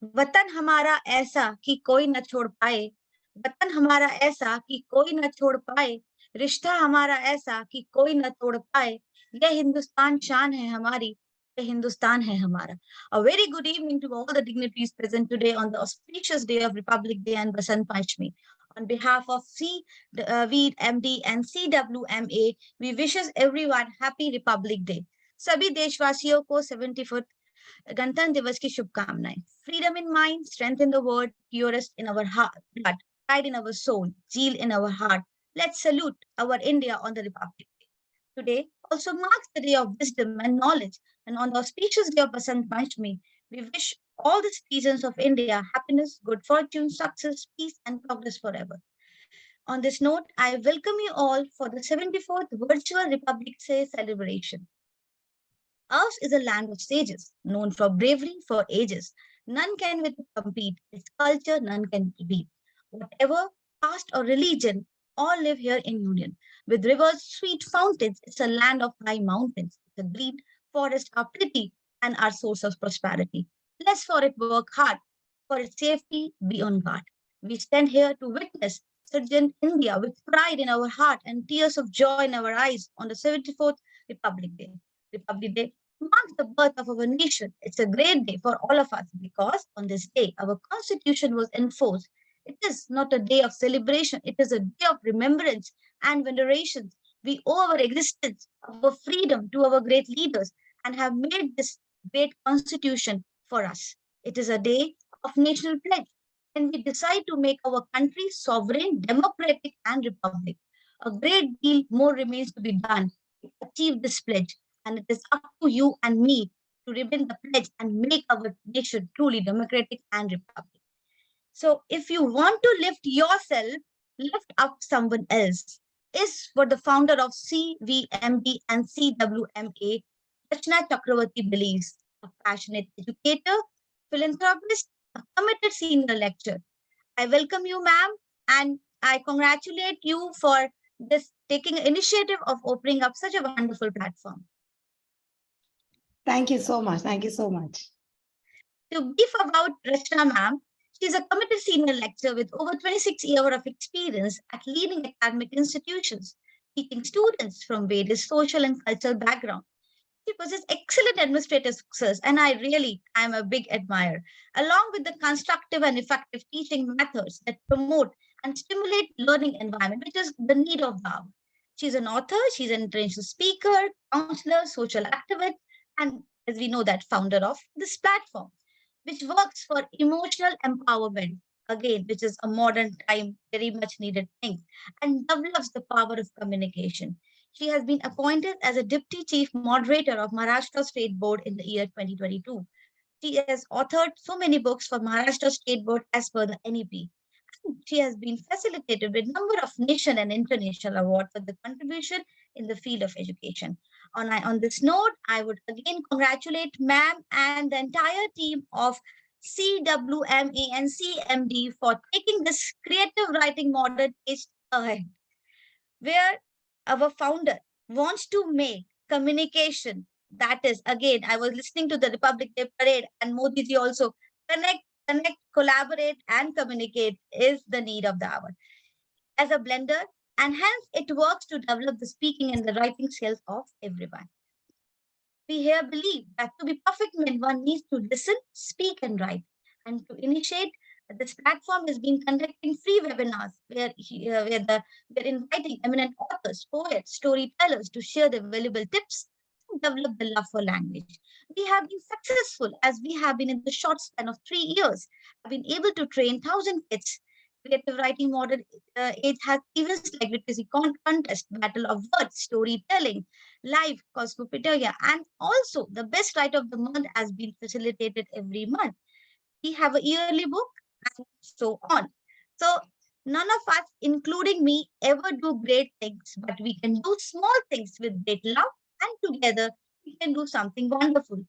वतन हमारा ऐसा कि कोई न छोड़ पाए, वतन हमारा ऐसा कि कोई न छोड़ पाए, रिश्ता हमारा ऐसा कि कोई न तोड़ पाए, यह हिंदुस्तान शान है हमारी, यह हिंदुस्तान है हमारा. A very good evening to all the dignitaries present today on the auspicious day of Republic Day and Basant Panchami. On behalf of CVMD and CWMA, we wishes everyone happy Republic Day. सभी देशवासियों को 74th गणतंत्र दिवस की शुभकामनाएं. Freedom in mind, strength in the word, purest in our heart, blood, pride in our soul, zeal in our heart. Let's salute our India on the Republic Day. Today also marks the day of wisdom and knowledge, and on the auspicious day of Basant Panchami, we wish all the citizens of India happiness, good fortune, success, peace, and progress forever. On this note, I welcome you all for the 74th Virtual Republic Day celebration. Ours is a land of sages, known for bravery for ages. None can with it compete. Its culture none can beat. Whatever caste or religion, all live here in union. With rivers, sweet fountains, it's a land of high mountains. The green forests are pretty and our source of prosperity. Let's for it work hard. For its safety, be on guard. We stand here to witness Surgent India with pride in our heart and tears of joy in our eyes on the 74th Republic Day. Republic Day marks the birth of our nation. It's a great day for all of us because on this day, our constitution was enforced. It is not a day of celebration. It is a day of remembrance and veneration. We owe our existence, our freedom to our great leaders and have made this great constitution for us. It is a day of national pledge. And we decide to make our country sovereign, democratic, and republic. A great deal more remains to be done to achieve this pledge, and it is up to you and me to rebuild the pledge and make our nation truly democratic and republic. So, if you want to lift yourself, lift up someone else, is what the founder of CVMD and CWMA, Rachna Chakravarti, believes. A passionate educator, philanthropist, a committed senior lecturer. I welcome you, ma'am, and I congratulate you for this taking initiative of opening up such a wonderful platform. Thank you so much. Thank you so much. To brief about Rachna, ma'am, she is a committed senior lecturer with over 26 years of experience at leading academic institutions, teaching students from various social and cultural backgrounds. She possesses excellent administrative success, and I am a big admirer, along with the constructive and effective teaching methods that promote and stimulate learning environment, which is the need of the hour. She's an author, she's an international speaker, counselor, social activist, and as we know that founder of this platform, which works for emotional empowerment, again, which is a modern time, very much needed thing, and develops the power of communication. She has been appointed as a Deputy Chief Moderator of Maharashtra State Board in the year 2022. She has authored so many books for Maharashtra State Board as per the NEP. She has been facilitated with a number of national and international awards for the contribution in the field of education. On this note, I would again congratulate ma'am and the entire team of CWMA and CMD for taking this creative writing model stage ahead, where our founder wants to make communication. That is, again, I was listening to the Republic Day parade and Modi ji also connect, collaborate, and communicate is the need of the hour. As a blender, and hence it works to develop the speaking and the writing skills of everyone. We here believe that to be perfect men, one needs to listen, speak, and write. And to initiate, this platform has been conducting free webinars where we're inviting eminent authors, poets, storytellers to share their valuable tips and develop the love for language. We have been successful as we have been in the short span of 3 years, have been able to train 1,000 kids. Creative writing model age has events like literacy contest, battle of words, storytelling, live cosmopedia, and also the best writer of the month has been facilitated every month. We have a yearly book and so on. So none of us, including me, ever do great things, but we can do small things with great love, and together we can do something wonderful.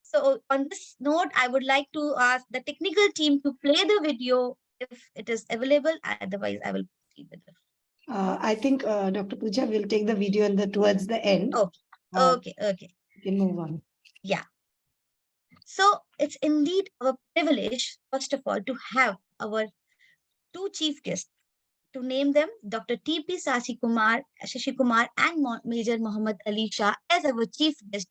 So on this note, I would like to ask the technical team to play the video if it is available. Otherwise, I will proceed with it. I think Dr. Pooja will take the video towards the end. Okay. Okay. We can move on. Yeah. So it's indeed our privilege, first of all, to have our two chief guests. To name them, Dr. T.P. Shashikumar and Major Mohammad Ali Shah as our chief guest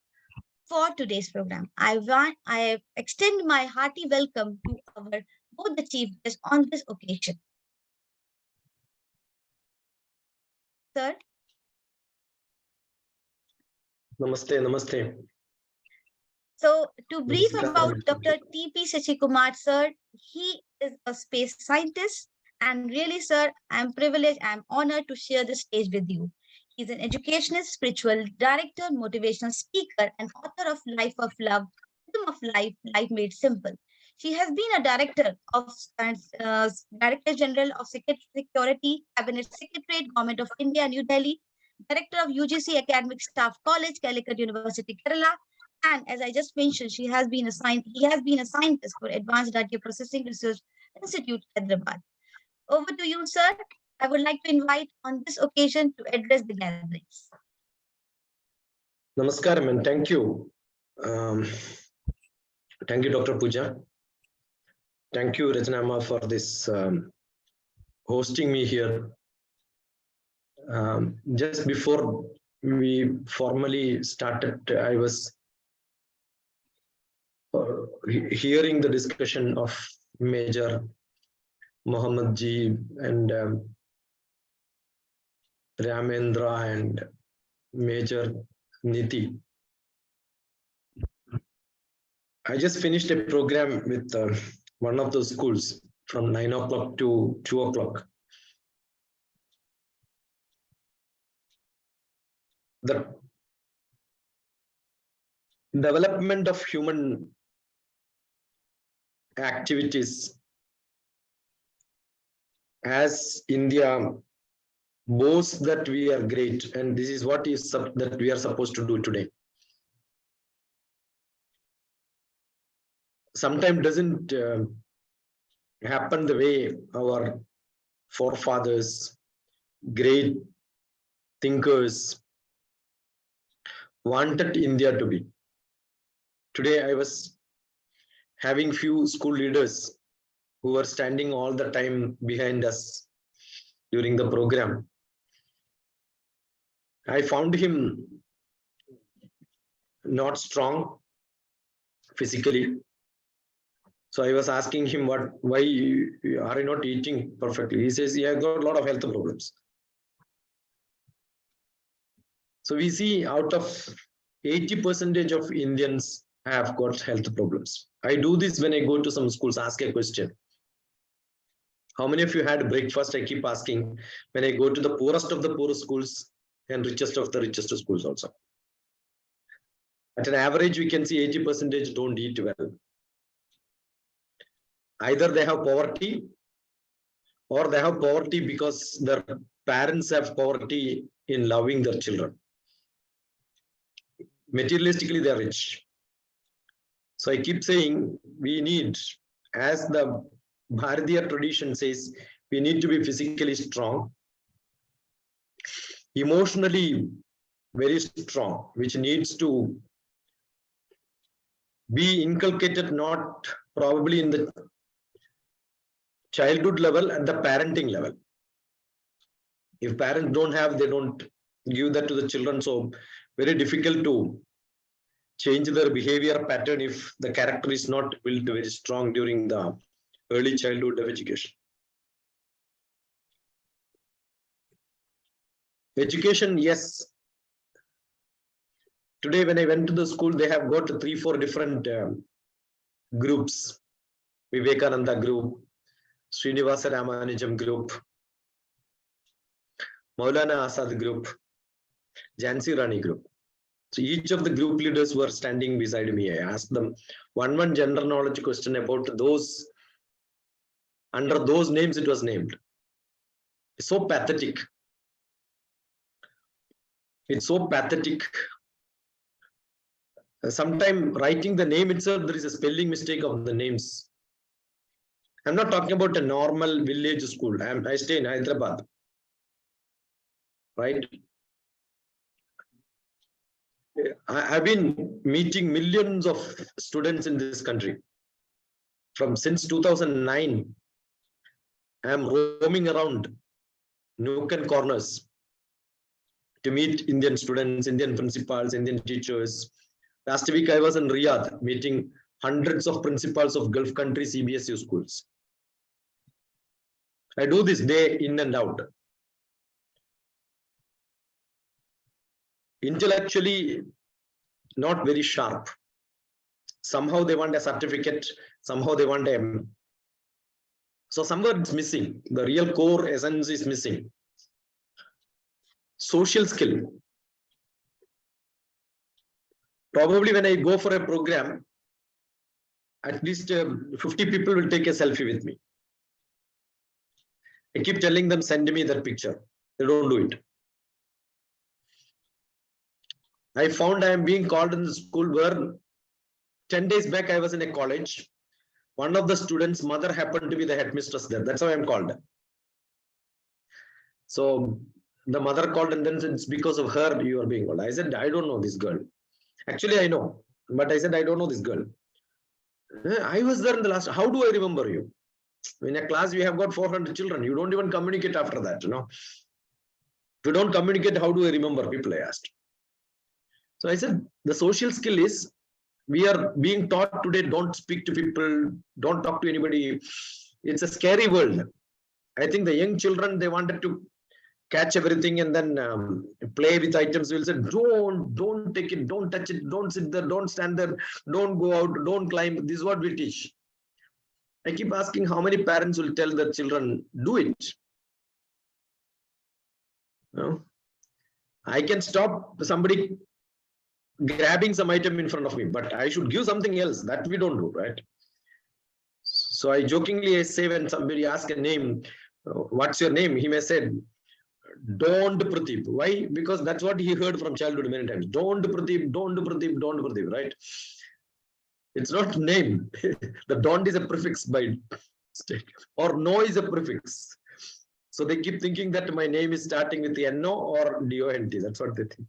for today's program. I extend my hearty welcome to our both the chief guests on this occasion. Sir, Namaste, namaste. so to brief about Namaskaram. Dr. T.P. Shashikumar, sir, he is a space scientist, and really, sir, I'm privileged, I'm honored to share the stage with you. He's an educationist, spiritual director, motivational speaker, and author of Life of Love, Rhythm of Life, Life Made Simple. She has been a director of Director General of Security, Cabinet Secretariat, Government of India, New Delhi, Director of UGC Academic Staff College, Calicut University, Kerala, and as I just mentioned, he has been a scientist for Advanced Data Processing Research Institute, Hyderabad. Over to you, sir. I would like to invite on this occasion to address the gatherings. Namaskaram and thank you. Thank you, Dr. Pooja. Thank you, Rajnama, for this hosting me here. Just before we formally started, I was hearing the discussion of Major Mohammad ji and Ramandra and Major Nithi. I just finished a program with one of those schools from 9 o'clock to 2 o'clock. The development of human activities as India boasts that we are great, and this is what is that we are supposed to do today. Sometimes doesn't happen the way our forefathers, great thinkers wanted India to be. Today I was having few school leaders who were standing all the time behind us during the program. I found him not strong physically. So I was asking him, why are you not eating perfectly? He says, yeah, I got a lot of health problems. So we see out of 80% of Indians have got health problems. I do this when I go to some schools, ask a question. How many of you had breakfast? I keep asking when I go to the poorest of the poorest schools and richest of the richest schools also. At an average, we can see 80% don't eat well. Either they have poverty or they have poverty because their parents have poverty in loving their children. Materialistically, they are rich. So I keep saying we need, as the Bharatiya tradition says, we need to be physically strong, emotionally very strong, which needs to be inculcated not probably in the childhood level, at the parenting level. If parents don't have, they don't give that to the children. So very difficult to change their behavior pattern if the character is not built very strong during the early childhood of education. Education, yes. Today, when I went to the school, they have got 3-4 different groups. Vivekananda group, Srinivasa Ramanujam group, Maulana Asad group, Jhansi Rani group. So each of the group leaders were standing beside me. I asked them one general knowledge question about those. Under those names, it was named. It's so pathetic. It's so pathetic. Sometimes writing the name itself, there is a spelling mistake of the names. I'm not talking about a normal village school. I stay in Hyderabad. Right? I've been meeting millions of students in this country. Since 2009, I'm roaming around nook and corners to meet Indian students, Indian principals, Indian teachers. Last week, I was in Riyadh meeting hundreds of principals of Gulf country CBSU schools. I do this day in and out. Intellectually, not very sharp. Somehow they want a certificate, somehow they want a. So somewhere it's missing. The real core essence is missing. Social skill. Probably when I go for a program, at least 50 people will take a selfie with me. I keep telling them, send me that picture. They don't do it. I found I am being called in the school where 10 days back I was in a college. One of the students' mother happened to be the headmistress there. That's how I'm called. So the mother called and then said, it's because of her you are being called. I said, I don't know this girl. Actually, I know. But I said, I don't know this girl. I was there in the last. How do I remember you? In a class, we have got 400 children. You don't even communicate after that. If you don't communicate, how do I remember people? I asked. So I said, the social skill is, we are being taught today, don't speak to people, don't talk to anybody. It's a scary world. I think the young children, they wanted to catch everything and then play with items. We'll say, don't take it, don't touch it, don't sit there, don't stand there, don't go out, don't climb. This is what we teach. I keep asking how many parents will tell their children, do it. I can stop somebody grabbing some item in front of me, but I should give something else. That we don't do, right? So I jokingly say, when somebody asks a name, what's your name? He may say, don't Pradeep. Why? Because that's what he heard from childhood many times. Don't Pradeep, don't Pradeep, don't Pradeep, right? It's not name. The don't is a prefix by mistake, or no is a prefix. So they keep thinking that my name is starting with the NO or DONT. That's what they think.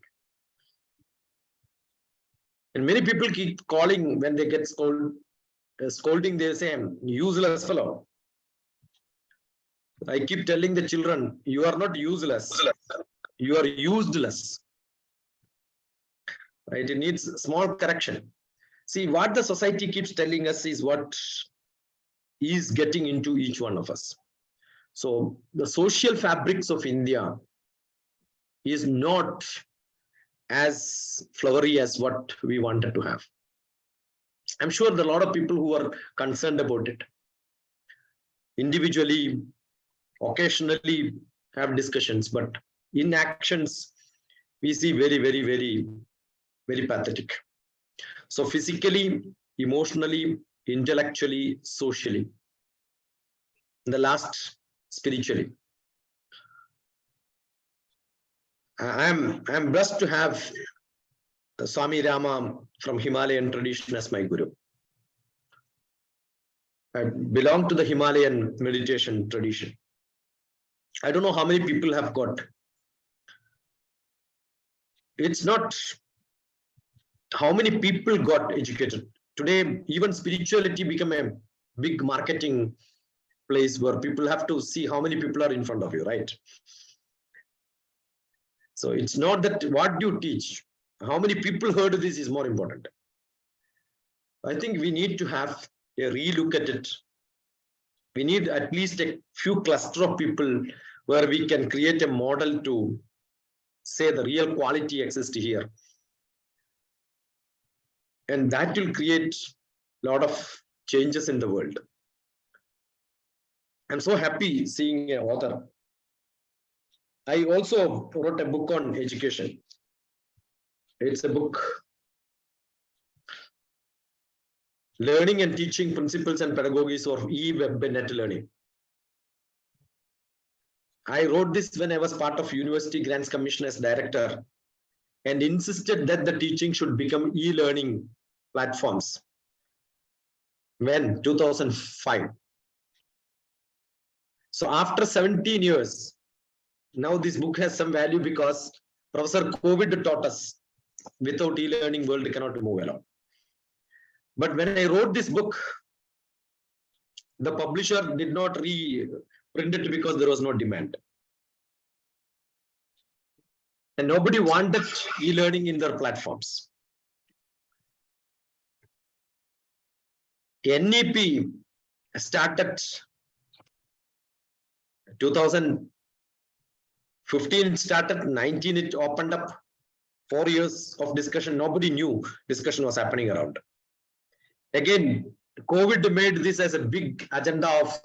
And many people keep calling when they get scolding, they say, useless fellow. I keep telling the children, you are not useless. You are useless. Right? It needs small correction. See, what the society keeps telling us is what is getting into each one of us. So the social fabrics of India is not as flowery as what we wanted to have. I'm sure there are a lot of people who are concerned about it. Individually, occasionally have discussions, but in actions, we see very, very, very, very pathetic. So physically, emotionally, intellectually, socially. And the last, spiritually. I'm blessed to have Swami Rama from Himalayan tradition as my guru. I belong to the Himalayan meditation tradition. I don't know how many people have got. It's not how many people got educated. Today, even spirituality become a big marketing place where people have to see how many people are in front of you, right? So it's not that what you teach, how many people heard this is more important. I think we need to have a relook at it. We need at least a few cluster of people where we can create a model to say the real quality exists here. And that will create a lot of changes in the world. I'm so happy seeing an author. I also wrote a book on education. It's a book, Learning and Teaching Principles and Pedagogies of E-Web and Net Learning. I wrote this when I was part of University Grants Commission as director and insisted that the teaching should become e-learning platforms. When? 2005. So after 17 years, now this book has some value because Professor COVID taught us without e-learning world cannot move along. But when I wrote this book, the publisher did not reprint it because there was no demand. And nobody wanted e-learning in their platforms. NEP started 2015, started 19, it opened up 4 years of discussion. Nobody knew discussion was happening around. Again, COVID made this as a big agenda of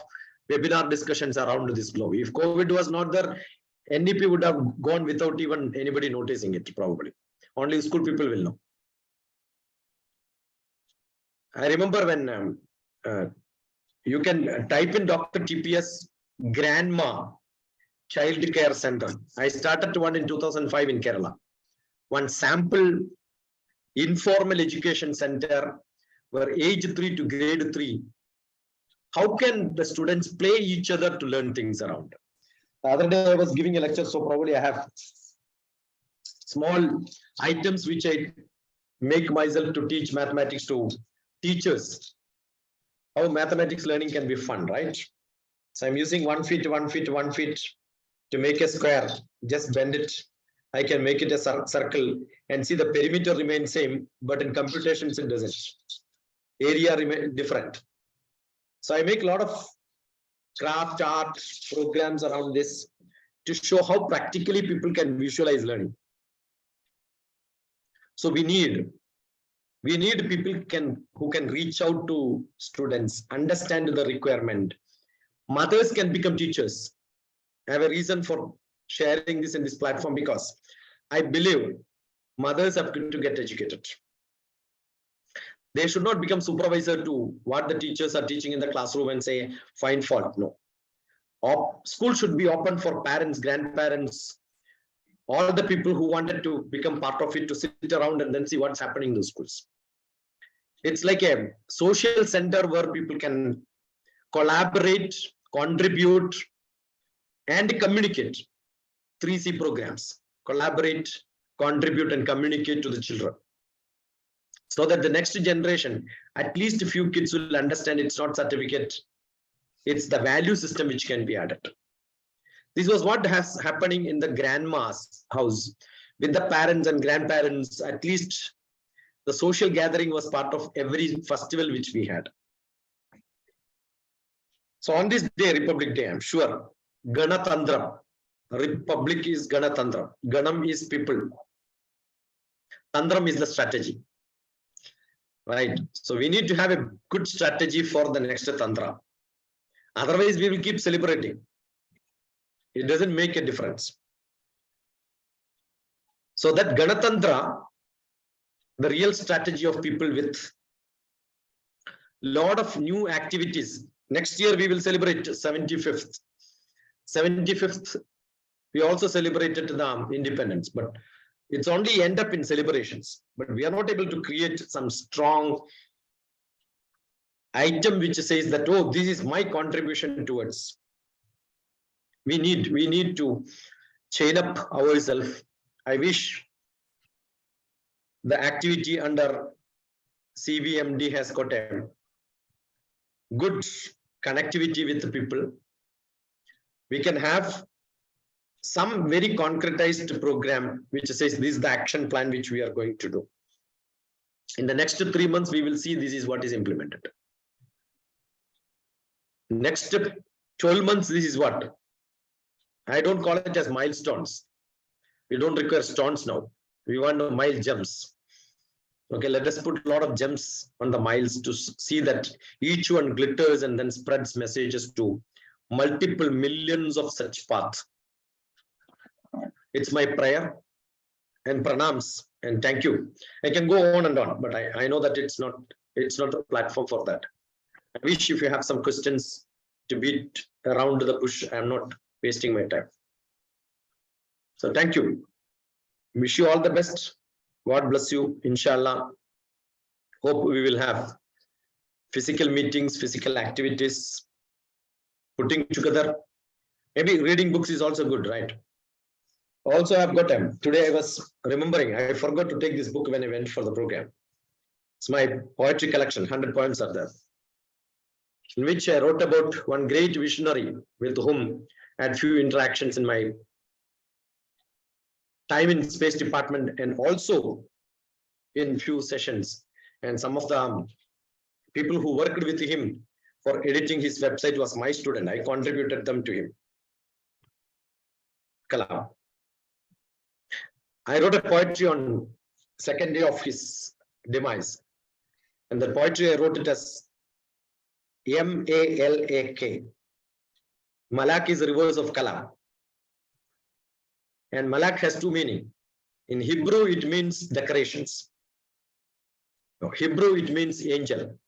webinar discussions around this globe. If COVID was not there, NEP would have gone without even anybody noticing it, probably. Only school people will know. I remember when you can type in Dr. TPS Grandma Child Care Center. I started one in 2005 in Kerala. One sample informal education center where age 3 to grade 3. How can the students play each other to learn things around? The other day I was giving a lecture, so probably I have small items which I make myself to teach mathematics to teachers. How mathematics learning can be fun, right? So I'm using 1 feet, 1 feet, 1 feet to make a square. Just bend it. I can make it a circle and see the perimeter remains same, but in computations it doesn't. Area remain different. So I make a lot of craft art programs around this to show how practically people can visualize learning. So we need people who can reach out to students, understand the requirement. Mothers can become teachers. I have a reason for sharing this in this platform because I believe mothers have to get educated. They should not become supervisor to what the teachers are teaching in the classroom and say, find fault. No. School should be open for parents, grandparents, all the people who wanted to become part of it to sit around and then see what's happening in the schools. It's like a social center where people can collaborate, contribute, and communicate. 3C programs: collaborate, contribute, and communicate to the children. So that the next generation, at least a few kids will understand it's not certificate, it's the value system which can be added. This was what has happening in the grandma's house with the parents and grandparents. At least the social gathering was part of every festival which we had. So on this day, Republic Day, I'm sure, Ganatandra, Republic is Ganatandra. Ganam is people. Tandram is the strategy. Right. So we need to have a good strategy for the next Tantra. Otherwise, we will keep celebrating. It doesn't make a difference. So that Ganatantra, the real strategy of people with lot of new activities. Next year, we will celebrate 75th. 75th, we also celebrated the independence, but it's only end up in celebrations. But we are not able to create some strong item which says that, oh, this is my contribution towards. We need to chain up ourselves. I wish the activity under CVMD has got a good connectivity with the people. We can have some very concretized program which says this is the action plan which we are going to do. In the next 3 months, we will see this is what is implemented. Next 12 months, this is what. I don't call it as milestones. We don't require stones now. We want mile jumps. Okay, let us put a lot of gems on the miles to see that each one glitters and then spreads messages to multiple millions of such paths. It's my prayer and pranams and thank you. I can go on and on, but I know that it's not a platform for that. I wish if you have some questions to beat around the bush, I'm not wasting my time. So thank you. Wish you all the best. God bless you. Inshallah. Hope we will have physical meetings, physical activities, putting together. Maybe reading books is also good, right? Also, I've got them. Today I was remembering, I forgot to take this book when I went for the program. It's my poetry collection, 100 poems are there, in which I wrote about one great visionary with whom I had few interactions in my time in space department and also in few sessions. And some of the people who worked with him for editing his website was my student. I contributed them to him. Kalam. I wrote a poetry on second day of his demise. And the poetry I wrote it as M-A-L-A-K. Malak is the reverse of Kalam. And Malak has two meanings. In Hebrew, it means decorations. No, Hebrew, it means angel.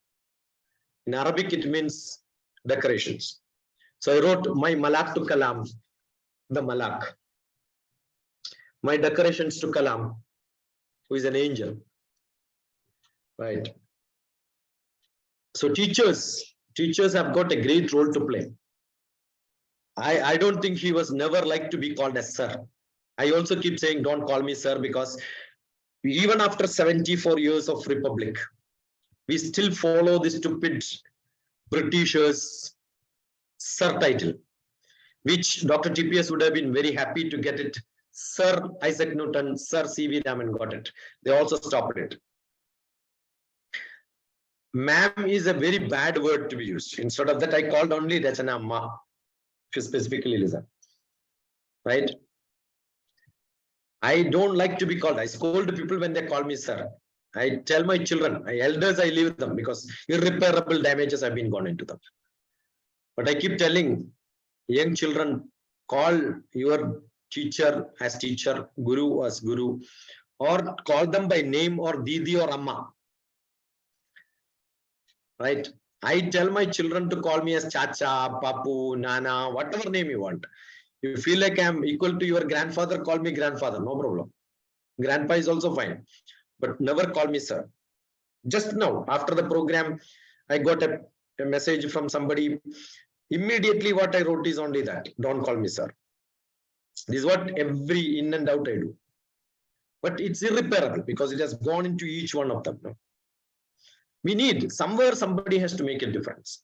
In Arabic, it means decorations. So I wrote my Malak to Kalam, the Malak. My decorations to Kalam, who is an angel. Right. So teachers have got a great role to play. I don't think he was never like to be called as sir. I also keep saying, don't call me sir, because even after 74 years of Republic, we still follow the stupid Britishers' sir title, which Dr. TPS would have been very happy to get it. Sir Isaac Newton, Sir C.V. Raman got it. They also stopped it. Ma'am is a very bad word to be used. Instead of that, I called only Rachana Ma, if you specifically listen. Right? I don't like to be called. I scold people when they call me sir. I tell my children, my elders, I leave them because irreparable damages have been gone into them. But I keep telling young children, call your teacher as teacher, guru as guru, or call them by name or Didi or Amma. Right? I tell my children to call me as Chacha, Papu, Nana, whatever name you want. You feel like I'm equal to your grandfather, call me grandfather, no problem. Grandpa is also fine, but never call me sir. Just now, after the program, I got a message from somebody. Immediately what I wrote is only that, don't call me sir. This is what every in and out I do. But it's irreparable because it has gone into each one of them. No? We need, somewhere somebody has to make a difference.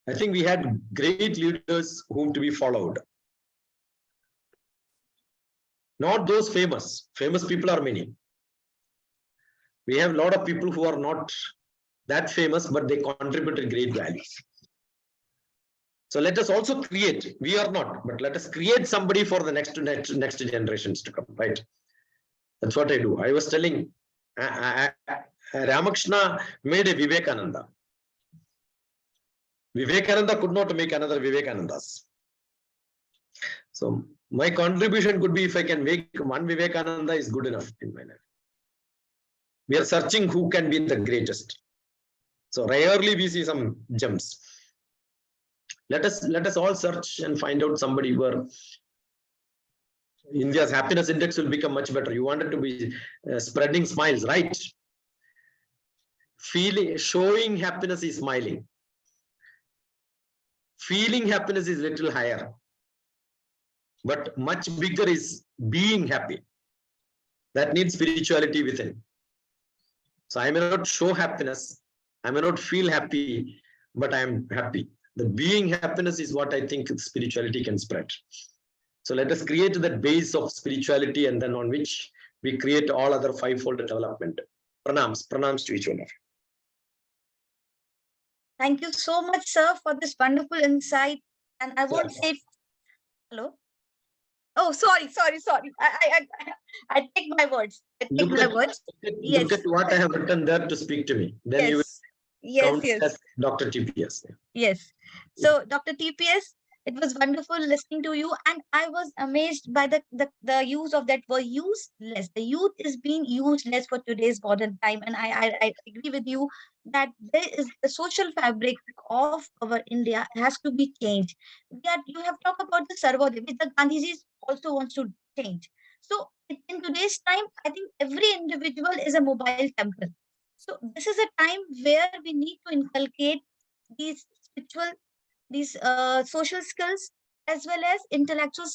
I think we had great leaders whom to be followed. Not those famous. Famous people are many. We have a lot of people who are not that famous, but they contributed great values. So let us also create, we are not, but let us create somebody for the next generations to come, right? That's what I do. I was telling, Ramakrishna made a Vivekananda. Vivekananda could not make another Vivekanandas. So my contribution could be, if I can make one Vivekananda, is good enough in my life. We are searching who can be the greatest. So rarely we see some gems. Let us all search and find out somebody where India's happiness index will become much better. You wanted to be spreading smiles, right? Showing happiness is smiling. Feeling happiness is little higher. But much bigger is being happy. That needs spirituality within. So I may not show happiness, I may not feel happy, but I am happy. The being happiness is what I think spirituality can spread. So let us create that base of spirituality, and then on which we create all other fivefold development. Pranams to each one of you. Thank you so much, sir, for this wonderful insight. And I won't say, hello. Oh, sorry. I take my words. Look at what I have written there to speak to me. Then you will count as Dr. TPS. Yes. So, Dr. TPS, it was wonderful listening to you, and I was amazed by the use of that word useless. The youth is being useless for today's modern time, and I agree with you that there is the social fabric of our India has to be changed. You have talked about the Sarvodaya, which the Gandhiji also wants to change. So in today's time, I think every individual is a mobile temple. So this is a time where we need to inculcate these social skills as well as intellectual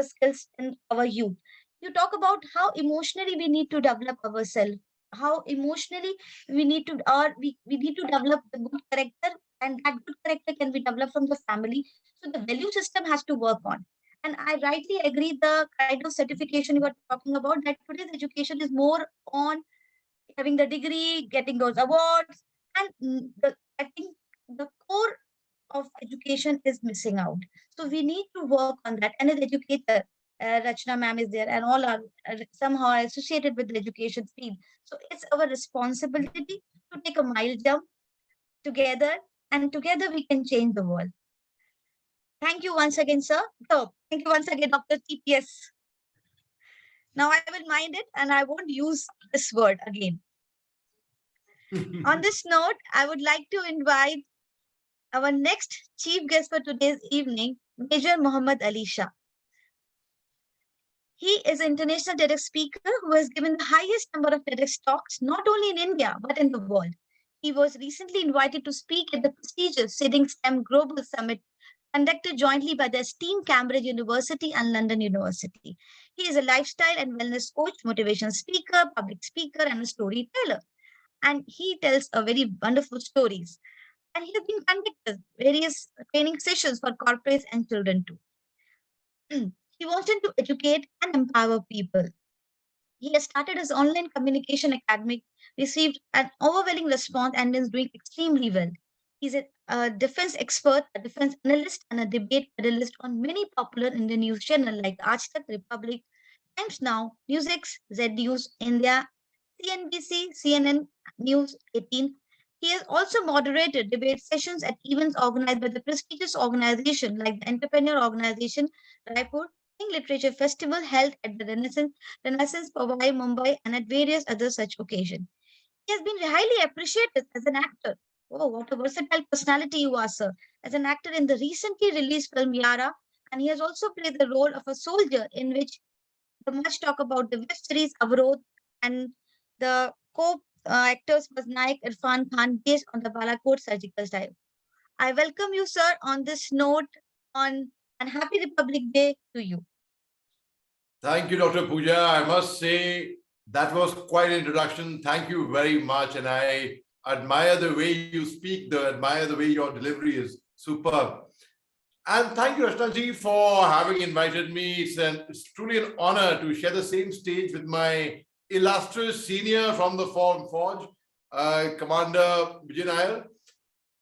skills in our youth. You talk about how emotionally we need to develop ourselves, how emotionally we need to, or we need to develop the good character, and that good character can be developed from the family. So the value system has to work on. And I rightly agree the kind of certification you are talking about, that today's education is more on having the degree, getting those awards, and I think the core of education is missing out. So we need to work on that. And as educator, Rachna ma'am is there, and all are somehow associated with the education field. So it's our responsibility to take a mile jump together, and together we can change the world. Thank you once again, sir. So, thank you once again, Dr. TPS. Now I will mind it and I won't use this word again. On this note, I would like to invite our next chief guest for today's evening, Major Mohammad Ali Shah. He is an international TEDx speaker who has given the highest number of TEDx talks, not only in India, but in the world. He was recently invited to speak at the prestigious Sitting STEM Global Summit conducted jointly by the esteemed Cambridge University and London University. He is a lifestyle and wellness coach, motivational speaker, public speaker, and a storyteller. And he tells a very wonderful stories. And he has been conducting various training sessions for corporates and children too. He wanted to educate and empower people. He has started his online communication academy, received an overwhelming response, and is doing extremely well. He's a defense expert, a defense analyst, and a debate panelist on many popular Indian news channels like Aaj Tak, Republic, Times Now, Newsx, Z News, India, CNBC, CNN, News 18. He has also moderated debate sessions at events organized by the prestigious organization like the Entrepreneur Organization, Raipur, Literature Festival held at the Renaissance Powai, Mumbai, and at various other such occasions. He has been highly appreciated as an actor. Oh, what a versatile personality you are, sir. As an actor in the recently released film Yara, and he has also played the role of a soldier in which the much talk about the web series Avrod, and the co-actors was Naik Irfan Khan based on the Balakot surgical strike. I welcome you, sir, on this note on and Happy Republic Day to you. Thank you, Dr. Pooja. I must say that was quite an introduction. Thank you very much. And I admire the way you speak, admire the way your delivery is superb. And thank you, Rachna ji, for having invited me. It's truly an honor to share the same stage with my illustrious senior from the Forge, Commander Bijay Nair.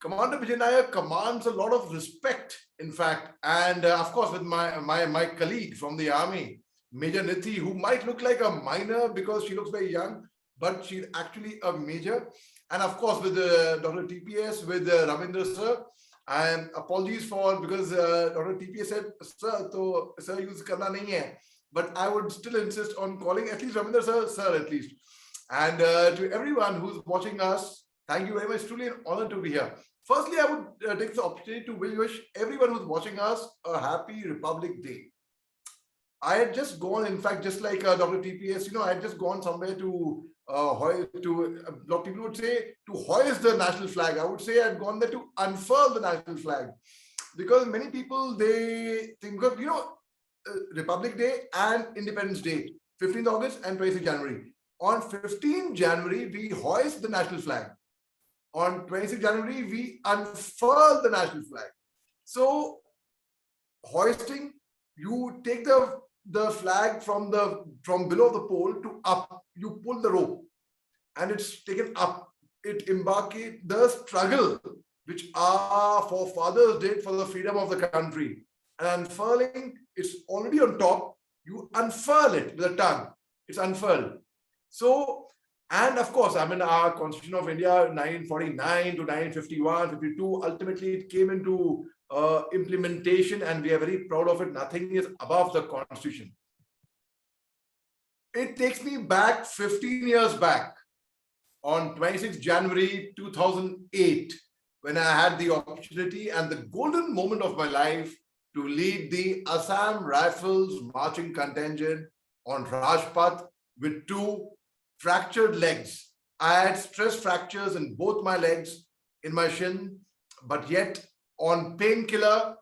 Commander Bijay Nair commands a lot of respect, in fact, and of course with my colleague from the army, Major Nithi, who might look like a minor because she looks very young, but she's actually a major. And of course with Dr. TPS, with Ramandra sir. And apologies for, because Dr. TPS said, sir use karna nahi hai. But I would still insist on calling at least Ramandra sir at least. And to everyone who's watching us, thank you very much. Truly an honor to be here. Firstly, I would take the opportunity to wish everyone who's watching us a happy Republic Day. I had just gone, in fact, just like Dr. TPS, I had just gone somewhere to hoist, a lot of people would say to hoist the national flag. I would say I'd gone there to unfurl the national flag, because many people, they think of, Republic Day and Independence Day, 15th August and 26th January. On 15th January, we hoist the national flag. On 26th January, we unfurl the national flag. So, hoisting, you take the flag from below the pole to up. You pull the rope, and it's taken up. It embarks the struggle which our forefathers did for the freedom of the country. And unfurling, it's already on top. You unfurl it with a tongue. It's unfurled. So, and of course, our Constitution of India, 1949 to 1951, 52, ultimately it came into implementation, and we are very proud of it. Nothing is above the Constitution. It takes me back 15 years back on 26th January 2008, when I had the opportunity and the golden moment of my life to lead the Assam Rifles marching contingent on Rajpath with 2 fractured legs. I had stress fractures in both my legs, in my shin, but yet on painkiller,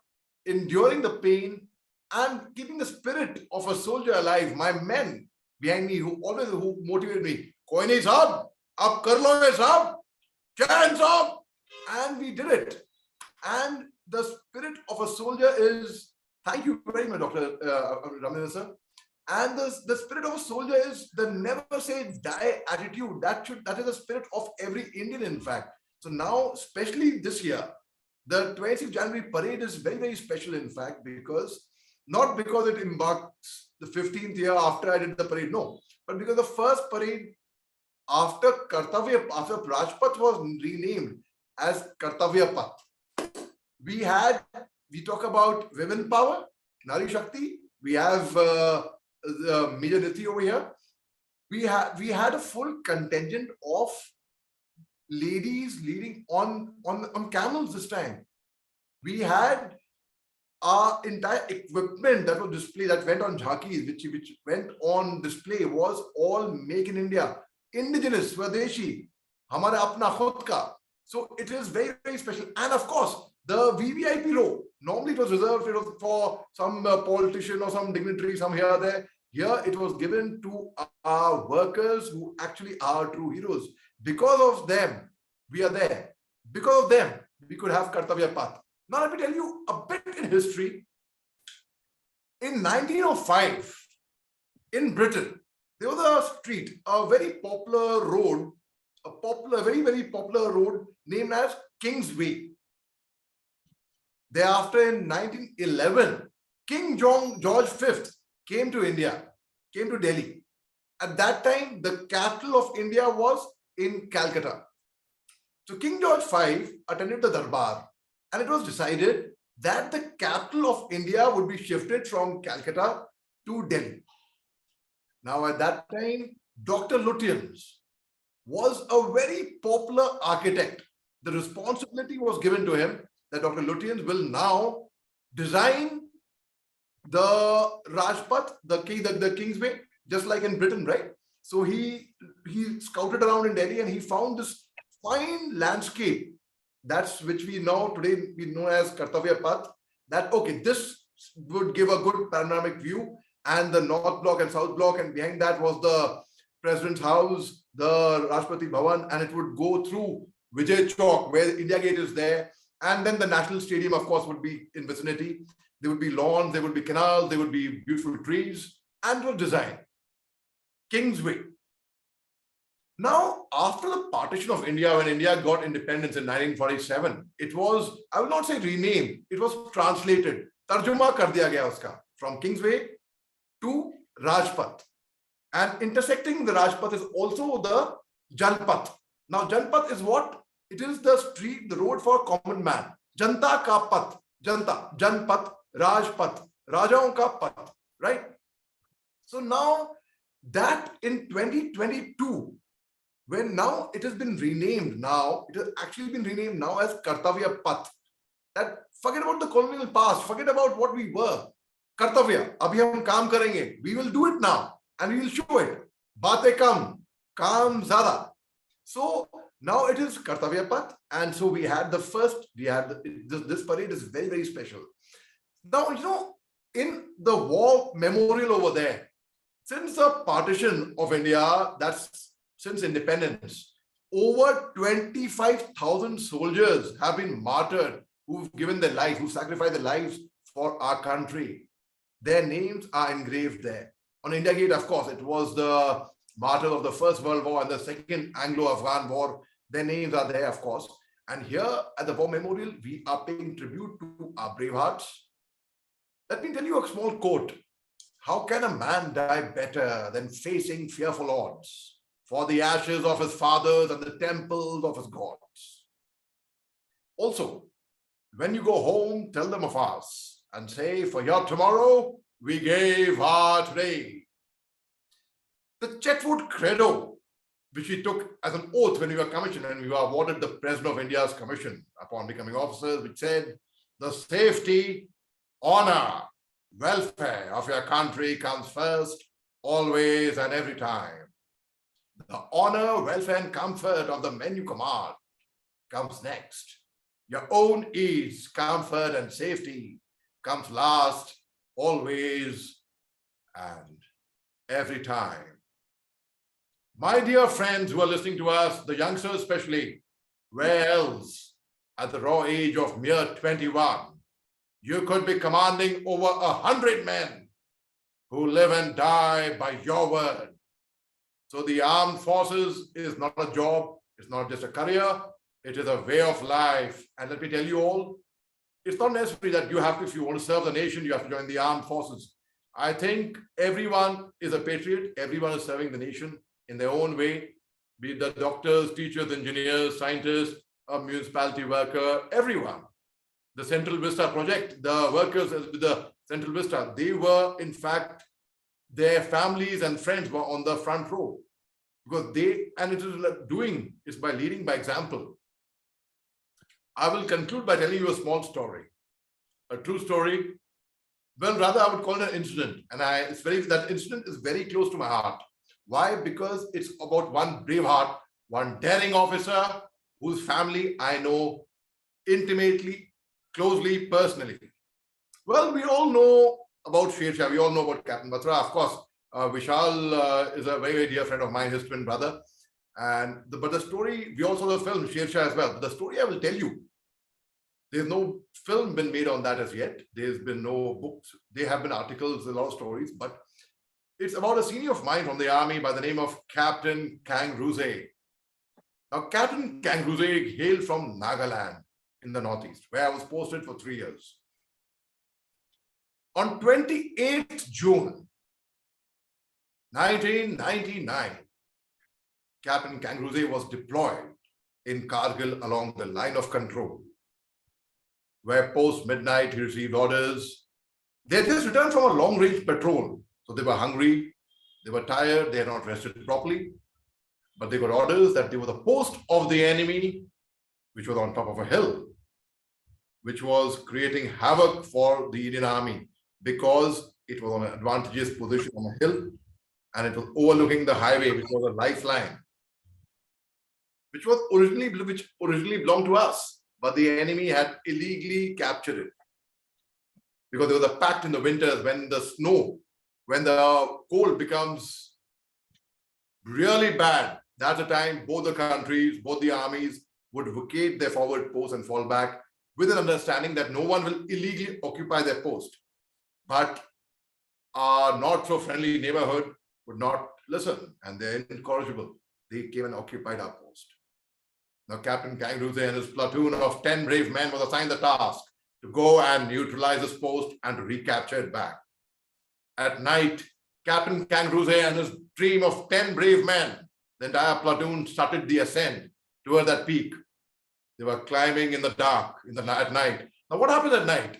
enduring the pain, and keeping the spirit of a soldier alive. My men behind me who motivated me. Koi nahi sahab, ab kar loge sahab, chance sahab, and we did it. And the spirit of a soldier is, thank you very much, Dr. Ramandra sir. And the spirit of a soldier is the never say die attitude. That is the spirit of every Indian, in fact. So now, especially this year, the 26th January parade is very, very special, in fact, not because it embarks the 15th year after I did the parade, no, but because the first parade after Rajpath was renamed as Kartavya Path. We talk about women power, Nari Shakti. We have Major Nithi over here. We had a full contingent of ladies leading on camels this time. We had our entire equipment that was displayed, that went on jhankis, which went on display, was all made in India, indigenous, Swadeshi, hamara apna khud ka. So it is very, very special. And of course, the VVIP row, normally it was reserved for some politician or some dignitary, some here or there. Here it was given to our workers who actually are true heroes. Because of them, we are there. Because of them, we could have Kartavya Path. Now let me tell you a bit in history. In 1905, in Britain, there was a street, a very popular road, very, very popular road named as Kingsway. Thereafter, in 1911, King George V came to India, came to Delhi. At that time, the capital of India was in Calcutta. So King George V attended the Darbar, and it was decided that the capital of India would be shifted from Calcutta to Delhi. Now, at that time, Dr. Lutyens was a very popular architect. The responsibility was given to him that Dr. Lutyens will now design the Rajpath, the Kingsway, just like in Britain, right? So he scouted around in Delhi and he found this fine landscape, that's which we know today, we know as Kartavya Path, that, okay, this would give a good panoramic view, and the North Block and South Block, and behind that was the President's House, the Rashtrapati Bhavan, and it would go through Bijay Chowk, where India Gate is there, and then the National Stadium, of course, would be in vicinity. There would be lawns, there would be canals, there would be beautiful trees, and it was designed. Kingsway. Now, after the partition of India, when India got independence in 1947, it was, I will not say renamed, it was translated. Tarjuma kar diya gaya uska, from Kingsway to Rajpath. And intersecting the Rajpath is also the Janpath. Now, Janpath is what? It is the street, the road for common man. Janta ka path. Janta, Janpath, Rajpath, Rajaon ka path, right? So now that in 2022, when now it has been renamed, it has actually been renamed now as Kartavya Path. That, forget about the colonial past, forget about what we were. Kartavya, abhi hum kaam karenge. We will do it now and we will show it. Baate kam, kaam zada. So now it is Kartavya Path, and so we had the first, this parade is very, very special. Now, you know, in the war memorial over there, since the partition of India, that's since independence, over 25,000 soldiers have been martyred, who've given their lives, who sacrificed their lives for our country. Their names are engraved there. On India Gate, of course, it was the martyrs of the First World War and the Second Anglo-Afghan War. Their names are there, of course. And here at the War Memorial, we are paying tribute to our brave hearts. Let me tell you a small quote. How can a man die better than facing fearful odds for the ashes of his fathers and the temples of his gods? Also, when you go home, tell them of us and say, for your tomorrow, we gave our today. The Chetwood Credo, which we took as an oath when we were commissioned and we were awarded the President of India's commission upon becoming officers, which said, the safety, honor, welfare of your country comes first, always and every time. The honor, welfare, and comfort of the men you command comes next. Your own ease, comfort, and safety comes last always, and every time. My dear friends who are listening to us, the youngsters especially, where else at the raw age of mere 21, you could be commanding over 100 men who live and die by your word. So the armed forces is not a job, it's not just a career, it is a way of life. And let me tell you all, it's not necessary that you have to, if you want to serve the nation, you have to join the armed forces. I think everyone is a patriot, everyone is serving the nation in their own way, be it the doctors, teachers, engineers, scientists, a municipality worker, everyone. The Central Vista project, the workers with the Central Vista, they were, in fact, their families and friends were on the front row because they, and it is doing is by leading by example. I will conclude by telling you a small story, a true story. Well, rather, I would call it an incident, and that incident is very close to my heart. Why? Because it's about one brave heart, one daring officer whose family I know intimately, closely, personally. Well, we all know about Shah. We all know about Captain Batra. Of course, Vishal is a very, very dear friend of mine, his twin brother. But the story, we also saw the film Shah as well. But the story I will tell you, there's no film been made on that as yet. There's been no books. There have been articles, a lot of stories, but it's about a senior of mine from the army by the name of Captain Kangruse. Now, Captain Kangruse hailed from Nagaland in the Northeast, where I was posted for 3 years. On 28th June, 1999, Captain Kangruse was deployed in Kargil along the line of control, where post-midnight he received orders. They had just returned from a long-range patrol, so they were hungry, they were tired, they had not rested properly, but they got orders that they were the post of the enemy, which was on top of a hill, which was creating havoc for the Indian Army because it was on an advantageous position on a hill and it was overlooking the highway, which was a lifeline, which originally belonged to us, but the enemy had illegally captured it because there was a pact in the winters when the snow, when the cold becomes really bad. That's the time both the countries, both the armies would vacate their forward posts and fall back with an understanding that no one will illegally occupy their post. But our not so friendly neighborhood would not listen, and they're incorrigible. They came and occupied our post. Now, Captain Kangruse and his platoon of 10 brave men was assigned the task to go and neutralize this post and to recapture it back. At night, Captain Kangruse and his team of 10 brave men, the entire platoon, started the ascent toward that peak. They were climbing in the dark, at night. Now, what happens at night?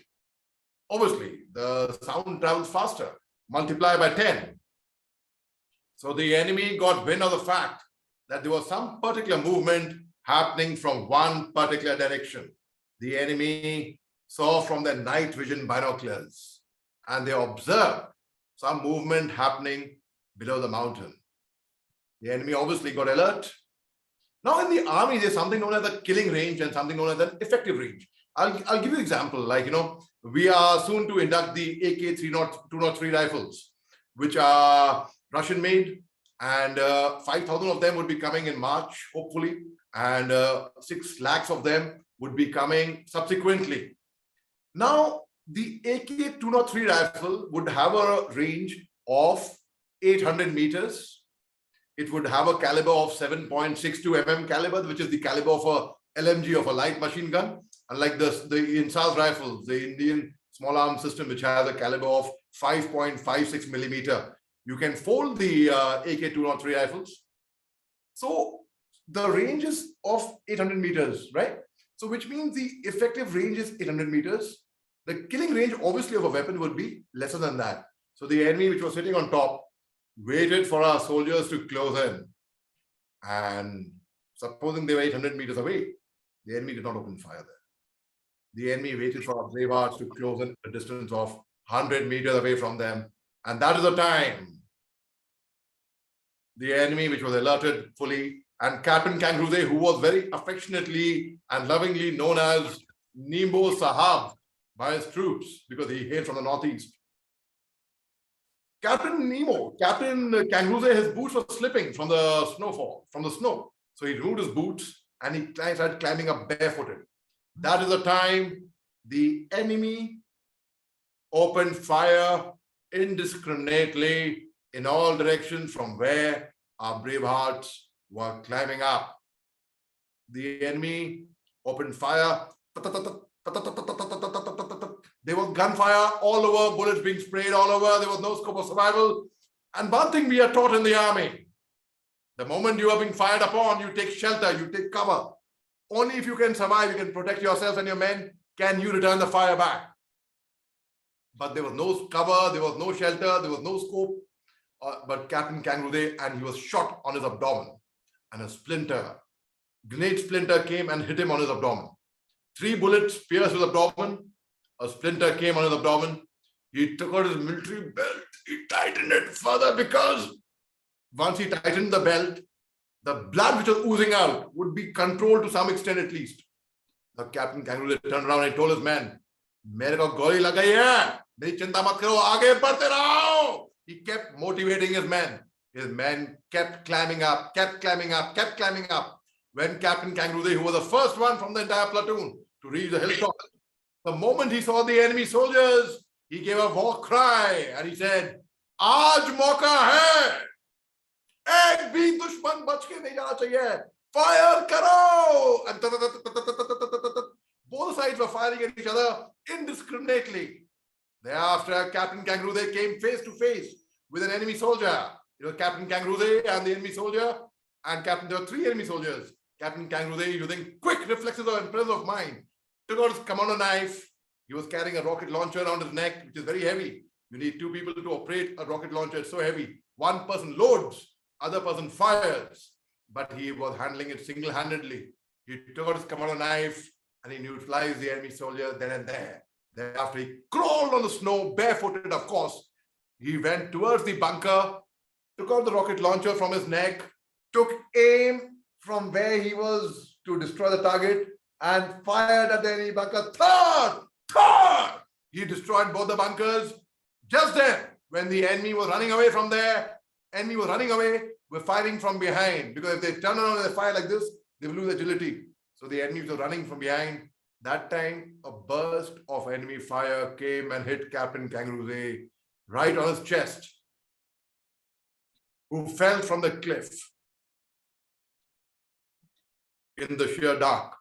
Obviously, the sound travels faster, multiply by 10. So the enemy got wind of the fact that there was some particular movement happening from one particular direction. The enemy saw from their night vision binoculars, and they observed some movement happening below the mountain. The enemy obviously got alert. Now in the army, there's something known as the killing range and something known as an effective range. I'll give you an example. Like, we are soon to induct the AK-203 rifles, which are Russian made, and 5,000 of them would be coming in March, hopefully, and 6 lakhs of them would be coming subsequently. Now, the AK-203 rifle would have a range of 800 meters. It would have a caliber of 7.62 mm caliber, which is the caliber of a LMG, of a light machine gun. Unlike the INSAS rifles, the Indian small arms system, which has a caliber of 5.56 millimeter. You can fold the AK-203 rifles. So the range is of 800 meters, right? So which means the effective range is 800 meters. The killing range, obviously, of a weapon would be lesser than that. So the enemy, which was sitting on top, waited for our soldiers to close in. And supposing they were 800 meters away, the enemy did not open fire there. The enemy waited for our brave hearts to close in a distance of 100 meters away from them. And that is the time the enemy, which was alerted fully, and Captain Kangruse, who was very affectionately and lovingly known as Nimbo Sahab by his troops, because he hailed from the Northeast, Captain Kangaroo, his boots were slipping from the snow. So he removed his boots and he started climbing up barefooted. That is the time the enemy opened fire indiscriminately in all directions from where our brave hearts were climbing up. The enemy opened fire. There was gunfire all over, bullets being sprayed all over. There was no scope of survival. And one thing we are taught in the army, the moment you are being fired upon, you take shelter, you take cover. Only if you can survive, you can protect yourself and your men, can you return the fire back. But there was no cover, there was no shelter, there was no scope. But Captain Kangaroo, and he was shot on his abdomen. And a grenade splinter came and hit him on his abdomen. 3 bullets pierced his abdomen. A splinter came on his abdomen. He took out his military belt. He tightened it further because once he tightened the belt, the blood which was oozing out would be controlled to some extent at least. The Captain Kangaroo turned around and told his men, "Mere ko goli lag gayi hai. Meri chinta mat karo, aage badhte raho." He kept motivating his men. His men kept climbing up, kept climbing up, kept climbing up. When Captain Kangaroo, who was the first one from the entire platoon to reach the hilltop, the moment he saw the enemy soldiers, he gave a war cry and he said, "Aaj mauka hai. Ek bhi dushman bach ke nahi jana chahiye. Fire karo!" And both sides were firing at each other indiscriminately. Thereafter, Captain Kangaroo came face to face with an enemy soldier. It was Captain Kangaroo and the enemy soldier, and there were 3 enemy soldiers. Captain Kangaroo, using quick reflexes and presence of mind, took out his commando knife. He was carrying a rocket launcher around his neck, which is very heavy. You need 2 people to operate a rocket launcher. It's so heavy. One person loads, other person fires. But he was handling it single-handedly. He took out his commando knife and he neutralized the enemy soldier then and there. Thereafter, he crawled on the snow, barefooted, of course. He went towards the bunker, took out the rocket launcher from his neck, took aim from where he was to destroy the target, and fired at the enemy bunker. Third! He destroyed both the bunkers. Just then, when the enemy was running away from there, were firing from behind. Because if they turn around and they fire like this, they will lose agility. So the enemies were running from behind. That time, a burst of enemy fire came and hit Captain Kangaroo right on his chest, who fell from the cliff in the sheer dark.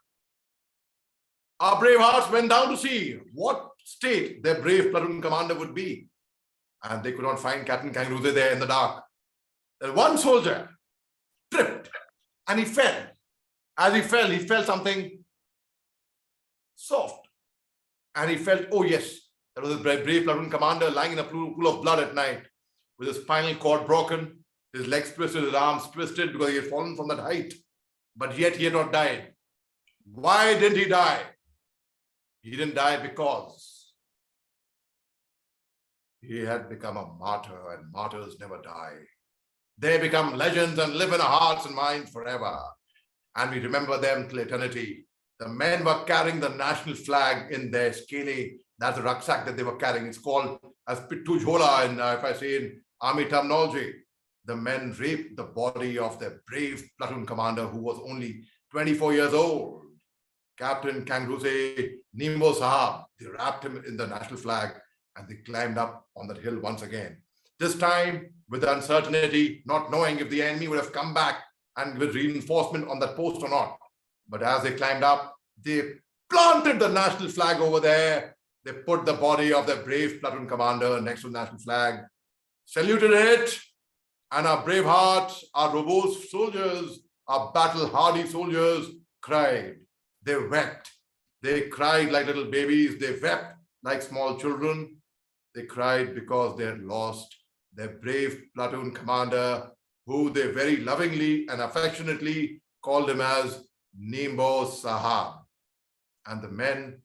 Our brave hearts went down to see what state their brave platoon commander would be. And they could not find Captain Kangaroo there in the dark. Then one soldier tripped and he fell. As he felt something soft. And he felt, oh yes, that was his brave platoon commander lying in a pool of blood at night with his spinal cord broken, his legs twisted, his arms twisted because he had fallen from that height. But yet he had not died. Why didn't he die? He didn't die because he had become a martyr, and martyrs never die. They become legends and live in our hearts and minds forever. And we remember them till eternity. The men were carrying the national flag in their scaly, that's the rucksack that they were carrying. It's called as pittu jhola, in, if I say in army terminology. The men raped the body of their brave platoon commander who was only 24 years old. Captain Kangaroo Nimbo Sahab. They wrapped him in the national flag and they climbed up on that hill once again. This time with uncertainty, not knowing if the enemy would have come back and with reinforcement on that post or not. But as they climbed up, they planted the national flag over there. They put the body of their brave platoon commander next to the national flag, saluted it, and our brave hearts, our robust soldiers, our battle-hardy soldiers cried. They wept. They cried like little babies. They wept like small children. They cried because they had lost their brave platoon commander, who they very lovingly and affectionately called him as Nimbo Sahab. And the men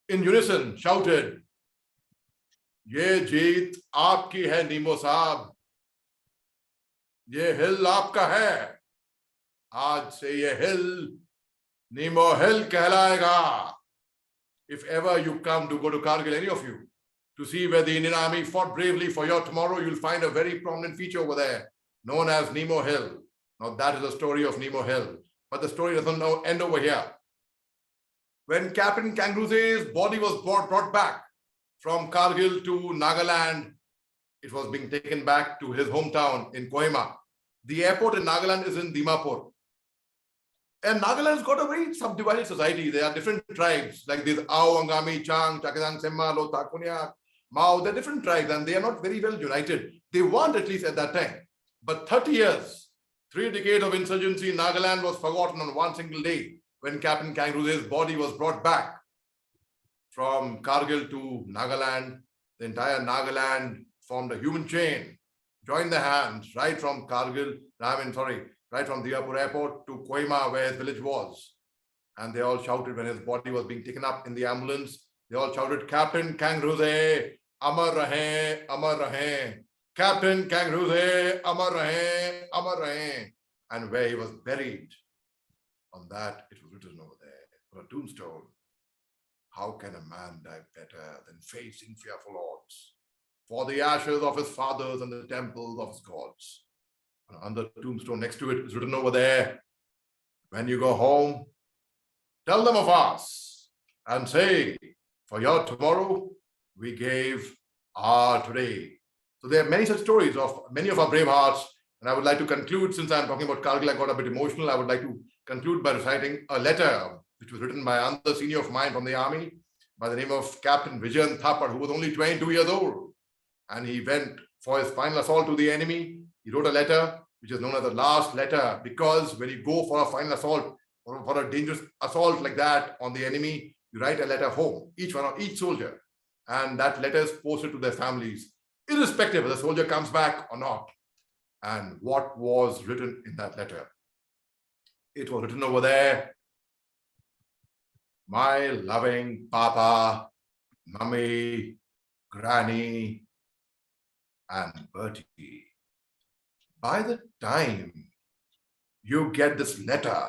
in unison shouted, "Ye jeet aapki hai, Nimbo Sahab. Ye hill aapka hai. Aaj se ye hill Nimbo Hill कहलाएगा." If ever you come to go to Kargil, any of you, to see where the Indian Army fought bravely for your tomorrow, you'll find a very prominent feature over there, known as Nemo Hill. Now that is the story of Nemo Hill, but the story doesn't end over here. When Captain Kangaroo's body was brought back from Kargil to Nagaland, it was being taken back to his hometown in Kohima. The airport in Nagaland is in Dimapur. And Nagaland's got a very subdivided society. There are different tribes, like these Ao, Angami, Chang, Chakadang, Semma, Lota, Kunyak, Mao. They're different tribes and they are not very well united. They weren't, at least at that time. But 30 years, 3 decades of insurgency in Nagaland was forgotten on one single day when Captain Kangaroo's body was brought back from Kargil to Nagaland. The entire Nagaland formed a human chain, joined their hands right from Kargil, right from Dimapur airport to Kohima, where his village was. And they all shouted when his body was being taken up in the ambulance. They all shouted, Captain Kangaroo's, Amar Rahe, Amar Rahe. Captain Kangaroo's, Amar Rahe, Amar Rahe. And where he was buried, on that it was written over there on a tombstone, how can a man die better than facing fearful odds for the ashes of his fathers and the temples of his gods? And on the tombstone next to it is written over there, when you go home, tell them of us and say, for your tomorrow, we gave our today. So there are many such stories of many of our brave hearts. And I would like to conclude, since I'm talking about Kargil, I got a bit emotional. I would like to conclude by reciting a letter which was written by another senior of mine from the army by the name of Captain Bijay Thapar, who was only 22 years old. And he went for his final assault to the enemy. He wrote a letter which is known as the last letter, because when you go for a final assault or for a dangerous assault like that on the enemy, you write a letter home, each soldier. And that letter is posted to their families, irrespective of the soldier comes back or not. And what was written in that letter? It was written over there, my loving Papa, Mummy, Granny, and Bertie. By the time you get this letter,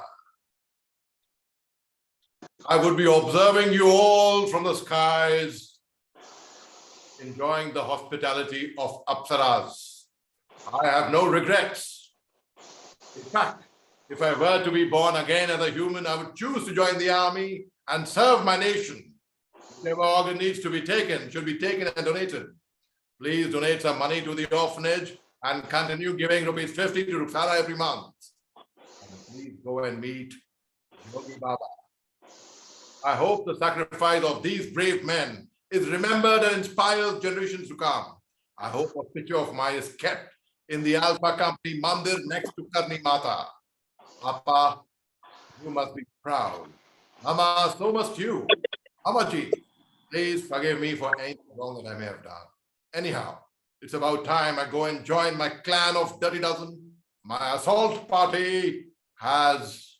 I would be observing you all from the skies, enjoying the hospitality of Apsaras. I have no regrets. In fact, if I were to be born again as a human, I would choose to join the army and serve my nation. Whatever organ needs to be taken should be taken and donated. Please donate some money to the orphanage and continue giving rupees 50 to Ruksara every month. And please go and meet Yogi Baba. I hope the sacrifice of these brave men is remembered and inspires generations to come. I hope a picture of mine is kept in the Alpha Company Mandir next to Karni Mata. Papa, you must be proud. Mama, so must you. Amaji, please forgive me for anything wrong that I may have done. Anyhow, it's about time I go and join my clan of Dirty Dozen. My assault party has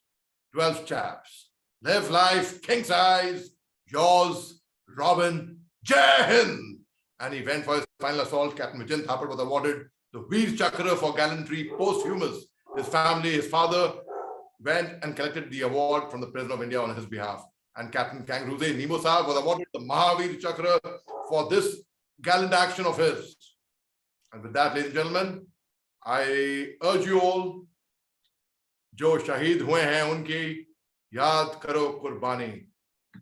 12 chaps. Live life king size. Yours, Robin, Jai Hind. And he went for his final assault. Captain Bijay Thapar was awarded the Veer Chakra for gallantry posthumous. His family, his father, went and collected the award from the President of India on his behalf. And Captain Kangaroo's Nemo Sahab was awarded the Mahavir Chakra for this gallant action of his. And with that, ladies and gentlemen, I urge you all, जो शहीद हुए हैं उनकी याद करो कुर्बानी.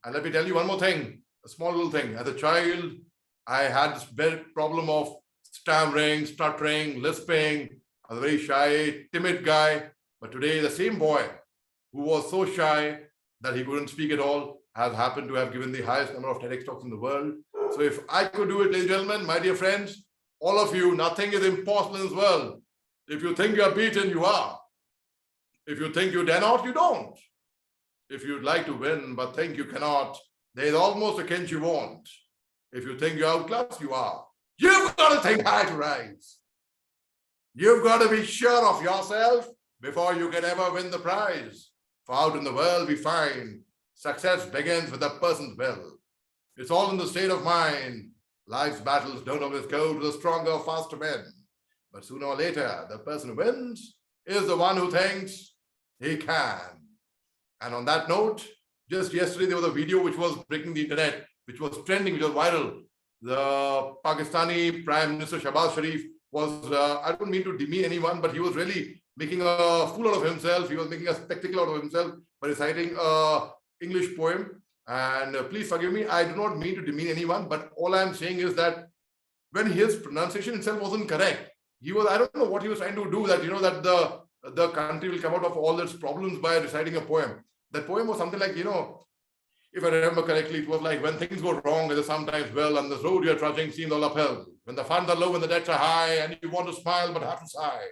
And let me tell you one more thing, a small little thing. As a child, I had this big problem of stammering, stuttering, lisping. I was a very shy, timid guy. But today, the same boy who was so shy that he couldn't speak at all has happened to have given the highest number of TEDx talks in the world. So if I could do it, ladies and gentlemen, my dear friends, all of you, nothing is impossible in this world. If you think you're beaten, you are. If you think you dare not, you don't. If you'd like to win but think you cannot, there's almost a chance you won't. If you think you're outclassed, you are. You've got to think high to rise. You've got to be sure of yourself before you can ever win the prize. For out in the world we find success begins with a person's will. It's all in the state of mind. Life's battles don't always go to the stronger, faster men. But sooner or later, the person who wins is the one who thinks he can. And on that note, just yesterday there was a video which was breaking the internet, which was trending, which was viral. The Pakistani Prime Minister Shahbaz Sharif was, I don't mean to demean anyone, but he was really making a fool out of himself. He was making a spectacle out of himself by reciting an English poem. And please forgive me, I do not mean to demean anyone, but all I'm saying is that when his pronunciation itself wasn't correct, he was, I don't know what he was trying to do, that, that the country will come out of all its problems by reciting a poem. That poem was something like, if I remember correctly, it was like, when things go wrong, it is sometimes well, and the road you're trudging seems all uphill. When the funds are low and the debts are high, and you want to smile but have to sigh.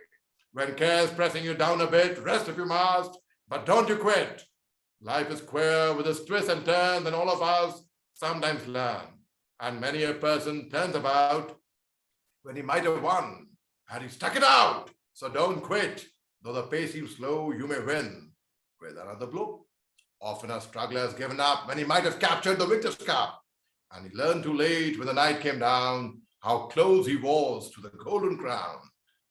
When care's pressing you down a bit, rest if you must, but don't you quit. Life is queer with its twists and turns, and all of us sometimes learn. And many a person turns about when he might have won, and he stuck it out. So don't quit. Though the pace seems slow, you may win with another blow. Often a struggler has given up when he might have captured the victor's cup. And he learned too late when the night came down how close he was to the golden crown.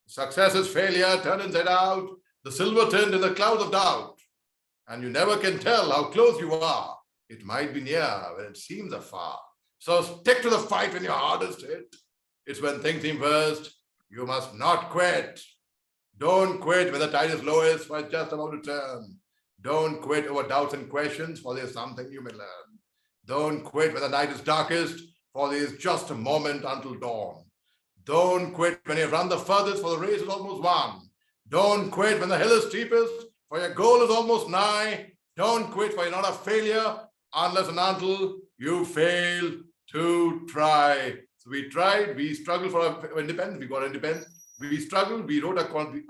Success is failure turned inside out, the silver turned in the clouds of doubt. And you never can tell how close you are. It might be near when it seems afar. So stick to the fight when your hardest hit. It's when things seem worst, you must not quit. Don't quit when the tide is lowest, for it's just about to turn. Don't quit over doubts and questions, for there's something you may learn. Don't quit when the night is darkest, for there is just a moment until dawn. Don't quit when you've run the furthest, for the race is almost won. Don't quit when the hill is steepest, for your goal is almost nigh. Don't quit, for you're not a failure, unless and until you fail to try. So we tried, we struggled for our independence, we got independent. We struggled, we wrote Dr.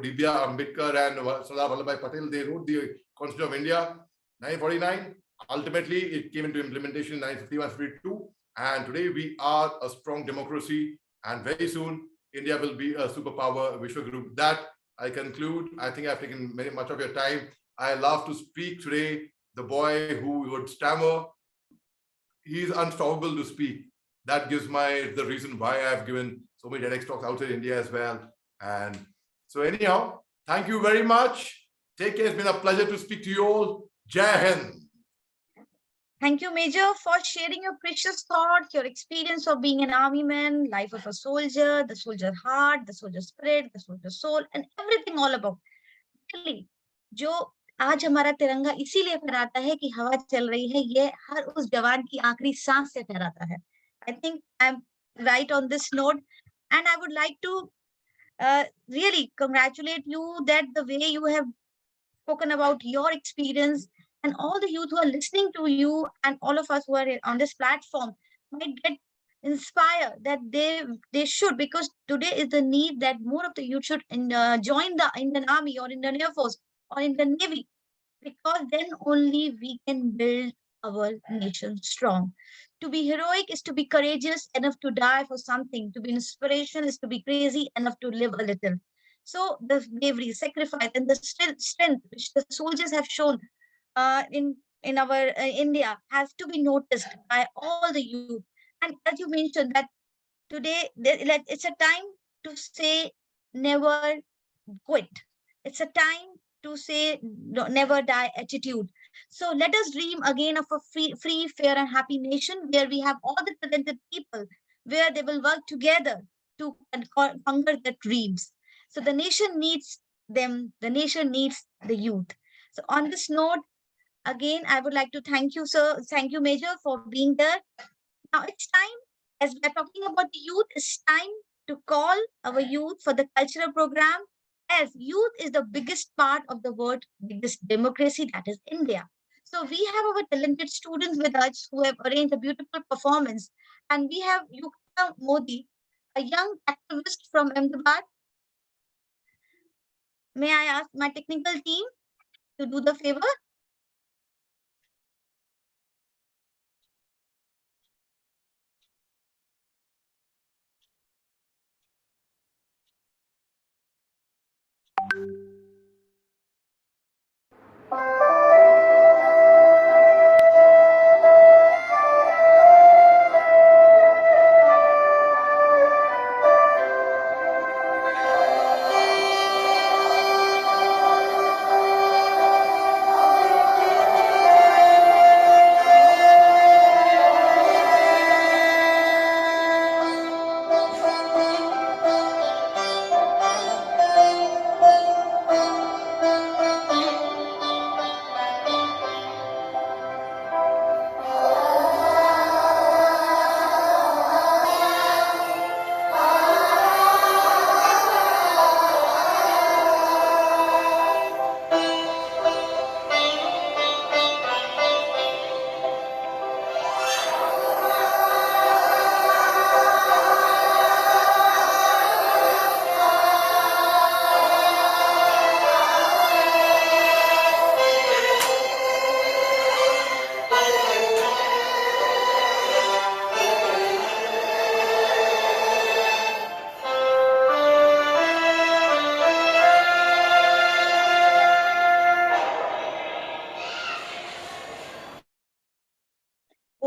Dibya Ambedkar and Sardar Vallabhbhai Patel, they wrote the Constitution of India, 1949. Ultimately, it came into implementation in 1951-52. And today we are a strong democracy. And very soon, India will be a superpower Vishwaguru. That I conclude. I think I've taken much of your time. I love to speak today. The boy who would stammer, he's unstoppable to speak. That gives the reason why I've given so many TEDx talks outside India as well. And so anyhow, thank you very much. Take care. It's been a pleasure to speak to you all. Jai Hind. Thank you, Major, for sharing your precious thoughts, your experience of being an army man, life of a soldier, the soldier heart, the soldier spirit, the soldier soul, and everything all about. Really, जो आज हमारा तिरंगा इसीलिए फहराता है कि हवा चल रही है, ये हर उस जवान की आखिरी सांस से फहराता है. I think I'm right on this note, and I would like to really congratulate you that the way you have spoken about your experience, and all the youth who are listening to you and all of us who are on this platform might get inspired that they should, because today is the need that more of the youth should join the Indian Army or Indian Air Force or Indian Navy, because then only we can build our nation strong. To be heroic is to be courageous enough to die for something. To be inspirational is to be crazy enough to live a little. So the bravery, sacrifice, and the strength which the soldiers have shown in our India has to be noticed by all the youth. And as you mentioned that today it's a time to say never quit. It's a time to say never die attitude. So let us dream again of a free, fair, and happy nation where we have all the talented people, where they will work together to conquer their dreams. So the nation needs them. The nation needs the youth. So on this note, again, I would like to thank you, sir. Thank you, Major, for being there. Now it's time, as we're talking about the youth, it's time to call our youth for the cultural program, as youth is the biggest part of the world, biggest democracy, that is India. So we have our talented students with us who have arranged a beautiful performance. And we have Yukta Modi, a young activist from Ahmedabad. May I ask my technical team to do the favor?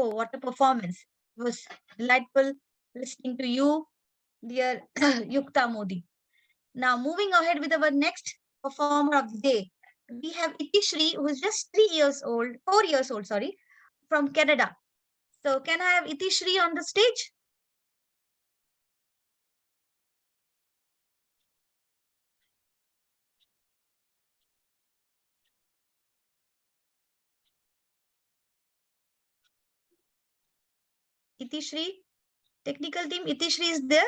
Oh, what a performance. It was delightful listening to you, dear Yukta Modi. Now, moving ahead with our next performer of the day, we have Itishri, who is just 4 years old, sorry, from Canada. So, can I have Itishri on the stage? Itishri, technical team, Itishri is there?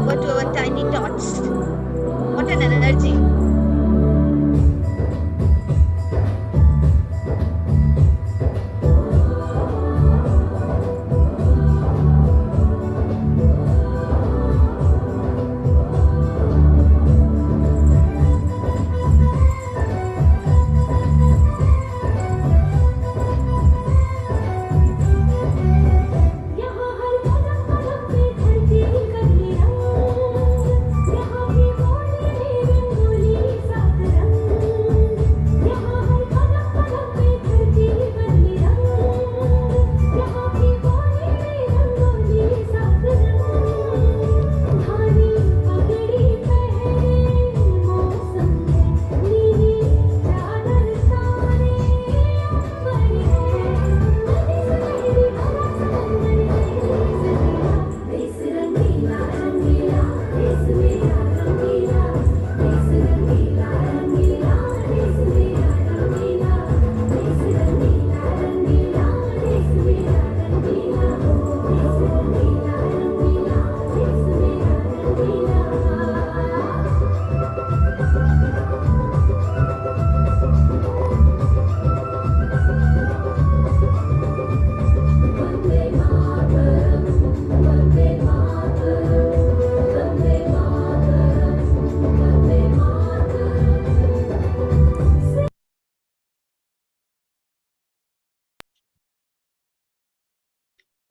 Over to our tiny tots. What an energy.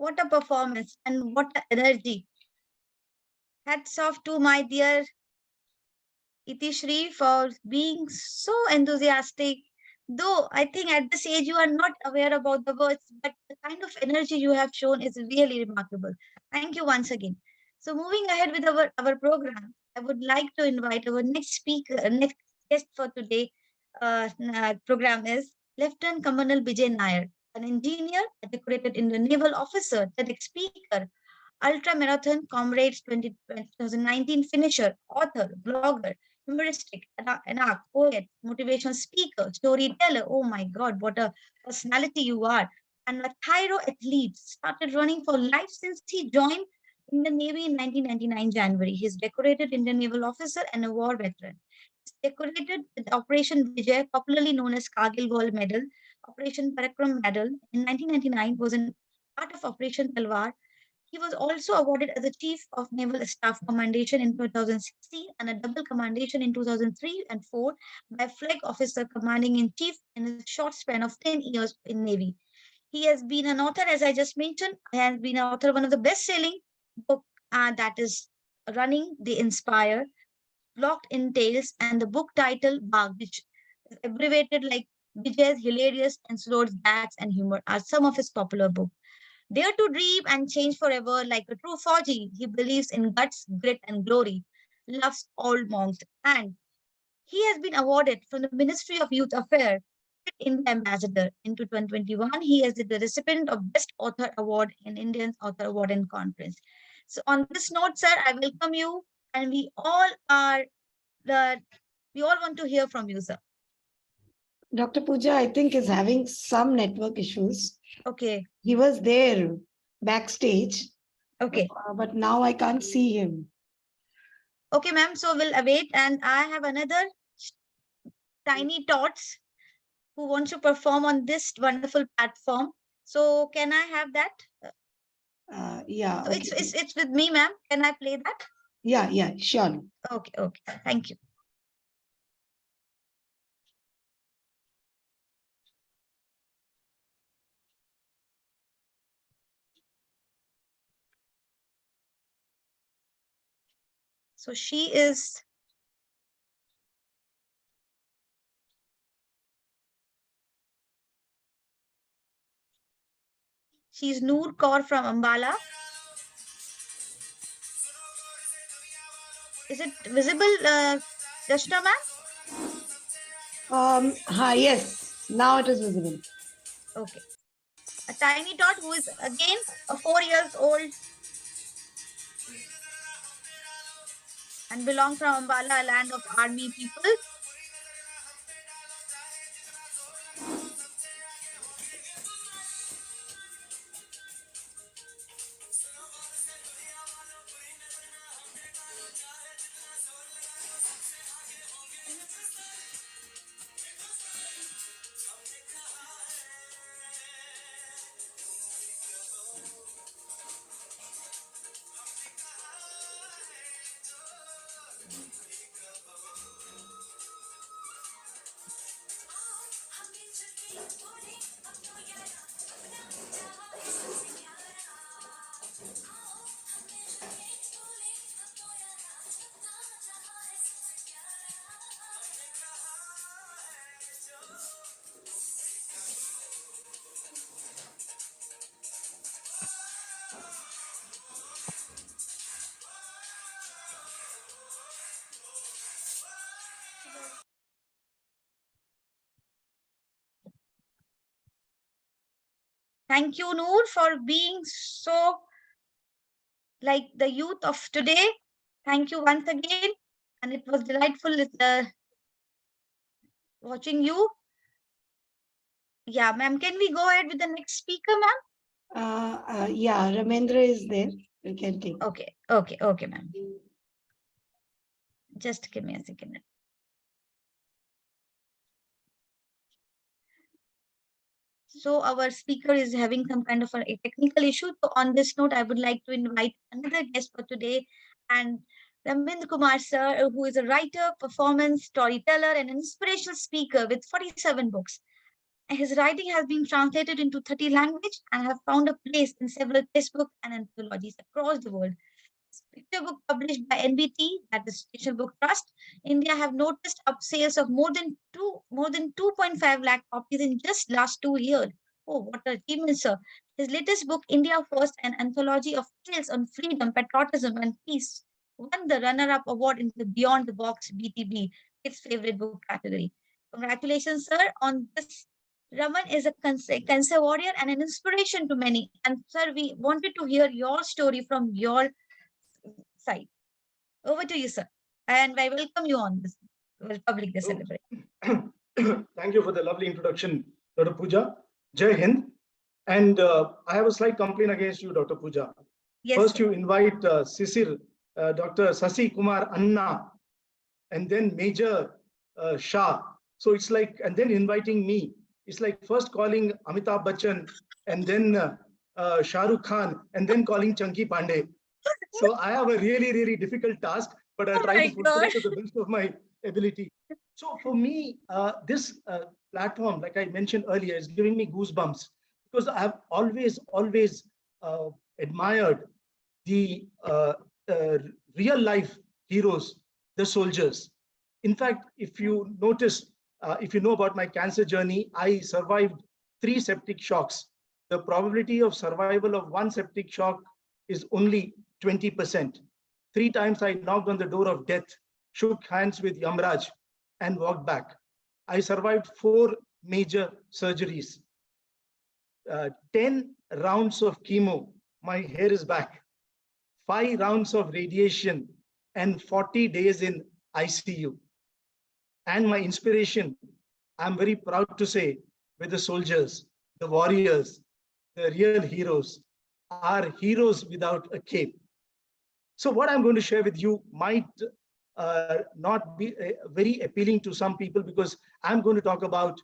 What a performance and what a energy. Hats off to my dear Itishri for being so enthusiastic. Though I think at this age you are not aware about the words, but the kind of energy you have shown is really remarkable. Thank you once again. So moving ahead with our program, I would like to invite our next speaker, next guest for today program is Lieutenant Colonel Bijay Nair, an engineer, a decorated Indian naval officer, TEDx speaker, ultra marathon comrades 2019 finisher, author, blogger, humoristic, anarch, poet, motivational speaker, storyteller. Oh my God, what a personality you are. And a thyro athlete, started running for life since he joined in the Navy in 1999 January. He's decorated Indian naval officer and a war veteran. He's decorated with Operation Bijay, popularly known as Kargil Gold Medal, Operation Parakram Medal in 1999 was an part of Operation Talwar. He was also awarded as a Chief of Naval Staff Commendation in 2016 and a double commendation in 2003 and 4 by Flag Officer Commanding in Chief in a short span of 10 years in Navy. He has been an author, as I just mentioned, has been an author of one of the best-selling book that is Running the Inspire, Locked in Tales, and the book title Bag, which is abbreviated like Bijay's Hilarious and Slows Gags and Humor, are some of his popular books. Dare to dream and change forever like a true Fauji. He believes in guts, grit, and glory, loves all monks, and he has been awarded from the Ministry of Youth Affairs Indian Ambassador. In 2021, he is the recipient of Best Author Award in Indian Author Award and Conference. So on this note, sir, I welcome you, and the we all want to hear from you, sir. Dr. Pooja, I think, is having some network issues. Okay. He was there backstage, Okay. but now I can't see him. Okay, ma'am. So we'll await, and I have another tiny tots who wants to perform on this wonderful platform. So can I have that? Yeah. So Okay. it's with me, ma'am. Can I play that? Yeah, sure. Okay, okay. Thank you. So she is she's Noor Kaur from Ambala. Is it visible, Dashna ma'am? Yes, now it is visible. Okay. A tiny tot who is again a 4 years old and belong from Ambala, a land of army people. Thank you, Noor, for being so like the youth of today. Thank you once again. And it was delightful watching you. Yeah, ma'am. Can we go ahead with the next speaker, ma'am? Yeah, Ramandra is there. We can take. Okay, ma'am. Just give me a second. So our speaker is having some kind of a technical issue. So on this note, I would like to invite another guest for today, and Ramandra Kumar sir, who is a writer, performance, storyteller, and inspirational speaker with 47 books. His writing has been translated into 30 languages and have found a place in several textbooks and anthologies across the world. Picture book published by NBT, that is National Book Trust, India have noticed up sales of more than 2.5 lakh copies in just last 2 years. Oh, what an achievement, sir. His latest book, India First, an anthology of tales on freedom, patriotism, and peace, won the runner-up award in the Beyond the Box BTB, its favorite book category. Congratulations, sir, on this. Raman is a cancer warrior and an inspiration to many. And sir, we wanted to hear your story from your side. Over to you, sir. And I welcome you on this Public Day celebration. Thank you for the lovely introduction, Dr. Pooja. Jai Hind. And I have a slight complaint against you, Dr. Pooja. Yes, First, sir. you invite Sisir, Dr. Shashikumar Anna, and then Major Shah. So it's like, and then inviting me. It's like first calling Amitabh Bachchan, and then Shah Rukh Khan, and then calling Chunky Pandey. So I have a really, really difficult task, but I'll try to fulfill it to the best of my ability. So for me, this platform, like I mentioned earlier, is giving me goosebumps because I have always admired the real life heroes, the soldiers. In fact, if you notice, if you know about my cancer journey, I survived 3 septic shocks. The probability of survival of 1 septic shock is only 20%. 3 times I knocked on the door of death, shook hands with Yamraj, and walked back. I survived 4 major surgeries, 10 rounds of chemo, my hair is back, 5 rounds of radiation, and 40 days in ICU. And my inspiration, I'm very proud to say, with the soldiers, the warriors, the real heroes, are heroes without a cape. So what I'm going to share with you might not be very appealing to some people because I'm going to talk about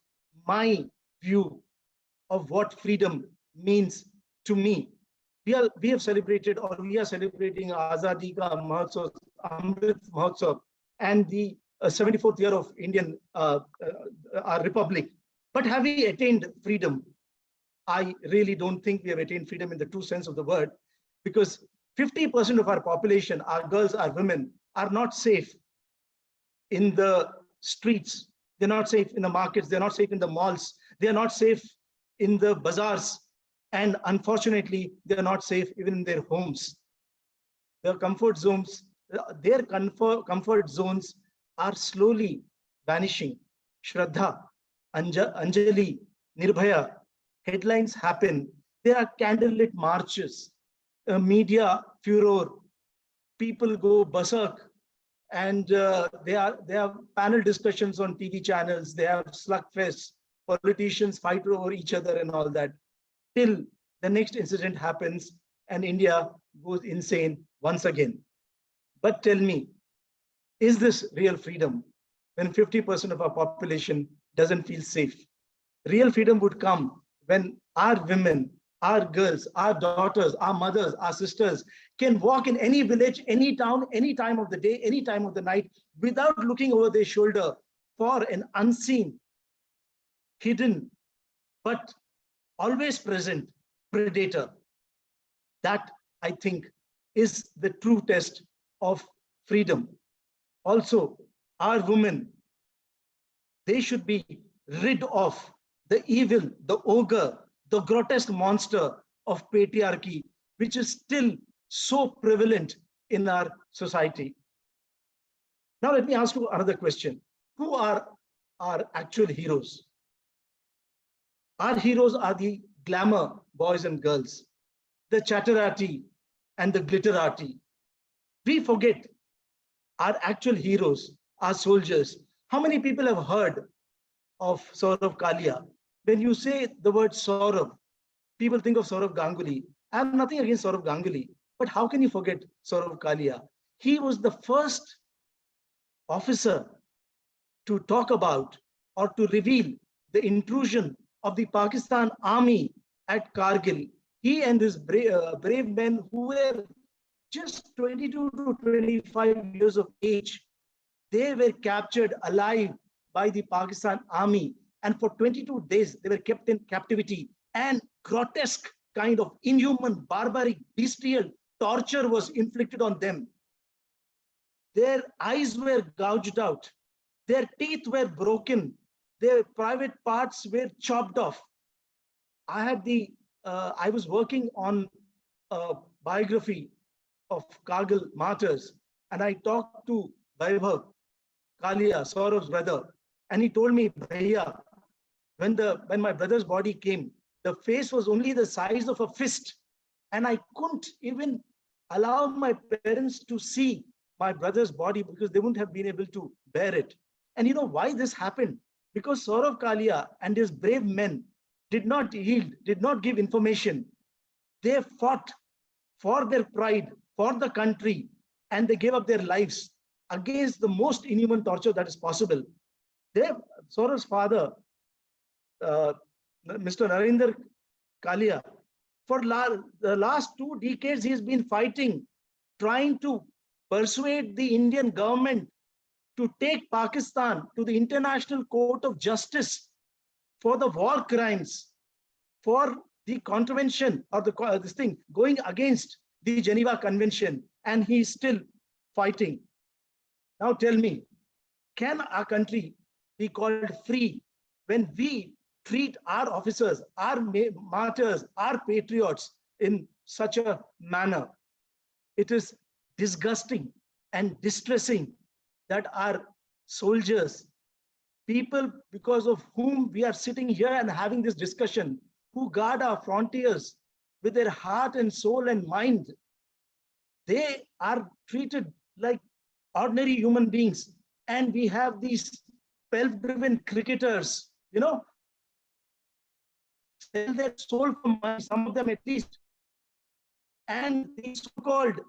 my view of what freedom means to me. We have celebrated, or we are celebrating Azadi Ka Mahotsav, Amrit Mahotsav, and the 74th year of Indian our Republic. But have we attained freedom? I really don't think we have attained freedom in the true sense of the word, because 50% of our population, our girls, our women, are not safe in the streets. They're not safe in the markets. They're not safe in the malls. They're not safe in the bazaars. And unfortunately, they're not safe even in their homes. Their comfort zones, their comfort zones are slowly vanishing. Shraddha, Anjali, Nirbhaya, headlines happen. There are candlelit marches, media furor, people go berserk, and they have panel discussions on TV channels. They have slugfests. Politicians fight over each other and all that, till the next incident happens and India goes insane once again. But tell me, is this real freedom when 50% of our population doesn't feel safe? Real freedom would come when our women, our girls, our daughters, our mothers, our sisters can walk in any village, any town, any time of the day, any time of the night, without looking over their shoulder for an unseen, hidden, but always present predator. That, I think, is the true test of freedom. Also, our women, they should be rid of the evil, the ogre, the grotesque monster of patriarchy, which is still so prevalent in our society. Now, let me ask you another question. Who are our actual heroes? Our heroes are the glamour boys and girls, the chatterati and the glitterati. We forget our actual heroes, our soldiers. How many people have heard of Saurav Kalia? When you say the word Saurav, people think of Saurav Ganguly. I have nothing against Saurav Ganguly, but how can you forget Saurav Kalia? He was the first officer to talk about or to reveal the intrusion of the Pakistan army at Kargil. He and his brave men who were just 22 to 25 years of age, they were captured alive by the Pakistan army. And for 22 days, they were kept in captivity, and grotesque kind of inhuman, barbaric, bestial torture was inflicted on them. Their eyes were gouged out. Their teeth were broken. Their private parts were chopped off. I was working on a biography of Kargil martyrs, and I talked to Vaibhav Kalia, Saurav's brother, and he told me, Bhaiya, when my brother's body came, the face was only the size of a fist, and I couldn't even allow my parents to see my brother's body because they wouldn't have been able to bear it. And you know why this happened? Because Saurav Kalia and his brave men did not yield, did not give information. They fought for their pride, for the country, and they gave up their lives against the most inhuman torture that is possible. Saurav's father, Mr. Narendra Kalia, for the last 2 decades, he's been fighting, trying to persuade the Indian government to take Pakistan to the International Court of Justice for the war crimes, for the contravention or this thing going against the Geneva Convention, and he's still fighting. Now tell me, can our country be called free when we treat our officers, our martyrs, our patriots in such a manner? It is disgusting and distressing that our soldiers, people because of whom we are sitting here and having this discussion, who guard our frontiers with their heart and soul and mind, they are treated like ordinary human beings. And we have these self-driven cricketers, sell their soul for money, some of them at least. And these so-called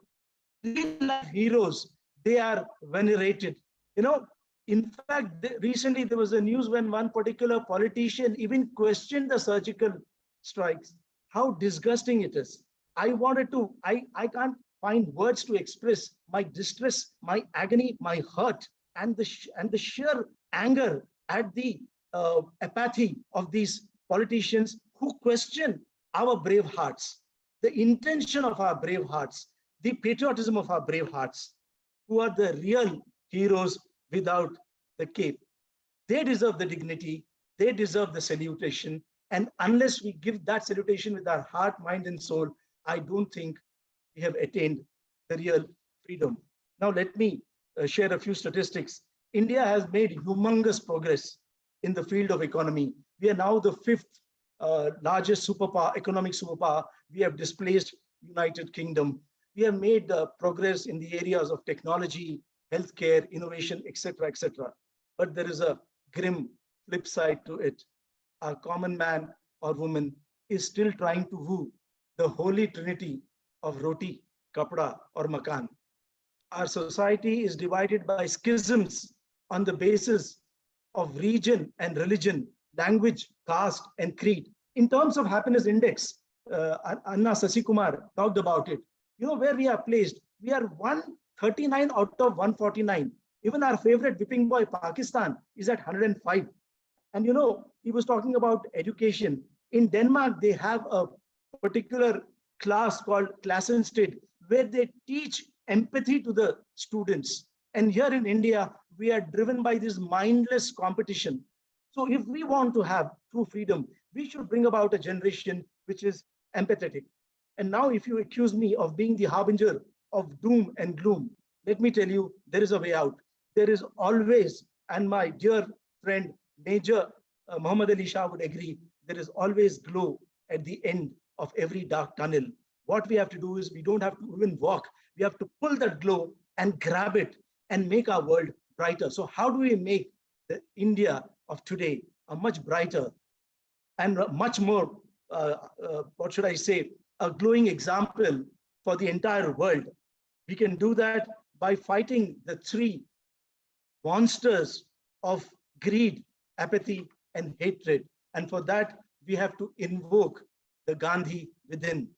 real-life heroes, they are venerated. In fact, recently there was a news when one particular politician even questioned the surgical strikes. How disgusting it is. I can't find words to express my distress, my agony, my hurt, and the sheer anger at the apathy of these politicians who question our brave hearts, the intention of our brave hearts, the patriotism of our brave hearts. who are the real heroes without the cape. They deserve the dignity, they deserve the salutation. And unless we give that salutation with our heart, mind, and soul, I don't think we have attained the real freedom. Now, let me share a few statistics. India has made humongous progress in the field of economy. We are now the fifth largest superpower, economic superpower. We have displaced United Kingdom. We have made progress in the areas of technology, healthcare, innovation, etc., etc. But there is a grim flip side to it. Our common man or woman is still trying to woo the holy trinity of roti, kapda, or makan. Our society is divided by schisms on the basis of region and religion, language, caste, and creed. In terms of happiness index, Anna Shashikumar talked about it. You know where we are placed? We are 139 out of 149. Even our favorite whipping boy, Pakistan, is at 105. And you know, he was talking about education. In Denmark, they have a particular class called Klassensted, where they teach empathy to the students. And here in India, we are driven by this mindless competition. So if we want to have true freedom, we should bring about a generation which is empathetic. And now if you accuse me of being the harbinger of doom and gloom, let me tell you, there is a way out. There is always, and my dear friend, Major Mohammad Ali Shah would agree, there is always glow at the end of every dark tunnel. What we have to do is we don't have to even walk. We have to pull that glow and grab it and make our world brighter. So how do we make the India of today a much brighter and much more, what should I say, a glowing example for the entire world? We can do that by fighting the three monsters of greed, apathy, and hatred. And for that, we have to invoke the Gandhi within.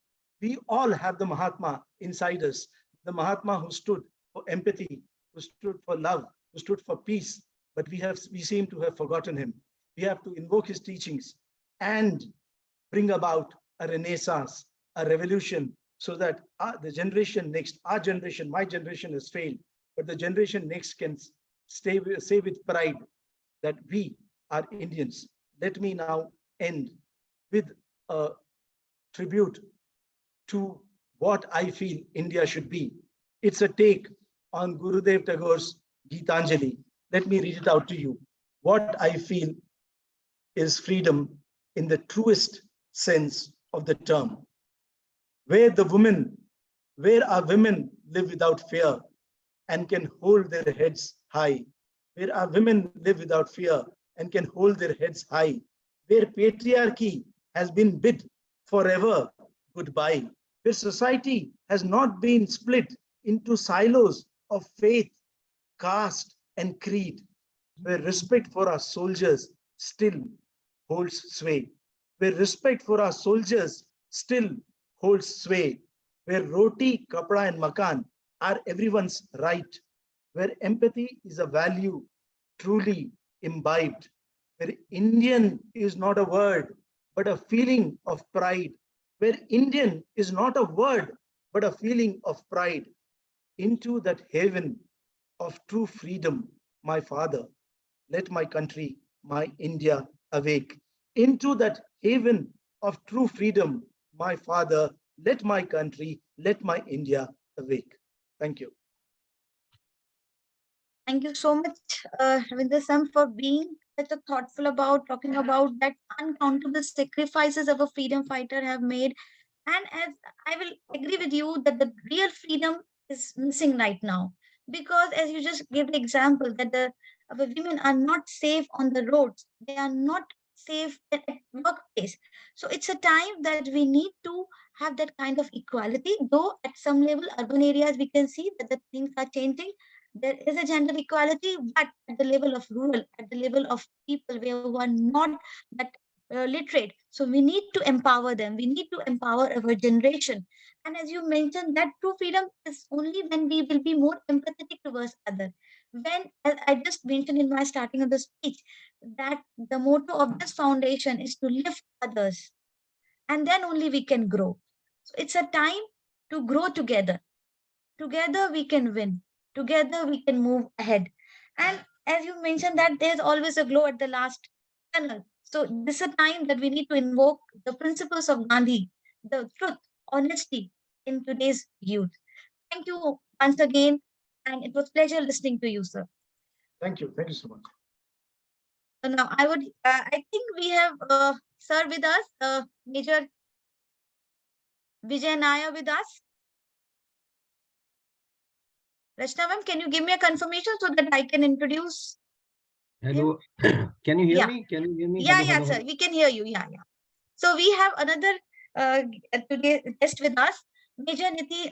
We all have the Mahatma inside us, the Mahatma who stood for empathy, who stood for love, who stood for peace, but we seem to have forgotten him. We have to invoke his teachings and bring about a renaissance, a revolution, so that the generation next, our generation, my generation has failed, but the generation next can say with pride that we are Indians. Let me now end with a tribute to what I feel India should be. It's a take on Gurudev Tagore's Gitanjali. Let me read it out to you. What I feel is freedom in the truest sense of the term. Where our women live without fear and can hold their heads high. Where our women live without fear and can hold their heads high. Where patriarchy has been bid forever goodbye. Where society has not been split into silos of faith, caste, and creed. Where respect for our soldiers still holds sway. Where respect for our soldiers still holds sway. Where roti, kapda, and makan are everyone's right. Where empathy is a value truly imbibed. Where Indian is not a word, but a feeling of pride. Where Indian is not a word, but a feeling of pride. Into that haven of true freedom, my father, let my country, my India awake. Into that haven of true freedom, my father, let my country, let my India awake. Thank you. Thank you so much, Ramandra, for being such a thoughtful about talking about that uncountable sacrifices our freedom fighter have made. And as I will agree with you that the real freedom is missing right now, because as you just gave the example that our women are not safe on the roads, they are not safe at workplace. So it's a time that we need to have that kind of equality. Though at some level, urban areas we can see that the things are changing. There is a gender equality, but at the level of rural, at the level of people who are not that literate. So we need to empower them. We need to empower our generation. And as you mentioned, that true freedom is only when we will be more empathetic towards other. When, as I just mentioned in my starting of the speech, that the motto of this foundation is to lift others, and then only we can grow. So it's a time to grow together. Together we can win. Together we can move ahead. And as you mentioned that there's always a glow at the last tunnel. So this is a time that we need to invoke the principles of Gandhi, the truth, honesty in today's youth. Thank you once again, and it was pleasure listening to you, sir. Thank you. Thank you so much. So now I think we have sir with us, Major Bijay Nair with us. Rachna ma'am, can you give me a confirmation so that I can introduce? Hello, can you hear Yeah. me? Can you hear me? Yeah, Hello, yeah, hello, sir. hello. We can hear you. Yeah, yeah. So we have another today guest with us, Major Nithi,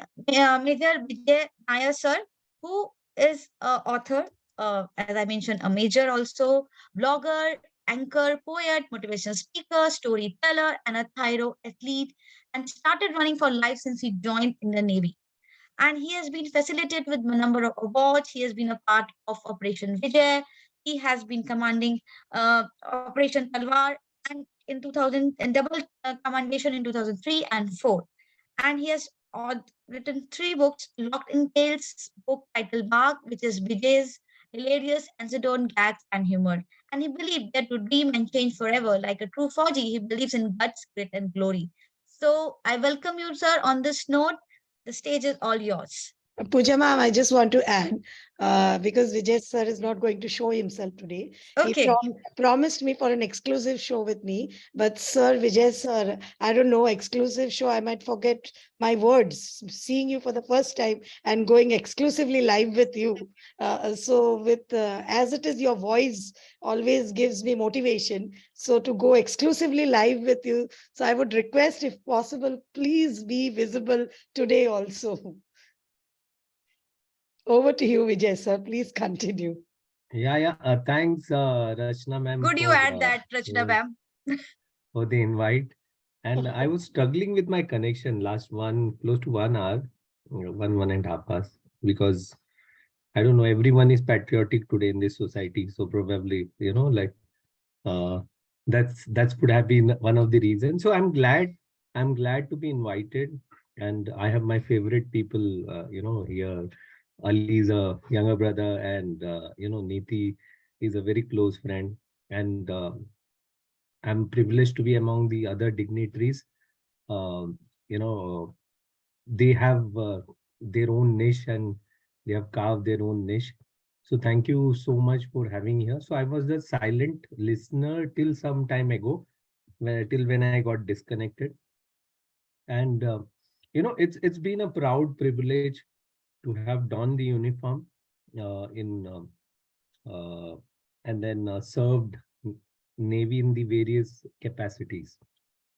Major Bijay Nair, sir, who is author, as I mentioned, a major also, blogger, anchor, poet, motivational speaker, storyteller, and a thyro athlete, and started running for life since he joined in the Navy. And he has been facilitated with a number of awards. He has been a part of Operation Vijay. He has been commanding Operation Talwar and in 2000 and double commendation in 2003 and 4. And he has written 3 books: Locked in Tales, book titled Bag, which is Vijay's hilarious anecdote, gags, and humor. And he believed that to dream and change forever, like a true Fauji, he believes in guts, grit, and glory. So I welcome you, sir, on this note. The stage is all yours. Pooja ma'am, I just want to add, because Vijay sir is not going to show himself today. He Okay. promised me for an exclusive show with me, but sir, Vijay sir, I don't know, exclusive show, I might forget my words, seeing you for the first time and going exclusively live with you. As it is, your voice always gives me motivation. So to go exclusively live with you, so I would request, if possible, please be visible today also. Over to you, Vijay sir. Please continue. Yeah. Thanks, Rachna ma'am, Could you add that, Rachna for ma'am? for the invite. And I was struggling with my connection last close to 1 hour, 1.5 hours, because I don't know, everyone is patriotic today in this society. So probably, like uh, that's could have been one of the reasons. So I'm glad to be invited, and I have my favorite people, here. Ali is a younger brother, and Nithi is a very close friend, and I'm privileged to be among the other dignitaries. Um, you know, they have their own niche, and they have carved their own niche. So thank you so much for having here. So I was a silent listener till some time ago, till when I got disconnected. And it's been a proud privilege to have donned the uniform in uh, and then served Navy in the various capacities.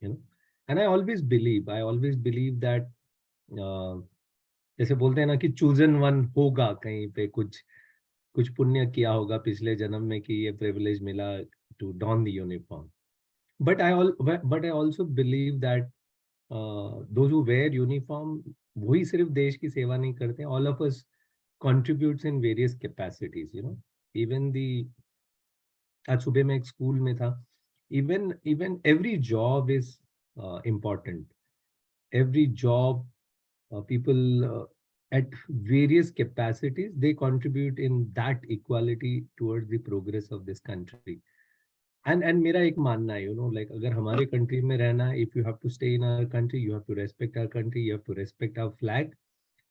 And I always believe that जैसे बोलते हैं ना कि chosen one होगा कहीं पे कुछ पुण्य किया होगा पिछले जन्म में कि ये privilege मिला to don the uniform. But I also believe that those who wear uniform वही सिर्फ देश की सेवा नहीं करते. All of us contributes in various capacities. Even आज सुबह मैं एक स्कूल में था. Even every job is important. Every job, people at various capacities, they contribute in that equality towards the progress of this country. And मेरा एक मानना है, like अगर हमारे country में रहना, if you have to stay in our country, you have to respect our country, you have to respect our flag.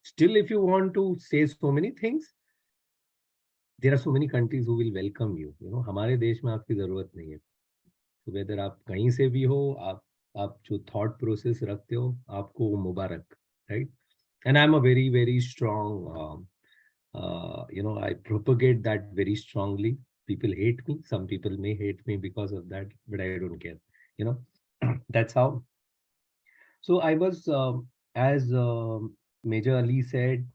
Still, if you want to say so many things, there are so many countries who will welcome you. हमारे देश में आपकी जरूरत नहीं है. So whether आप कहीं से भी हो, आप जो thought process रखते हो, आपको मुबारक, right? And I'm a very, very strong, I propagate that very strongly. People hate me. Some people may hate me because of that, but I don't care. That's how. So I was, as Major Ali said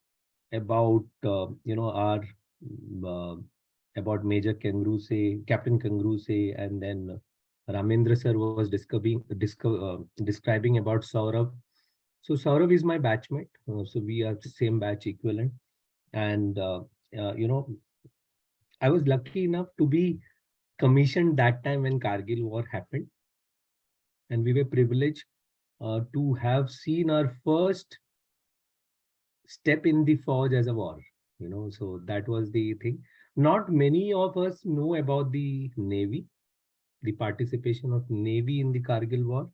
about, our about Major Kangaroo say, Captain Kangaroo say, and then Ramandra sir was describing about Saurabh. So Saurabh is my batchmate. So we are the same batch equivalent. And, I was lucky enough to be commissioned that time when Kargil war happened. And we were privileged to have seen our first step in the forge as a war. So that was the thing. Not many of us know about the Navy, the participation of Navy in the Kargil war.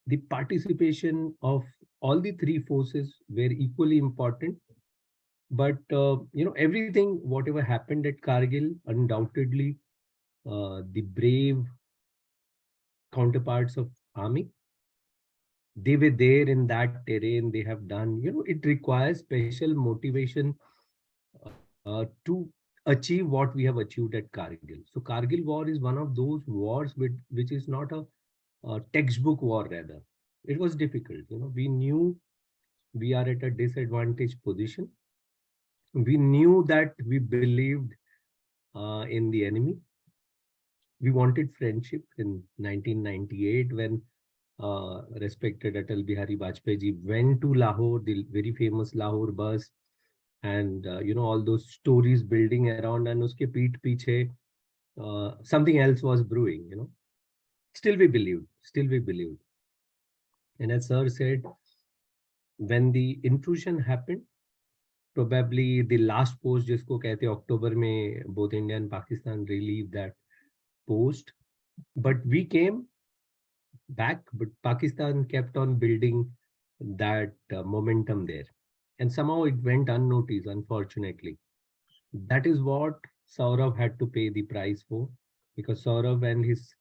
The participation of all the three forces were equally important. But, everything, whatever happened at Kargil, undoubtedly, the brave counterparts of army, they were there in that terrain, they have done, it requires special motivation to achieve what we have achieved at Kargil. So Kargil war is one of those wars which is not a textbook war rather. It was difficult. We knew we are at a disadvantaged position. We knew that we believed in the enemy. We wanted friendship in 1998 when respected Atal Bihari Vajpayee ji went to Lahore, the very famous Lahore bus, and all those stories building around, and uske peeth piche something else was brewing. Still we believed. And as sir said, when the intrusion happened, probably the last post jisko kehte October mein both India and Pakistan relieved that post, but we came back, but Pakistan kept on building that momentum there, and somehow it went unnoticed, unfortunately. That is what Saurav had to pay the price for, because Saurav and his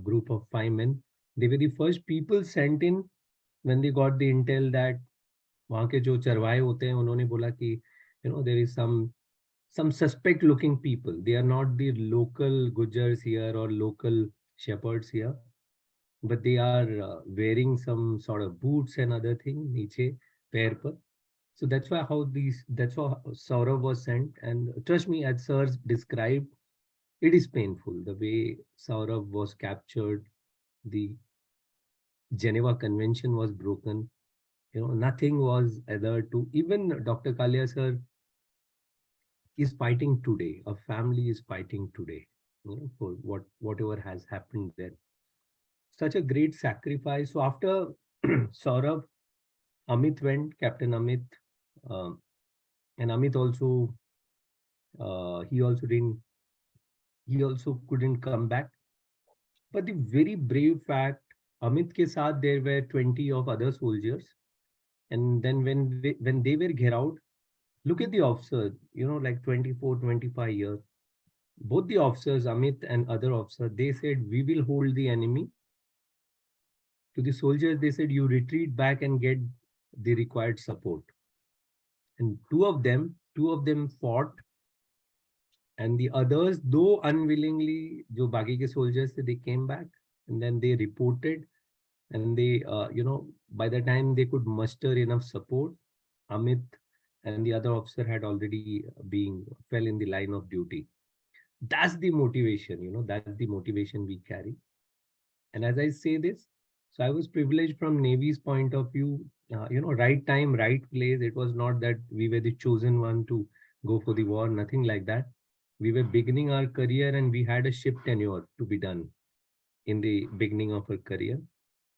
group of 5 men, they were the first people sent in when they got the intel that वहाँ के जो चरवाहे होते हैं उन्होंने बोला कि there is some suspect looking people. They are not the local Gujars here or local shepherds here, but they are wearing some sort of boots and other thing नीचे पैर पर. So that's why Saurav was sent. And trust me, as sir described, it is painful the way Saurav was captured. The Geneva Convention was broken. Nothing was adhered to. Even Dr. Kalia sir is fighting today. A family is fighting today, for whatever has happened there. Such a great sacrifice. So after Saurav, Amit went, Captain Amit, and Amit also, he also couldn't come back. But the very brave fact, Amit ke saath there were 20 of other soldiers, and then when they were get out, look at the officer, like 24, 25 years. Both the officers, Amit and other officer, they said, we will hold the enemy. To the soldiers, they said, you retreat back and get the required support. And two of them fought, and the others, though unwillingly, jo baki ke soldiers, they came back, and then they reported, and they, by the time they could muster enough support, Amit and the other officer had already fell in the line of duty. That's the motivation, that's the motivation we carry. And as I say this, so I was privileged from Navy's point of view, right time, right place. It was not that we were the chosen one to go for the war, nothing like that. We were beginning our career and we had a ship tenure to be done in the beginning of our career.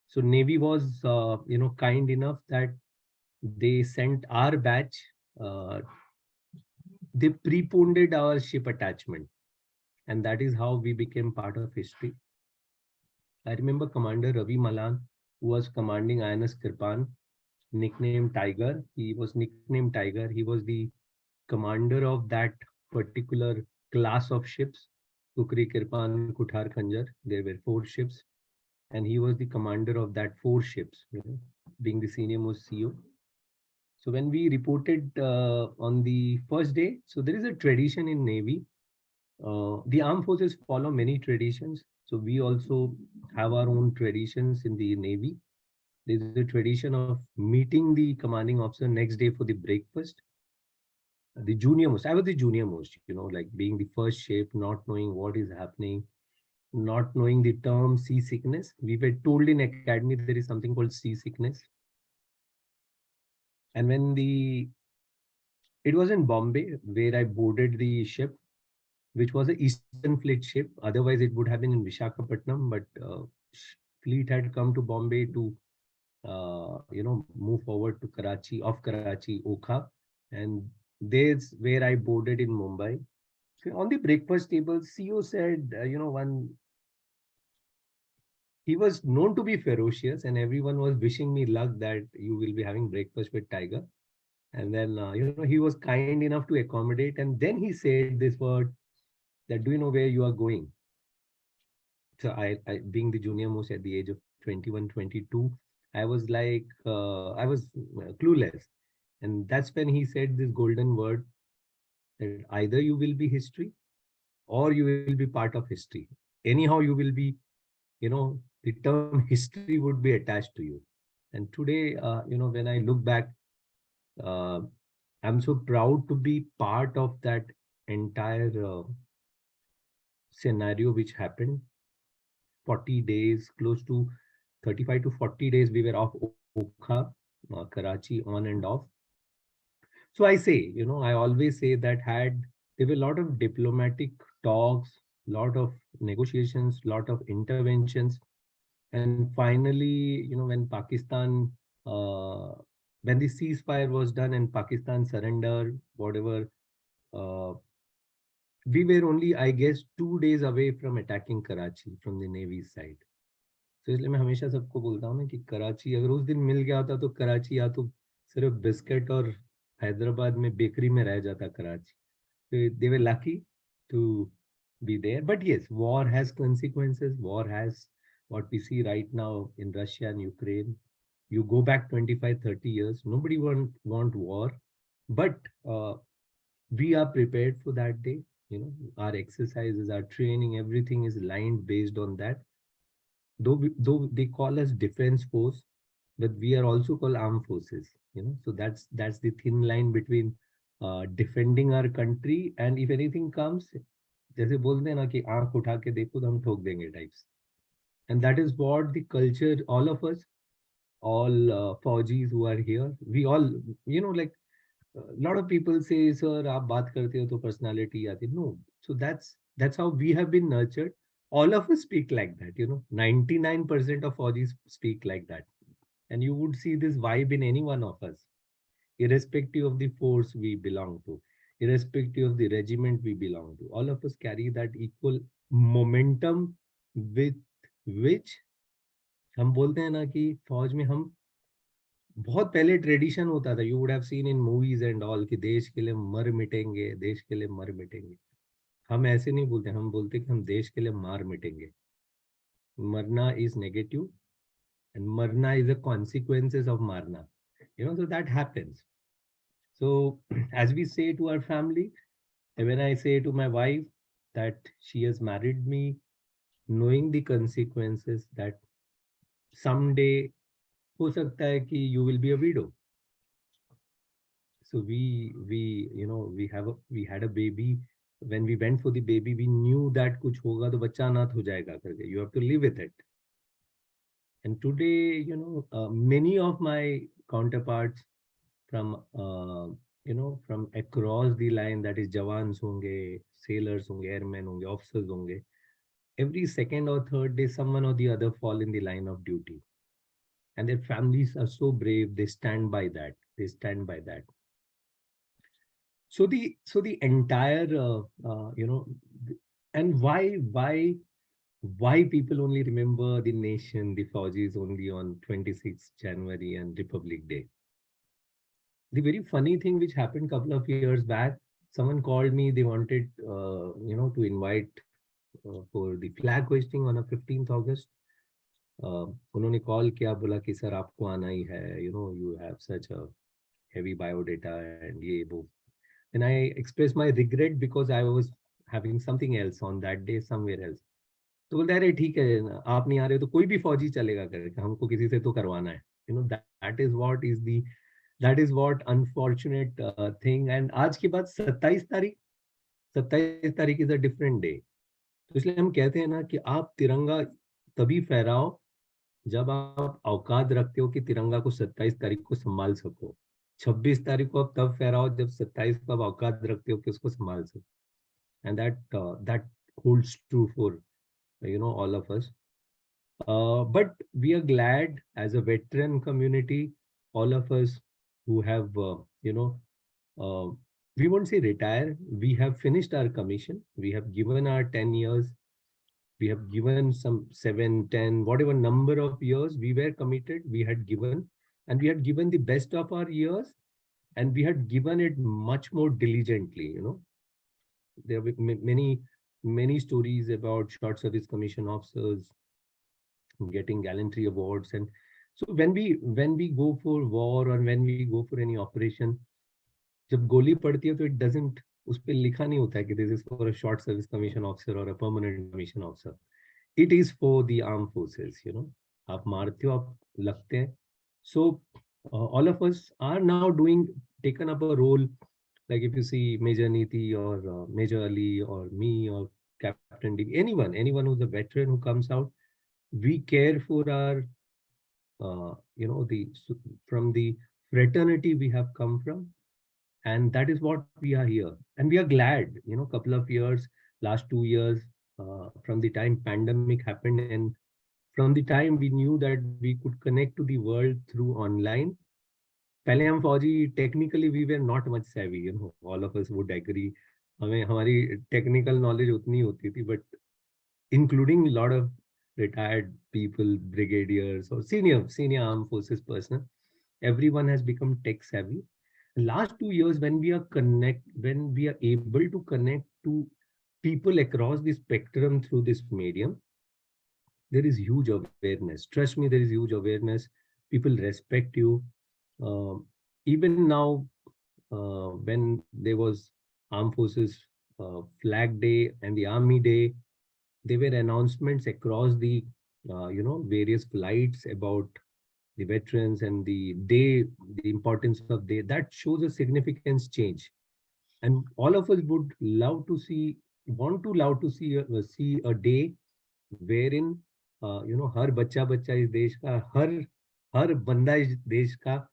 So Navy was, kind enough that they sent our batch, they preponed our ship attachment. And that is how we became part of history. I remember Commander Ravi Malan, who was commanding INS Kirpan, nicknamed Tiger. He was nicknamed Tiger. He was the commander of that particular class of ships, Kukri, Kirpan, Kuthar, Khanjar. There were 4 ships. And he was the commander of that 4 ships, being the senior most CEO. So when we reported on the first day, so there is a tradition in Navy. The armed forces follow many traditions. So we also have our own traditions in the Navy. There's a tradition of meeting the commanding officer next day for the breakfast. The junior most, I was the junior most, like being the first ship, not knowing what is happening, not knowing the term seasickness. We were told in academy there is something called seasickness. And when it was in Bombay where I boarded the ship, which was an Eastern Fleet ship. Otherwise, it would have been in Visakhapatnam, but fleet had come to Bombay to, move forward to Karachi, off Karachi, Okha. And There's where I boarded in Mumbai. So on the breakfast table, CEO said, he was known to be ferocious, and everyone was wishing me luck that you will be having breakfast with Tiger. And then, he was kind enough to accommodate. And then he said this word that, do you know where you are going? So I being the junior most at the age of 21, 22, I was like, I was clueless. And that's when he said this golden word that either you will be history or you will be part of history. Anyhow, you will be, the term history would be attached to you. And today, when I look back, uh, I'm so proud to be part of that entire scenario which happened. 40 days, close to 35 to 40 days, we were off Okha, Karachi, on and off. So I say, I always say that there were a lot of diplomatic talks, lot of negotiations, lot of interventions. And finally, when Pakistan, when the ceasefire was done and Pakistan surrendered, whatever, uh, we were only, I guess, 2 days away from attacking Karachi from the Navy side. तो इसलिए मैं हमेशा सबको बोलता हूँ ना कि कराची अगर उस दिन मिल गया होता तो कराची या तो सिर्फ बिस्किट और हैदराबाद में बेकरी में रह जाता Karachi. They were lucky to be there. But yes, war has consequences. War has what we see right now in Russia and Ukraine. You go back 25, 30 years, nobody want war. But we are prepared for that day. Our exercises, our training, everything is lined based on that. Though they call us defense force, but we are also called armed forces. So that's the thin line between defending our country and if anything comes, जैसे बोलते हैं ना कि आंख उठा के देखो तो हम ठोक देंगे types. And that is what the culture, all of us, all Faujis who are here, we all, like a lot of people say, sir, आप बात करते हो तो personality आती. No, so that's how we have been nurtured. All of us speak like that, 99% of Faujis speak like that. And you would see this vibe in any one of us, irrespective of the force we belong to, irrespective of the regiment we belong to. All of us carry that equal momentum with which हम बोलते हैं ना कि फौज में हम बहुत पहले ट्रेडिशन होता था. You would have seen in movies and all कि देश के लिए मर मिटेंगे, देश के लिए मर मिटेंगे. हम ऐसे नहीं बोलते, हम बोलते कि हम देश के लिए मार मिटेंगे. मरना is negative and marna is the consequences of marna, so that happens. So as we say to our family, and when I say to my wife that she has married me knowing the consequences that someday ho sakta hai ki you will be a widow. So we had a baby. When we went for the baby, we knew that kuch hoga to bachcha anath ho jayega karke. You have to live with it. And today, many of my counterparts from, from across the line, that is Jawans honge, sailors honge, airmen honge, officers honge, every second or third day, someone or the other fall in the line of duty. And their families are so brave, they stand by that. They stand by that. So the entire, and why people only remember the nation, the Faujis only on 26th January and Republic Day. The very funny thing which happened a couple of years back, someone called me, they wanted, to invite for the flag hoisting on a 15th August. उन्होंने call किया, बोला कि sir आपको आना ही है, you have such a heavy biodata and ये वो. And I expressed my regret because I was having something else on that day somewhere else. तो बोलते अरे ठीक है, आप नहीं आ रहे तो कोई भी फौजी चलेगा करके, हमको किसी से तो करवाना है. That is what unfortunate thing. And आज के बाद 27 तारीख is a different day. तो इसलिए हम कहते हैं ना कि आप तिरंगा तभी फहराओ जब आप औकात रखते हो कि तिरंगा को 27 तारीख को संभाल सको. 26 तारीख को आप तब फहराओ जब 27 को आप औकात रखते हो कि उसको संभाल सको. And that holds true for all of us. But we are glad as a veteran community, all of us who have we won't say retire. We have finished our commission. We have given our 10 years. We have given some 7, 10, whatever number of years we were committed, we had given, and we had given the best of our years, and we had given it much more diligently, you know. There were many stories about short service commission officers getting gallantry awards. And so when we go for war or when we go for any operation, जब गोली पड़ती है तो it doesn't, उस पे लिखा नहीं होता है कि this is for a short service commission officer or a permanent commission officer. It is for the armed forces, you know. आप मारते हो, आप लगते हैं. So all of us are now taken up a role, like if you see Major Nithi or Major Ali or me or Captain D, anyone who's a veteran who comes out, we care for our, you know, from the fraternity we have come from. And that is what we are here. And we are glad, you know, couple of years, last 2 years, from the time pandemic happened and from the time we knew that we could connect to the world through online. पहले हम फौजी, technically we were not much savvy, you know, all of us would agree. हमें हमारी technical knowledge उतनी होती थी, but including a lot of retired people, brigadiers or senior armed forces personnel, everyone has become tech savvy. Last 2 years, when we are able to connect to people across the spectrum through this medium, there is huge awareness. Trust me, there is huge awareness. People respect you. Even now, when there was Armed Forces Flag Day and the Army Day, there were announcements across the, you know, various flights about the veterans and the day, the importance of day. That shows a significance change. And all of us would love to see a day wherein, you know, हर बच्चा इस देश का, हर बंदा इस देश का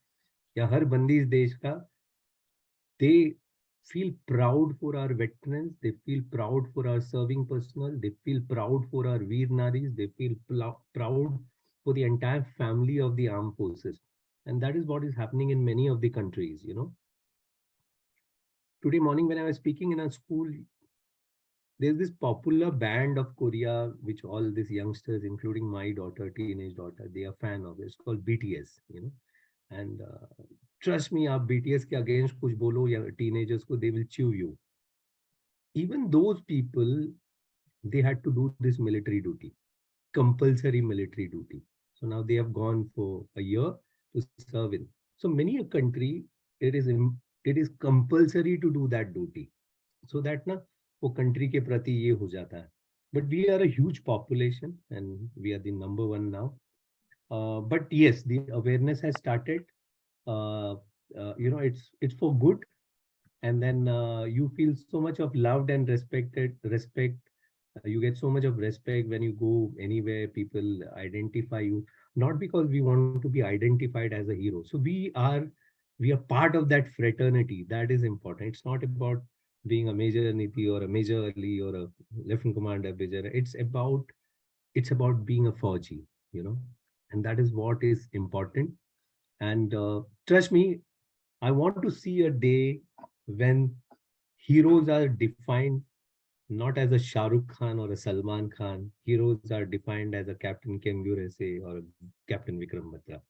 या हर बंदी इस देश का, they feel proud for our veterans, they feel proud for our serving personnel, they feel proud for our Veer Naris, they feel proud for the entire family of the armed forces. And that is what is happening in many of the countries, you know. Today morning when I was speaking in a school, there's this popular band of Korea, which all these youngsters, including my daughter, teenage daughter, they are fan of. It's called BTS, you know. And trust me, आप BTS के against कुछ बोलो या teenagers को, they will chew you. Even those people, they had to do this military duty, compulsory military duty. So now they have gone for a year to serve in. So many a country, it is compulsory to do that duty. So that na, वो country के प्रति ये हो जाता है. But we are a huge population and we are the number 1 now. But yes, the awareness has started. You know, it's for good. And then you feel so much of loved and respect. You get so much of respect when you go anywhere. People identify you, not because we want to be identified as a hero. So we are part of that fraternity. That is important. It's not about being a Major Nithi or a Major Ali or a Lieutenant Commander Bijay. It's about being a Fauji, you know, and that is what is important. And trust me, I want to see a day when heroes are defined not as a Shah Rukh Khan or a Salman Khan. Heroes are defined as a Captain Kengurese or Captain Vikram Batra.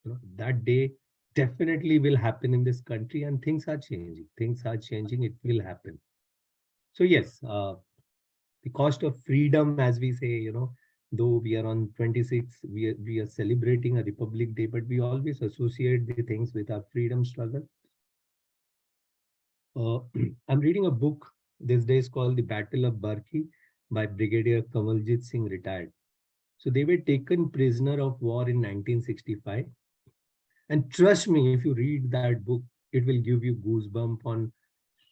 You know, that day definitely will happen in this country, and things are changing. It will happen. So yes, the cost of freedom, as we say, you know, though we are on 26, we are celebrating a Republic Day, but we always associate the things with our freedom struggle. I'm reading a book these days called The Battle of Barki by Brigadier Kamaljit Singh, retired. So they were taken prisoner of war in 1965. And trust me, if you read that book, it will give you goosebumps on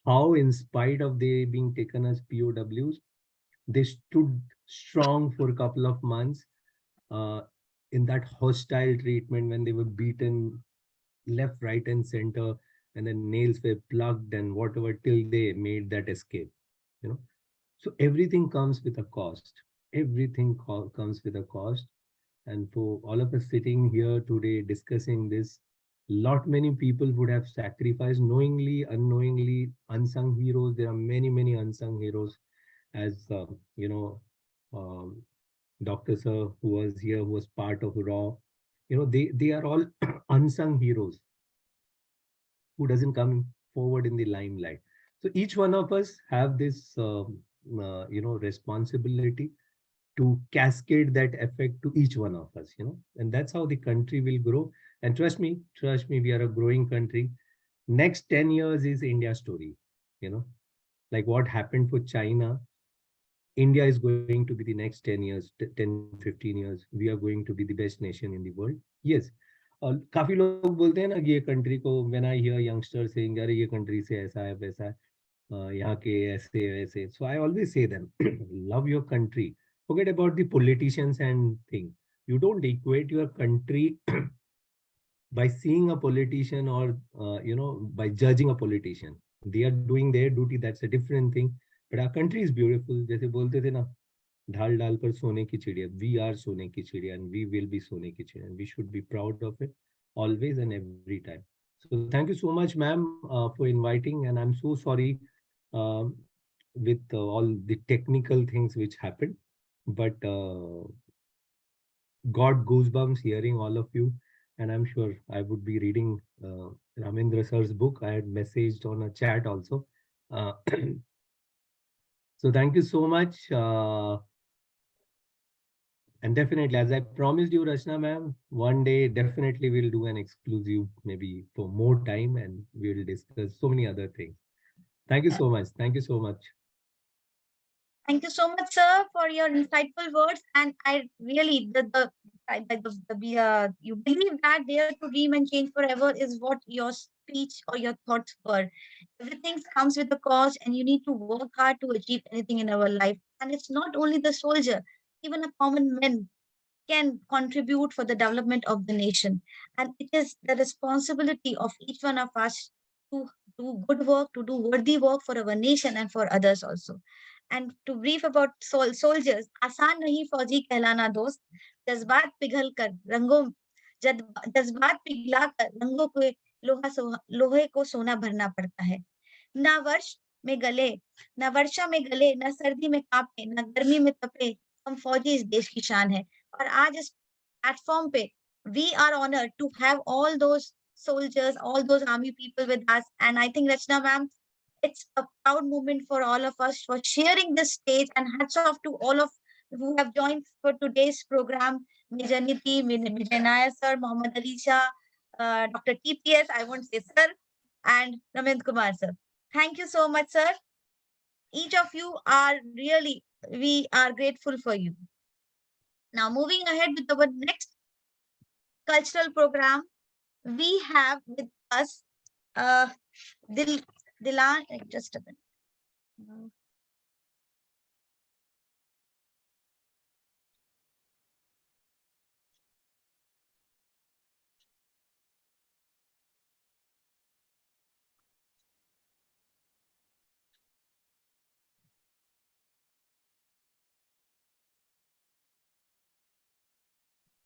how, in spite of they being taken as POWs, they stood strong for a couple of months in that hostile treatment when they were beaten left, right, and center, and then nails were plugged and whatever till they made that escape. You know, so everything comes with a cost. Everything comes with a cost. And for all of us sitting here today discussing this, lot many people would have sacrificed knowingly, unknowingly, unsung heroes. There are many unsung heroes, as you know, um, Dr. Sir, who was here, who was part of Raw. You know, they are all unsung heroes who doesn't come forward in the limelight. So each one of us have this, responsibility to cascade that effect to each one of us, and that's how the country will grow. And trust me, we are a growing country. Next 10 years is India's story, like what happened for China. India is going to be the next 10 years, 10, 15 years. We are going to be the best nation in the world. Yes. काफी लोग बोलते हैं ना कि ये country को, when I hear youngsters saying अरे ये कंट्री से ऐसा है वैसा है, यहाँ के ऐसे वैसे, so I always say them, love your country, forget about the politicians and thing. You don't equate your country by seeing a politician or by judging a politician. They are doing their duty, that's a different thing. But our country is beautiful. जैसे बोलते थे ना, ढाल ढाल पर सोने की चिड़िया. We are सोने की चिड़िया and we will be सोने की चिड़िया, and we should be proud of it always and every time. So thank you so much, ma'am, for inviting, and I'm so sorry with all the technical things which happened, but got goosebumps hearing all of you, and I'm sure I would be reading Ramandra sir's book. I had messaged on a chat also. So thank you so much. And definitely, as I promised you, Rachna ma'am, one day definitely we'll do an exclusive, maybe for more time, and we'll discuss so many other things. Thank you so much. Thank you so much. Thank you so much, sir, for your insightful words. And I really, you believe that dare to dream and change forever is what your speech or your thoughts were. Everything comes with a cost, and you need to work hard to achieve anything in our life. And it's not only the soldier, even a common man can contribute for the development of the nation. And it is the responsibility of each one of us to do good work, to do worthy work for our nation and for others also. And to brief about soldiers, आसान नहीं फौजी कहलाना दोस्त, जज्बात पिघल कर रंगों जज्बात पिघला कर रंगों के लोहे को सोना भरना पड़ता है. ना वर्ष में गले, ना वर्षा में गले, ना सर्दी में कांपे, ना गर्मी में तपे, हम फौजी इस देश की शान है. और आज इस प्लेटफॉर्म पे we are honored to have all those soldiers, all those army people with us. And I think, Rachna ma'am, it's a proud moment for all of us for sharing this stage, and hats off to all of who have joined for today's program. Major Nithi, Bijay Nair sir, Mohammad Ali Shah, Dr. TPS, I won't say sir, and Ramandra Kumar sir. Thank you so much, sir. Each of you are really, we are grateful for you. Now, moving ahead with our next cultural program, we have with us Dilan, just a minute.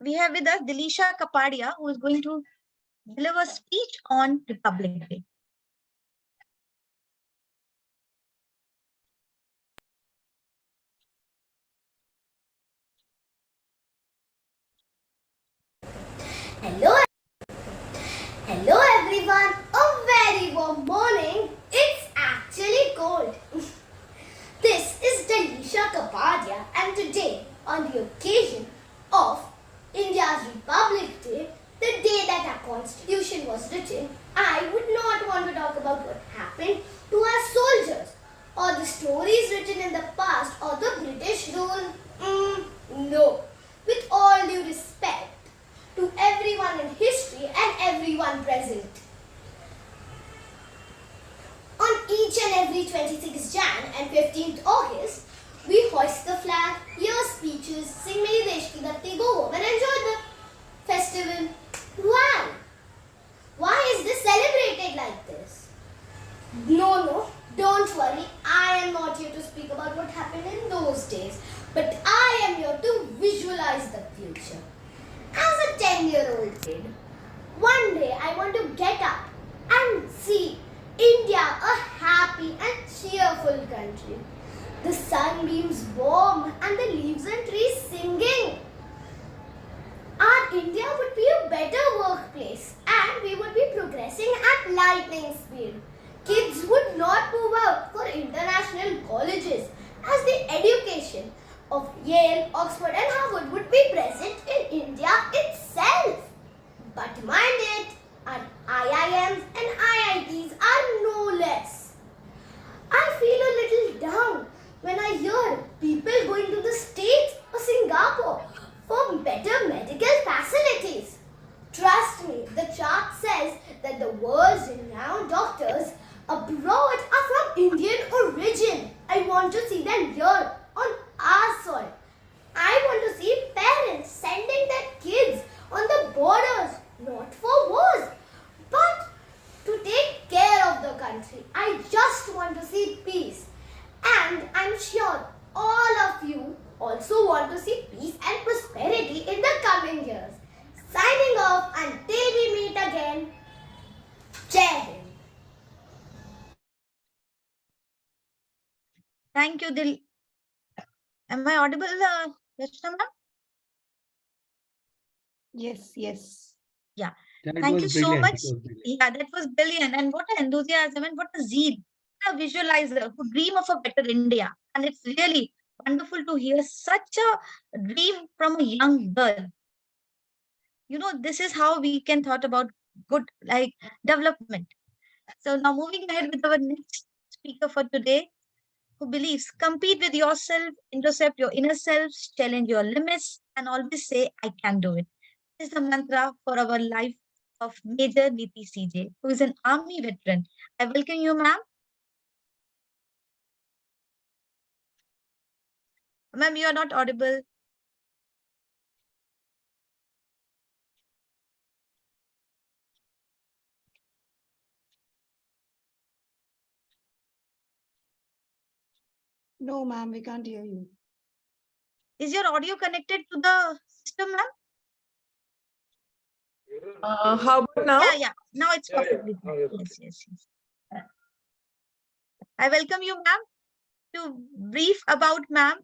We have with us Dilisha Kapadia, who is going to deliver a speech on Republic Day. Hello everyone, a very warm morning. It's actually cold. This is Dilisha Kapadia, and today, on the occasion of India's Republic Day, the day that our constitution was written, I would not want to talk about what happened to our soldiers or the stories written in the past or the British rule. No. With all due respect to everyone in history and everyone present. On each and every 26th Jan and 15th August, we hoist the flag, hear speeches, sing Meri Desh Ki Dharti, go home and enjoy the festival. Why? Why is this celebrated like this? No, don't worry. I am not here to speak about what happened in those days, but I am here to visualize the future. As a 10-year-old kid, one day I wanted want to get up and see India a happy and cheerful country. The sun beams warm and the leaves and trees singing. Our India would be a better workplace and we would be progressing at lightning speed. Kids would not move out for international colleges as the education of Yale, Oxford and Harvard would be present in India itself. But mind it, our IIMs and IITs are no less. I feel a little down when I hear people going to the States or Singapore for better medical facilities. Trust me, the chart says that the world's renowned doctors abroad are from Indian origin. I want to see them here on our soil. I want to see parents sending their kids on the borders, not for wars, but to take care of the country. I just want to see peace. And I'm sure all of you also want to see peace and prosperity in the coming years. Signing off until we meet again. Jai Hind. Thank you, Dil. Am I audible, Rachna ma'am? Yes, yes. Yeah. That Thank you was so brilliant. much. It was brilliant. Yeah, that was brilliant. And what an enthusiasm and what a zeal. A visualizer who dream of a better India. And it's really wonderful to hear such a dream from a young girl. You know, this is how we can thought about good like development. So now moving ahead with our next speaker for today, who believes compete with yourself, intercept your inner self, challenge your limits, and always say, I can do it. This is the mantra for our life of Major Nithi CJ, who is an army veteran. I welcome you, ma'am. Ma'am, you are not audible. No, ma'am, we can't hear you. Is your audio connected to the system, ma'am? How about now? Yeah. Now it's perfectly good. Yes. I welcome you, ma'am, to brief about ma'am.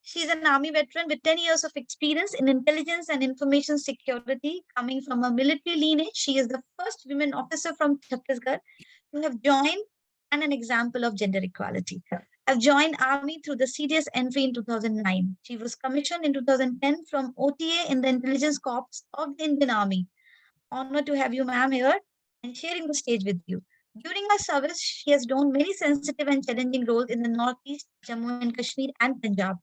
She's an army veteran with 10 years of experience in intelligence and information security. Coming from a military lineage, she is the first women officer from Chhattisgarh to have joined and an example of gender equality. Have joined army through the CDS entry in 2009. She was commissioned in 2010 from OTA in the intelligence corps of the Indian Army. Honored to have you, ma'am, here and sharing the stage with you. During her service, she has done many sensitive and challenging roles in the Northeast, Jammu and Kashmir, and Punjab.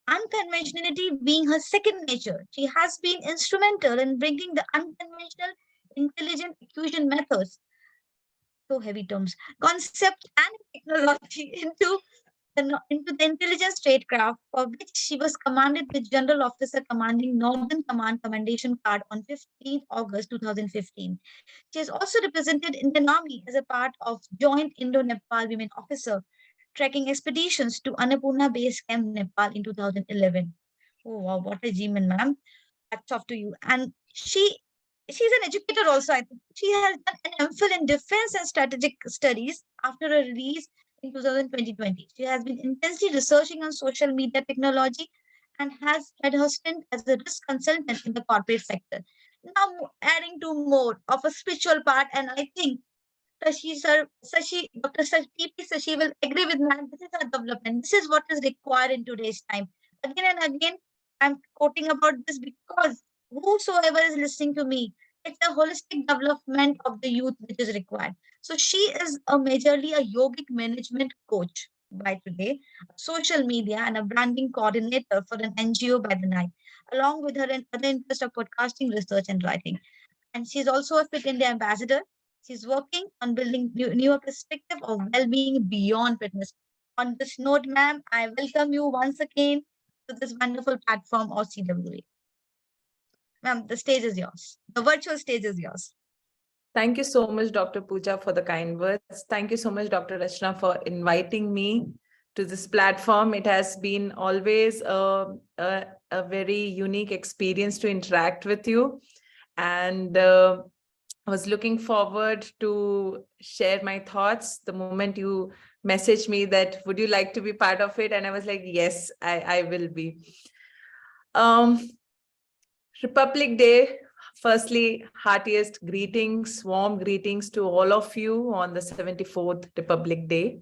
Unconventionality being her second nature, she has been instrumental in bringing the unconventional intelligent acquisition methods, so heavy terms, concept and technology into the intelligence statecraft, for which she was commanded the General Officer Commanding Northern Command Commendation Card on 15th August 2015. She has also represented Indian Army as a part of Joint Indo-Nepal Women Officer trekking expeditions to Annapurna Base Camp, Nepal in 2011. Oh wow, what a G-man, ma'am. Hats off to you. And she's an educator also. I think she has done an MPhil in Defense and Strategic Studies after a release in 2020. She has been intensely researching on social media technology and has had her stint as a risk consultant in the corporate sector. Now adding to more of a spiritual part, and I think Dr. P.P. Sashi will agree with me. This is our development. This is what is required in today's time. Again and again, I'm quoting about this because whosoever is listening to me, it's a holistic development of the youth which is required. So she is majorly a yogic management coach by today, social media and a branding coordinator for an NGO by the night, along with her and other interests of podcasting, research and writing. And she's also a Fit India ambassador. She's working on building newer perspective of well-being beyond fitness. On this note, ma'am, I welcome you once again to this wonderful platform of CWA. Ma'am, the stage is yours. The virtual stage is yours. Thank you so much, Dr. Pooja, for the kind words. Thank you so much, Dr. Rachna, for inviting me to this platform. It has been always a very unique experience to interact with you. And I was looking forward to share my thoughts the moment you messaged me that, would you like to be part of it? And I was like, yes, I will be. Republic Day, firstly, heartiest greetings, warm greetings to all of you on the 74th Republic Day.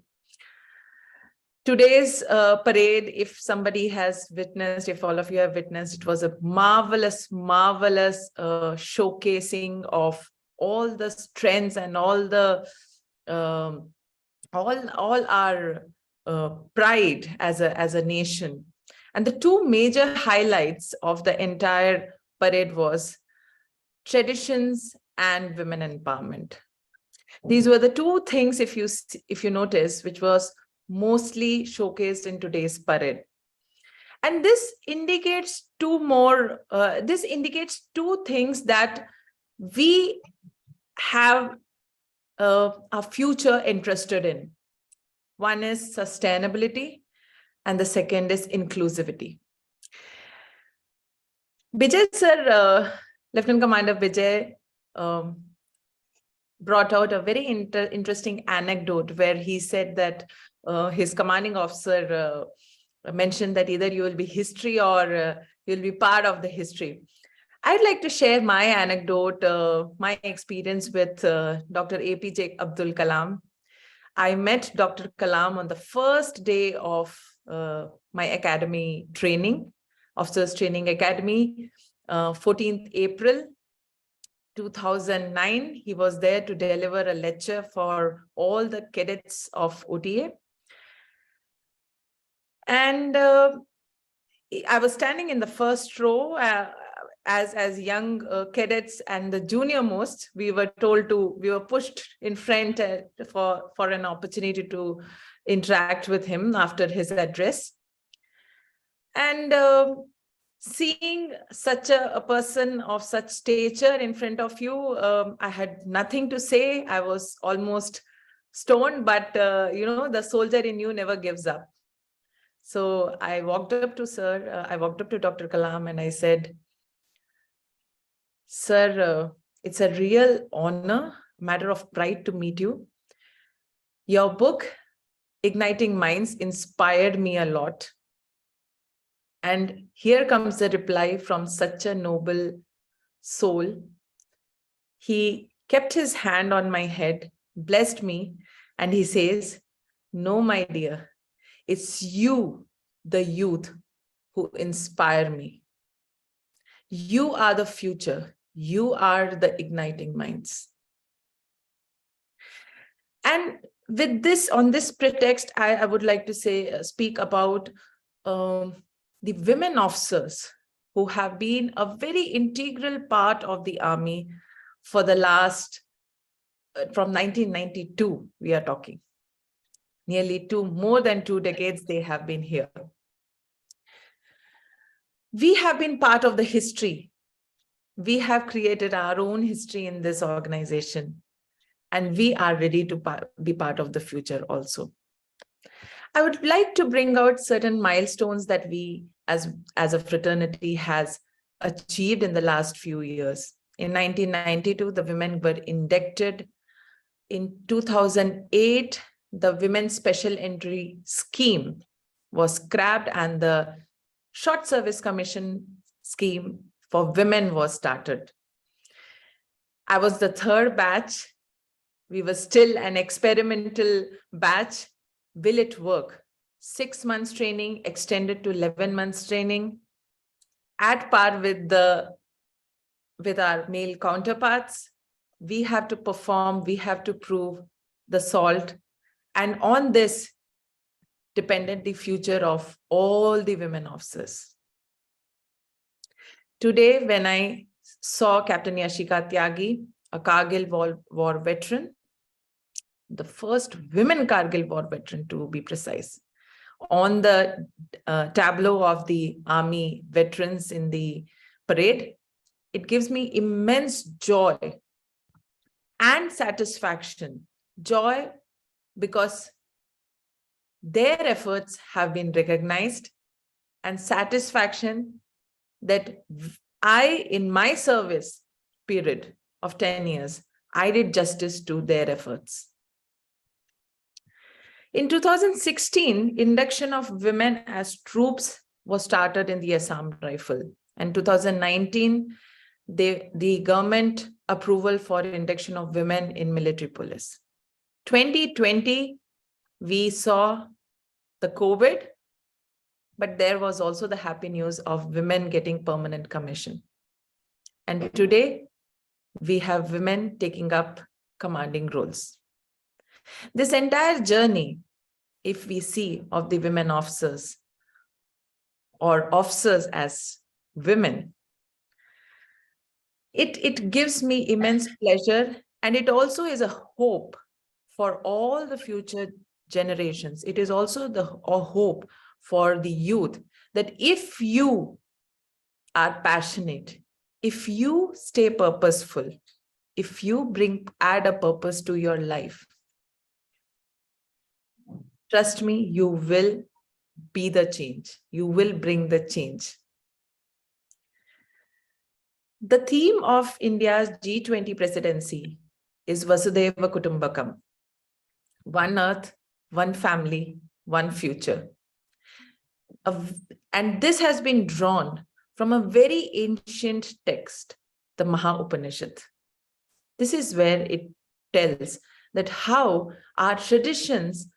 Today's parade, if somebody has witnessed, if all of you have witnessed, it was a marvelous, marvelous showcasing of all the strengths and all the all our pride as a nation. And the two major highlights of the entire parade was traditions and women empowerment. These were the two things, if you notice, which was mostly showcased in today's parade. And this indicates two things that we have our future interested in. One is sustainability, and the second is inclusivity. Bijay sir, Lieutenant Commander Bijay, brought out a very interesting anecdote where he said that his commanding officer mentioned that either you will be history or you'll be part of the history. I'd like to share my anecdote, my experience with Dr. APJ Abdul Kalam. I met Dr. Kalam on the first day of my academy training, Officers Training Academy, 14th April 2009. He was there to deliver a lecture for all the cadets of OTA. And I was standing in the first row as young cadets, and the junior most, we were pushed in front for an opportunity to interact with him after his address. And seeing such a person of such stature in front of you, I had nothing to say. I was almost stoned, but the soldier in you never gives up. So I walked up to sir, I walked up to Dr. Kalam and I said, sir, it's a real honor, matter of pride to meet you. Your book, Igniting Minds, inspired me a lot. And here comes the reply from such a noble soul. He kept his hand on my head, blessed me, and he says, no, my dear, it's you, the youth, who inspire me. You are the future. You are the igniting minds. And with this, on this pretext, I would like to speak about the women officers who have been a very integral part of the army for the last, from 1992, we are talking. Nearly more than 2 decades they have been here. We have been part of the history. We have created our own history in this organization, and we are ready to be part of the future also. I would like to bring out certain milestones that we as a fraternity has achieved in the last few years. In 1992, the women were inducted. In 2008, the Women's Special Entry Scheme was scrapped and the Short Service Commission scheme for women was started. I was the 3rd batch. We were still an experimental batch. Will it work? 6 months training extended to 11 months training, at par with our male counterparts. We have to perform, we have to prove the salt. And on this depended the future of all the women officers. Today, when I saw Captain Yashika Tyagi, a Kargil war veteran, the first women Kargil war veteran to be precise, on the tableau of the army veterans in the parade, it gives me immense joy and satisfaction. Joy because their efforts have been recognized, and satisfaction that I, in my service period of 10 years, I did justice to their efforts. In 2016, induction of women as troops was started in the Assam Rifle. And 2019, the government approval for induction of women in military police. 2020, we saw the COVID, but there was also the happy news of women getting permanent commission. And today, we have women taking up commanding roles. This entire journey, if we see of the women officers or officers as women, it gives me immense pleasure, and it also is a hope for all the future generations. It is also a hope for the youth that if you are passionate, if you stay purposeful, if you add a purpose to your life, trust me, you will be the change. You will bring the change. The theme of India's G20 presidency is Vasudhaiva Kutumbakam. One earth, one family, one future. And this has been drawn from a very ancient text, the Maha Upanishad. This is where it tells that how our traditions,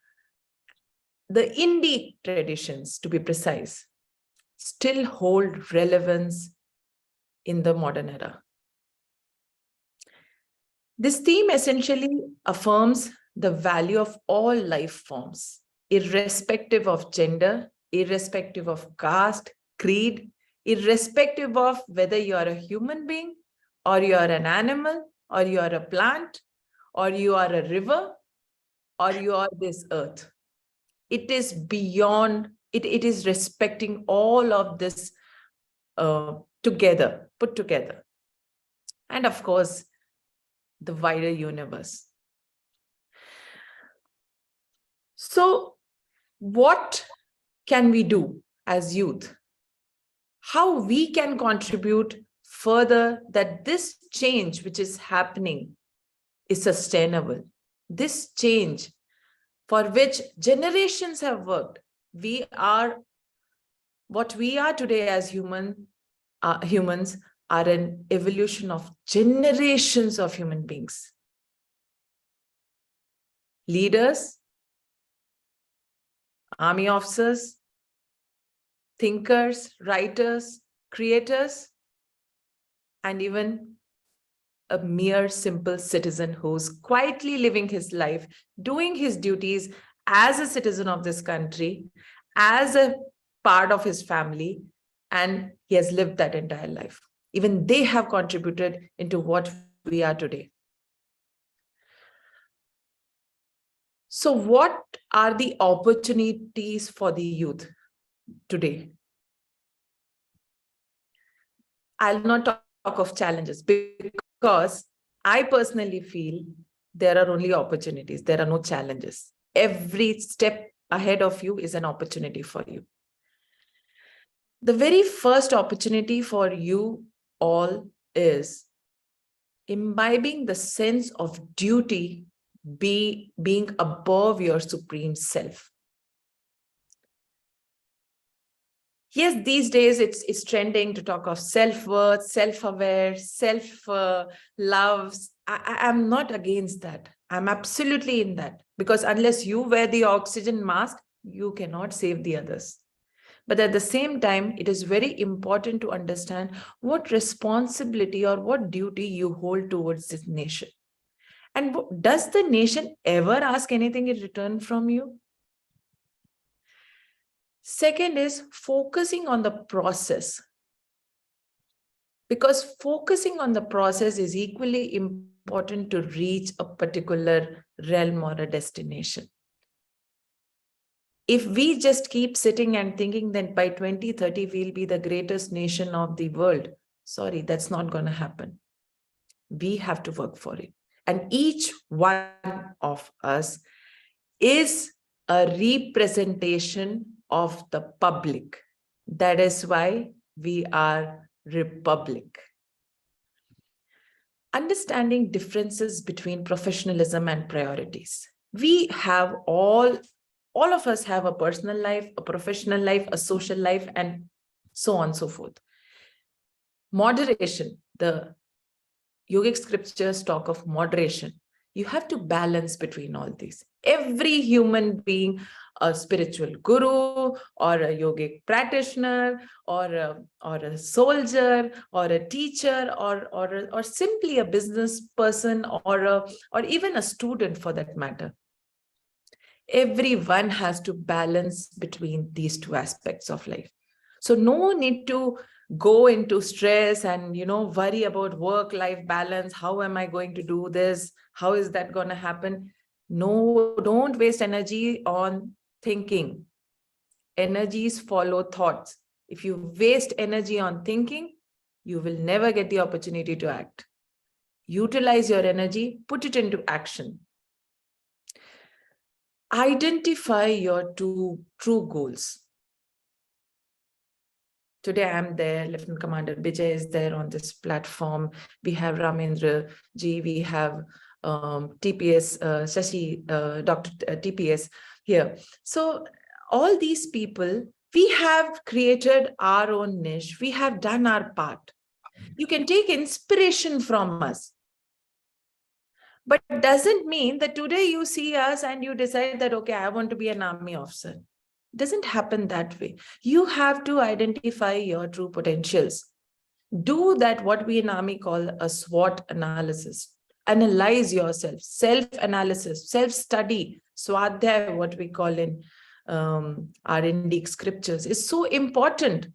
the Indic traditions to be precise, still hold relevance in the modern era. This theme essentially affirms the value of all life forms, irrespective of gender, irrespective of caste, creed, irrespective of whether you are a human being, or you are an animal, or you are a plant, or you are a river, or you are this earth. It is beyond, it is respecting all of this together, put together. And of course, the wider universe. So what can we do as youth? How we can contribute further that this change which is happening is sustainable. This change for which generations have worked. What we are today as humans are an evolution of generations of human beings. Leaders, army officers, thinkers, writers, creators, and even a mere simple citizen who's quietly living his life, doing his duties as a citizen of this country, as a part of his family, and he has lived that entire life. Even they have contributed into what we are today. So what are the opportunities for the youth today? I'll not talk of challenges because I personally feel there are only opportunities. There are no challenges. Every step ahead of you is an opportunity for you. The very first opportunity for you all is imbibing the sense of duty, being above your supreme self. Yes, these days it's trending to talk of self-worth, self-aware, self-love. I'm not against that. I'm absolutely in that, because unless you wear the oxygen mask, you cannot save the others. But at the same time, it is very important to understand what responsibility or what duty you hold towards this nation. And does the nation ever ask anything in return from you? Second is focusing on the process. Because focusing on the process is equally important to reach a particular realm or a destination. If we just keep sitting and thinking that by 2030 we'll be the greatest nation of the world, sorry, that's not going to happen. We have to work for it. And each one of us is a representation of the public. That is why we are Republic. understanding differences between professionalism and priorities. We have all of us have a personal life, a professional life, a social life, and so on and so forth. Moderation, the yogic scriptures talk of moderation. You have to balance between all these. Every human being, a spiritual guru or a yogic practitioner or a soldier or a teacher or simply a business person or even a student for that matter. Everyone has to balance between these two aspects of life. So no need to go into stress and worry about work-life balance. How am I going to do this? How is that going to happen? No, don't waste energy on thinking. Energies follow thoughts. If you waste energy on thinking, you will never get the opportunity to act. Utilize your energy, put it into action. Identify your two true goals. Today I'm there, Lieutenant Commander Bijay is there on this platform. We have Ramandra ji, we have TPS, Shashi, Dr. TPS here. So all these people, we have created our own niche. We have done our part. You can take inspiration from us. But it doesn't mean that today you see us and you decide that, okay, I want to be an army officer. It doesn't happen that way. You have to identify your true potentials. Do that, what we in army call a SWOT analysis. Analyze yourself, self-analysis, self-study, swadhyay, what we call in our Indic scriptures, is so important.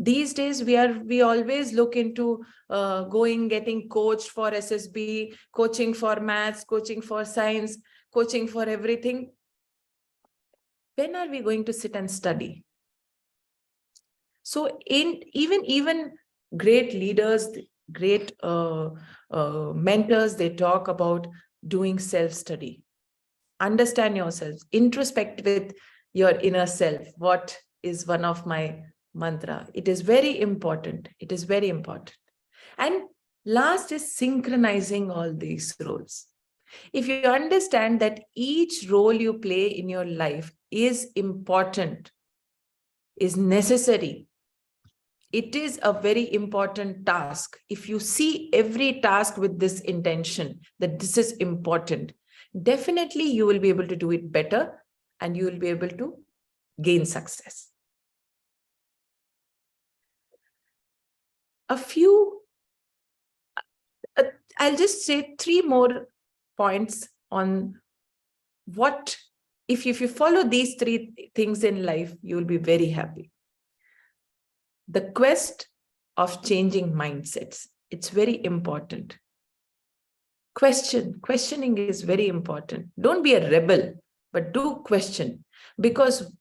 These days, we always look into getting coached for SSB, coaching for maths, coaching for science, coaching for everything. When are we going to sit and study? So even great leaders, great mentors, they talk about doing self-study. Understand yourself, introspect with your inner self. What is one of my mantra? It is very important. It is very important. And last is synchronizing all these roles. If you understand that each role you play in your life is important, is necessary, it is a very important task. If you see every task with this intention, that this is important, definitely you will be able to do it better and you will be able to gain success. I'll just say 3 more points on what, if you follow these 3 things in life, you will be very happy. The quest of changing mindsets, it's very important. Questioning is very important. Don't be a rebel, but do question, because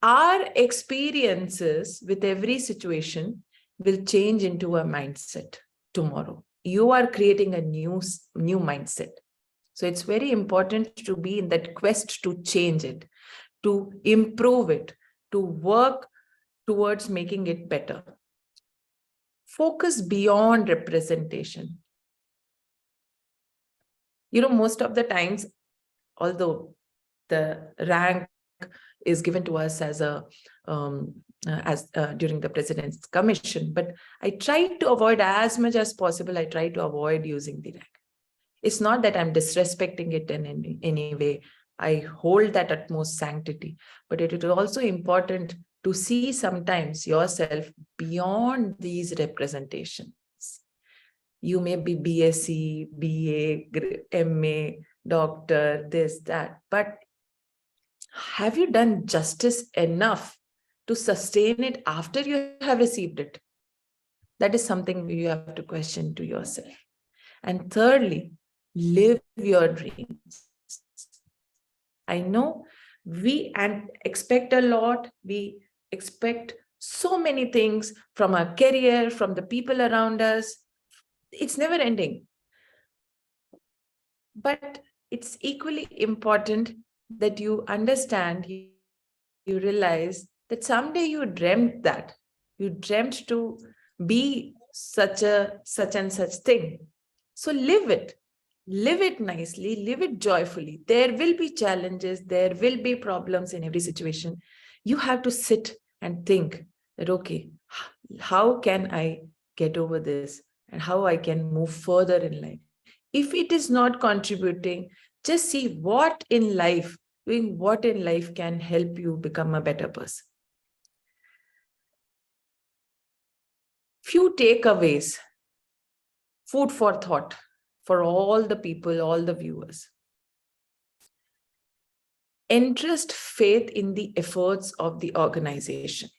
our experiences with every situation will change into a mindset tomorrow. You are creating a new mindset. So it's very important to be in that quest to change it, to improve it, to work towards making it better. Focus beyond representation. Most of the times, although the rank is given to us as during the President's Commission, but I try to avoid as much as possible. I try to avoid using the rank. It's not that I'm disrespecting it in any way. I hold that utmost sanctity, but it is also important to see sometimes yourself beyond these representations. You may be BSc, BA, MA, doctor, this, that, but have you done justice enough to sustain it after you have received it? That is something you have to question to yourself. And thirdly, live your dreams. I know we expect a lot. We expect so many things from our career, from the people around us. It's never ending. But it's equally important that you understand, you realize that someday you dreamt that. You dreamt to be such and such thing. So live it nicely, live it joyfully. There will be challenges, there will be problems in every situation. You have to sit and think that, okay, how can I get over this and how I can move further in life? If it is not contributing, just see doing what in life can help you become a better person. Few takeaways, food for thought for all the people, all the viewers. Entrust faith in the efforts of the organization.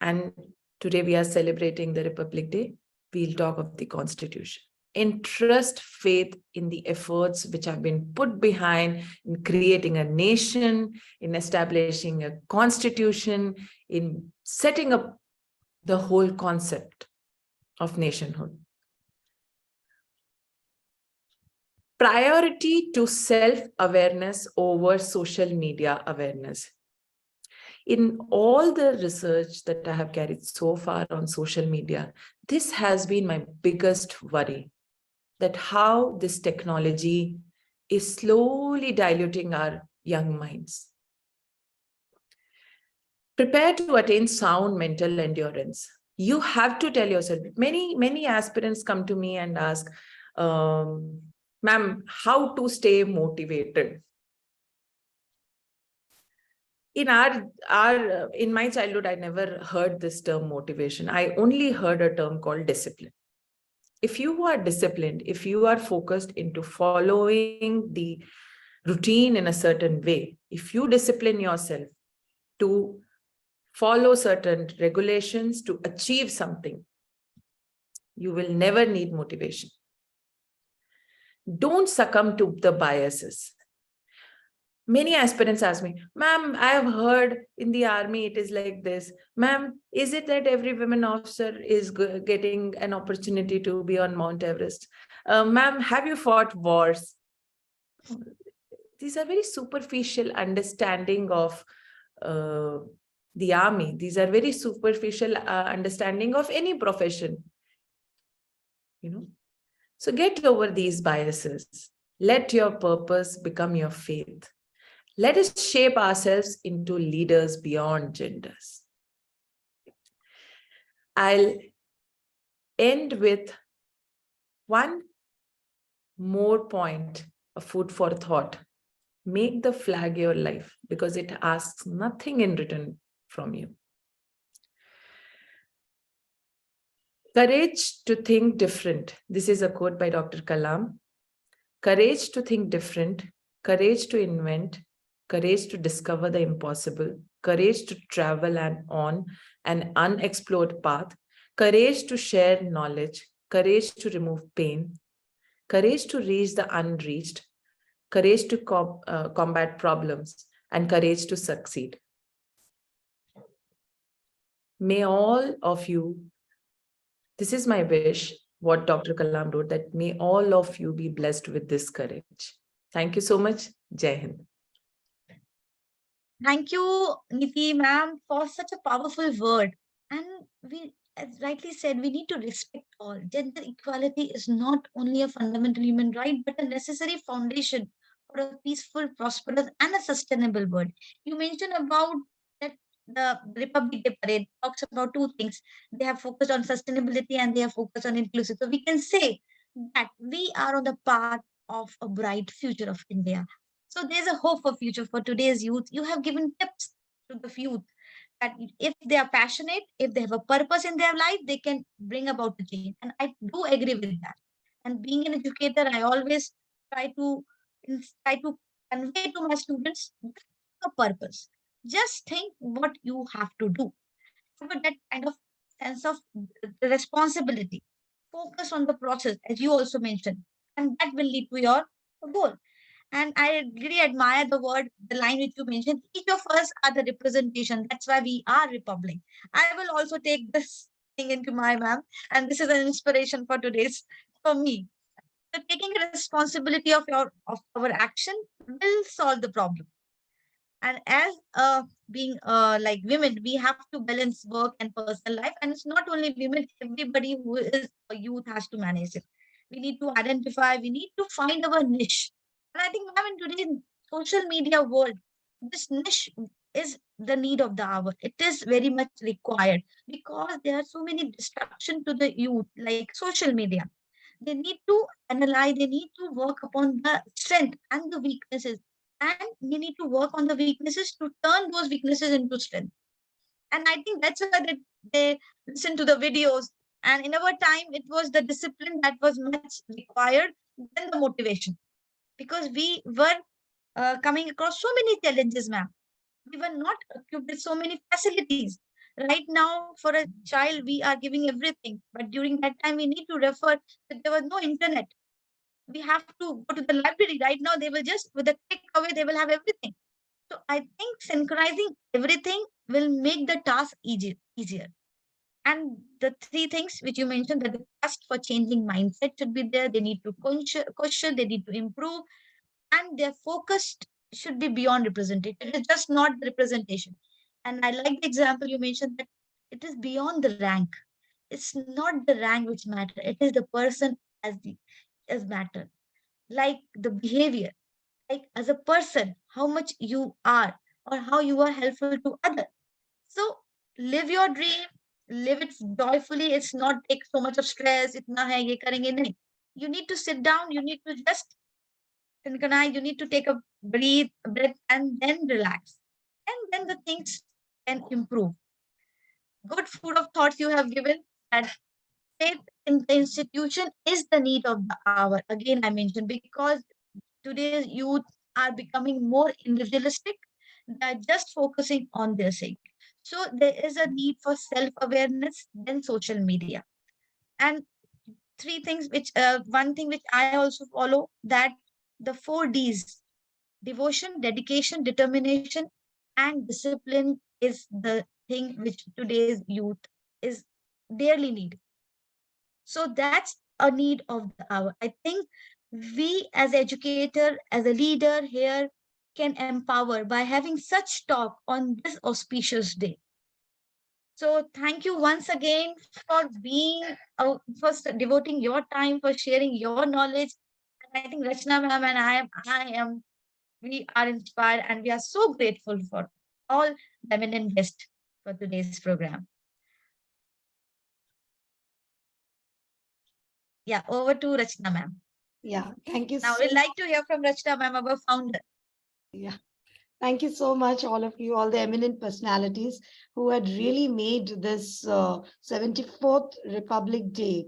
And today we are celebrating the Republic Day. We'll talk of the Constitution. Entrust faith in the efforts which have been put behind in creating a nation, in establishing a constitution, in setting up the whole concept of nationhood. Priority to self-awareness over social media awareness. In all the research that I have carried so far on social media, this has been my biggest worry, that how this technology is slowly diluting our young minds. Prepare to attain sound mental endurance. You have to tell yourself, many aspirants come to me and ask, ma'am, how to stay motivated? In my childhood, I never heard this term motivation. I only heard a term called discipline. If you are disciplined, if you are focused into following the routine in a certain way, if you discipline yourself to follow certain regulations to achieve something, you will never need motivation. Don't succumb to the biases. Many aspirants ask me, ma'am, I have heard in the army it is like this. Ma'am, is it that every women officer is getting an opportunity to be on Mount Everest? Ma'am, have you fought wars? These are very superficial understanding of the army. These are very superficial understanding of any profession. So get over these biases. Let your purpose become your faith. Let us shape ourselves into leaders beyond genders. I'll end with one more point of food for thought. Make the flag your life, because it asks nothing in return from you. Courage to think different. This is a quote by Dr. Kalam. Courage to think different, courage to invent, courage to discover the impossible, courage to travel on an unexplored path, courage to share knowledge, courage to remove pain, courage to reach the unreached, courage to combat problems, and courage to succeed. May all of you, this is my wish, what Dr. Kalam wrote, that may all of you be blessed with this courage. Thank you so much. Jai Hind. Thank you, Nithi ma'am, for such a powerful word. And we, as rightly said, we need to respect all. Gender equality is not only a fundamental human right, but a necessary foundation for a peaceful, prosperous, and a sustainable world. You mentioned about that the Republic Day parade talks about two things. They have focused on sustainability and they have focused on inclusive. So we can say that we are on the path of a bright future of India. So there's a hope for future for today's youth. You have given tips to the youth that if they are passionate, if they have a purpose in their life, they can bring about the change. And I do agree with that. And being an educator, I always try to convey to my students a purpose. Just think what you have to do. Have that kind of sense of responsibility. Focus on the process, as you also mentioned, and that will lead to your goal. And I really admire the line which you mentioned. Each of us are the representation. That's why we are Republic. I will also take this thing into my ma'am, and this is an inspiration for me. So taking responsibility of our action will solve the problem. And as being like women, we have to balance work and personal life. And it's not only women, everybody who is a youth has to manage it. We need to identify, we need to find our niche. And I think, ma'am, in today's social media world, this niche is the need of the hour. It is very much required because there are so many distractions to the youth, like social media. They need to analyze, they need to work upon the strength and the weaknesses. And they need to work on the weaknesses to turn those weaknesses into strength. And I think that's why they listen to the videos. And in our time, it was the discipline that was much required than the motivation. Because we were coming across so many challenges, ma'am. We were not equipped with so many facilities. Right now, for a child, we are giving everything. But during that time, we need to refer that there was no internet. We have to go to the library. Right now, they will just, with a click away, they will have everything. So I think synchronizing everything will make the task easier. And the three things which you mentioned, that the task for changing mindset should be there. They need to question, they need to improve, and their focus should be beyond representation. It is just not the representation. And I like the example you mentioned that it is beyond the rank. It's not the rank which matter. It is the person as matter. Like the behavior, like as a person, how much you are or how you are helpful to others. So live your dream, live it joyfully. It's not take so much of stress. Itna hai, ye karenge, nahi. You need to sit down. You need to just synchronize. You need to take a breath, and then relax. And then the things can improve. Good food of thoughts you have given. And faith in the institution is the need of the hour. Again, I mentioned because today's youth are becoming more individualistic. They're just focusing on their sake. So there is a need for self-awareness than social media. And three things which one thing which I also follow, that the 4 Ds: devotion, dedication, determination, and discipline is the thing which today's youth is dearly need. So that's a need of the hour. I think we as educator, as a leader here, can empower by having such talk on this auspicious day. So thank you once again for being, for devoting your time, for sharing your knowledge. And I think Rachna ma'am and we are inspired and we are so grateful for all the eminent guests for today's program. Yeah, over to Rachna ma'am. Yeah, thank you Now so we'd like to hear from Rachna ma'am, our founder. Yeah. Thank you so much, all of you, all the eminent personalities who had really made this 74th Republic Day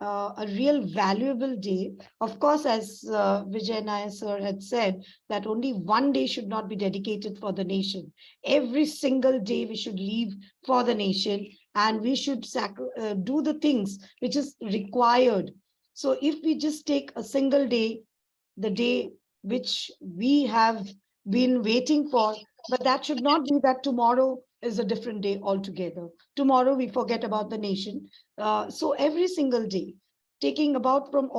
a real valuable day. Of course, as Vijay Nair sir had said, that only one day should not be dedicated for the nation. Every single day we should leave for the nation, and we should do the things which is required. So if we just take a single day, the day which we have been waiting for, but that should not be that tomorrow is a different day altogether. Tomorrow we forget about the nation. So every single day, taking about from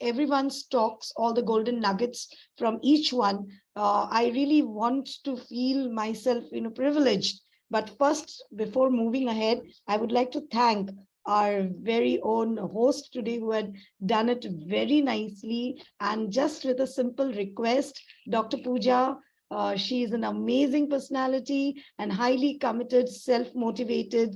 everyone's talks, all the golden nuggets from each one, I really want to feel myself, privileged. But first, before moving ahead, I would like to thank our very own host today who had done it very nicely. And just with a simple request, Dr. Pooja, she is an amazing personality and highly committed, self-motivated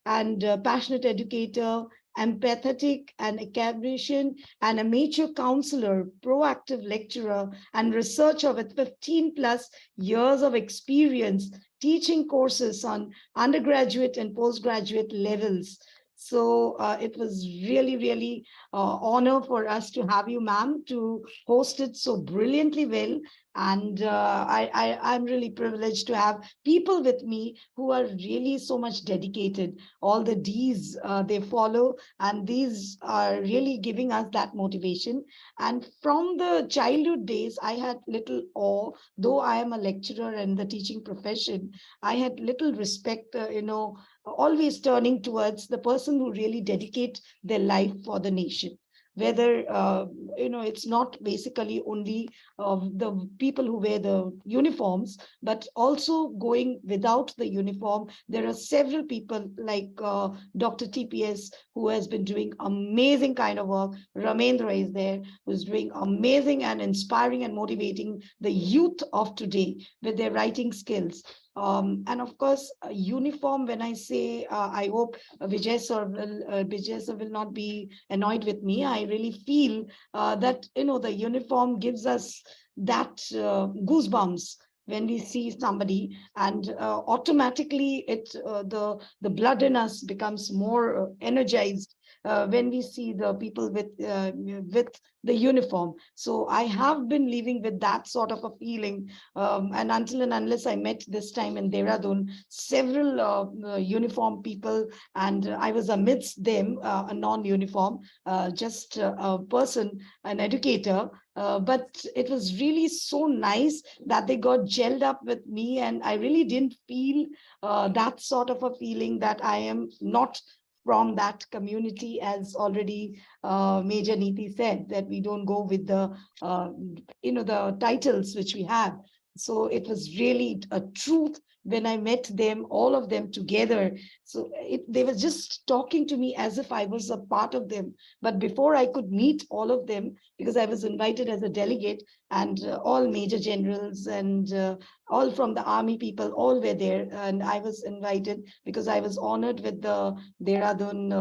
and passionate educator, empathetic and academician, and a mature counselor, proactive lecturer, and researcher with 15 plus years of experience teaching courses on undergraduate and postgraduate levels. So it was really, really honor for us to have you, ma'am, to host it so brilliantly well. And I'm really privileged to have people with me who are really so much dedicated. All the Ds they follow, and these are really giving us that motivation. And from the childhood days, I had little awe, though I am a lecturer in the teaching profession, I had little respect, always turning towards the person who really dedicate their life for the nation. whether, it's not basically only the people who wear the uniforms, but also going without the uniform. There are several people like Dr. TPS, who has been doing amazing kind of work. Ramandra is there, who's doing amazing and inspiring and motivating the youth of today with their writing skills. And of course, uniform, when I say, I hope Bijay sir will not be annoyed with me. I really feel that, the uniform gives us that goosebumps when we see somebody, and automatically the blood in us becomes more energized when we see the people with the uniform. So I have been living with that sort of a feeling, and until and unless I met this time in Dehradun several uniform people, and I was amidst them, a non-uniform, just a person, an educator. But it was really so nice that they got gelled up with me, and I really didn't feel that sort of a feeling that I am not from that community, as already Major Nithi said, that we don't go with the titles which we have. So it was really a truth when I met them, all of them together. So they were just talking to me as if I was a part of them. But before I could meet all of them, because I was invited as a delegate, and all major generals and all from the army people, all were there. And I was invited because I was honored with the Dehradun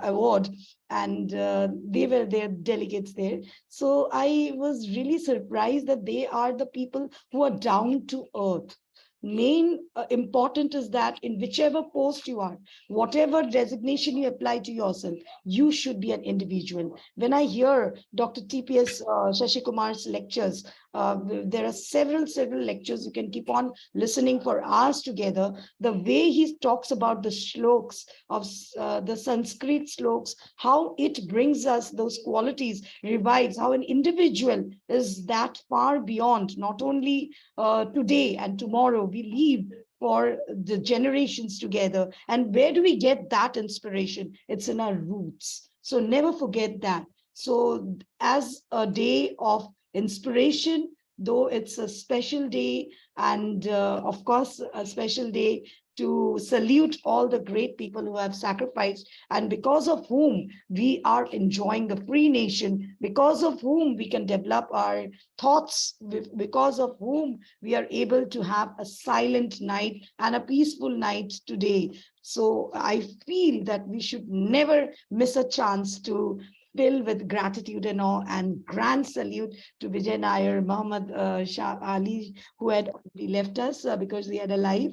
award, and they were their delegates there. So I was really surprised that they are the people who are down to earth. Main important is that in whichever post you are, whatever designation you apply to yourself, you should be an individual. When I hear Dr. TPS Shashikumar's lectures, there are several lectures. You can keep on listening for hours together. The way he talks about the shloks of the Sanskrit shloks, how it brings us those qualities, revives how an individual is that far beyond, not only today and tomorrow. We live for the generations together. And where do we get that inspiration? It's in our roots. So never forget that. So as a day of inspiration, though it's a special day, and of course, a special day to salute all the great people who have sacrificed, and because of whom we are enjoying the free nation, because of whom we can develop our thoughts, because of whom we are able to have a silent night and a peaceful night today. So I feel that we should never miss a chance to fill with gratitude and awe, and grand salute to Bijay Nair, Mohammad, Shah Ali, who had already left us because he had a life.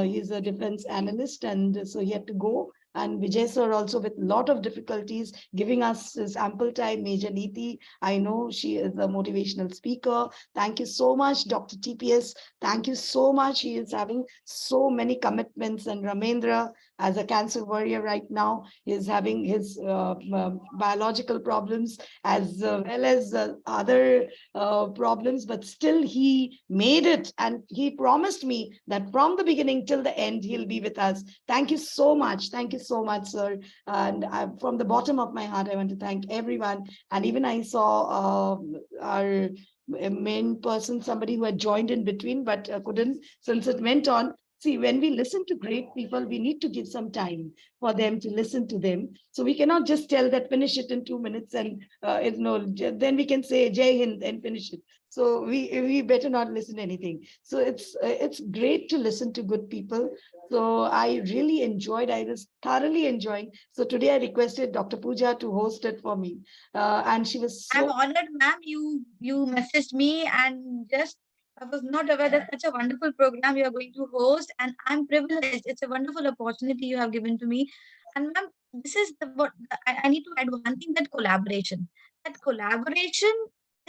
He's a defense analyst, and so he had to go. And Bijay sir also with a lot of difficulties, giving us his ample time. Major Nithi, I know she is a motivational speaker. Thank you so much, Dr. TPS. Thank you so much. He is having so many commitments. And Ramandra, as a cancer warrior right now, is having his biological problems as well as other problems, but still he made it, and he promised me that from the beginning till the end he'll be with us. Thank you so much. Thank you so much, sir. And from the bottom of my heart, I want to thank everyone. And even I saw our main person, somebody who had joined in between but couldn't, since it went on. See, when we listen to great people, we need to give some time for them to listen to them. So we cannot just tell that finish it in 2 minutes, and then we can say Jai Hind and finish it. So we better not listen to anything. So it's great to listen to good people. So I really enjoyed. I was thoroughly enjoying. So today I requested Dr. Pooja to host it for me, and she was so. I'm honored, ma'am. You messaged me, and just I was not aware that such a wonderful program you are going to host, and I'm privileged. It's a wonderful opportunity you have given to me. And ma'am, this is what I need to add one thing, that collaboration. That collaboration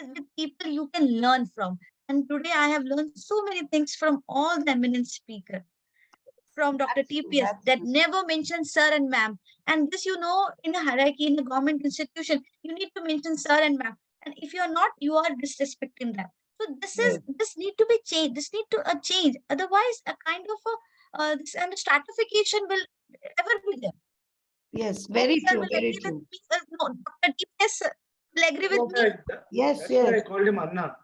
is with people you can learn from. And today I have learned so many things from all the eminent speakers, from Dr. TPS, that never mentions sir and ma'am. And this, in a hierarchy, in a government institution, you need to mention sir and ma'am. And if you are not, you are disrespecting them. So this need to be changed. This need to change. Otherwise, a kind of a this and stratification will ever be there. Yes, very Sir true, will very agree with true. me. No, Dr. DPS will agree with me. Yes, That's why I yes. called him Anna.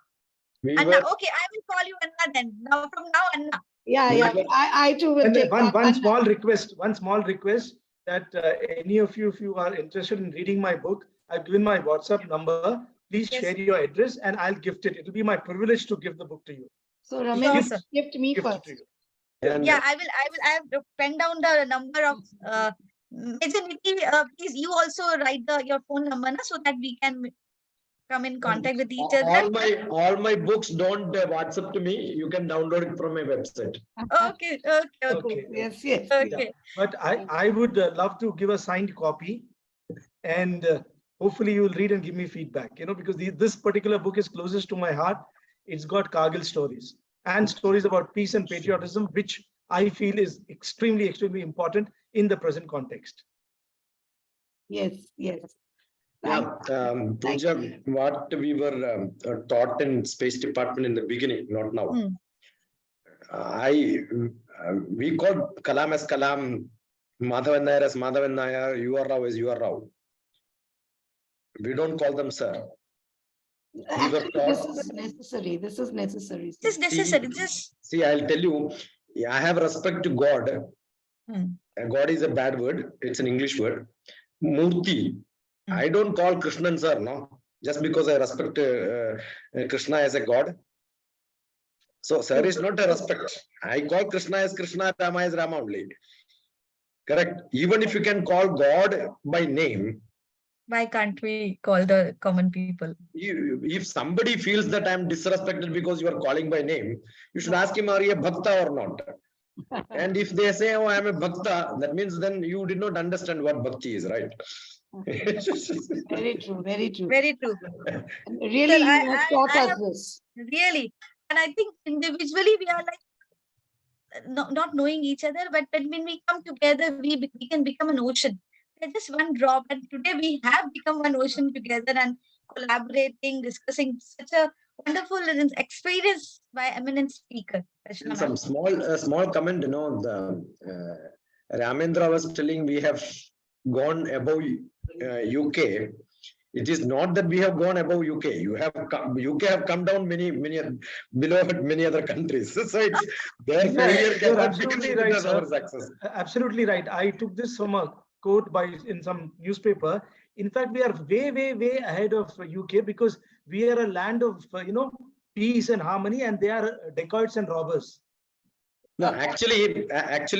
We Anna, were, okay, I will call you Anna then. Now from now, Anna. Yeah, we yeah. were- I too will And take that. one And small request, that any of you, if you are interested in reading my book, I've given my WhatsApp number. Please Yes. share your address and I'll gift it. It'll be my privilege to give the book to you. so Sure, Ramandra, sir. gift me Gift it first. to you. and Yeah, I have penned down the number of Major Nithi, please you also write your phone number na, so that we can come in contact with each other. all my books don't WhatsApp to me. You can download it from my website. Okay, okay, okay, Okay. Yes, yes. okay. But I would love to give a signed copy, and hopefully you will read and give me feedback, because this particular book is closest to my heart. It's got Kargil stories and stories about peace and patriotism, which I feel is extremely, extremely important in the present context. Yes, yes. Yeah, Pooja, what we were taught in Space Department in the beginning, not now. We called Kalam as Kalam, Madhavan Nair as Madhavan Nair, you are Rao as you are Rao. We don't call them sir. We were Actually, this taught. is necessary. This is necessary. sir. This is necessary. This See, I'll tell you, I have respect to God. Hmm. God is a bad word. It's an English word. Murti. I don't call Krishnan sir, no. Just because I respect Krishna as a God. So sir is not a respect. I call Krishna as Krishna, Rama as Rama only. Correct. Even if you can call God by name, why can't we call the common people? if somebody feels that I'm disrespected because you are calling by name, you should ask him, are you a bhakta or not? And if they say, oh, I'm a bhakta, that means then you did not understand what bhakti is, right? Very true, very true. Very true. And really, Sir, you have taught I us have this. really, and I think individually we are like not knowing each other, but when we come together, we can become an ocean. There's just one drop, and today we have become one ocean together and collaborating, discussing such a wonderful experience by eminent speaker. Rachna Some ma'am. small comment, the Ramandra was telling we have gone above UK. It is not that we have gone above UK. UK have come down many below many other countries. So it's their failure You're cannot be absolutely considered right, as our sir. success. Absolutely right. I took this from a quote in some newspaper. In fact, we are way, way, way ahead of UK because we are a land of peace and harmony, and they are dacoits and robbers. No, actually,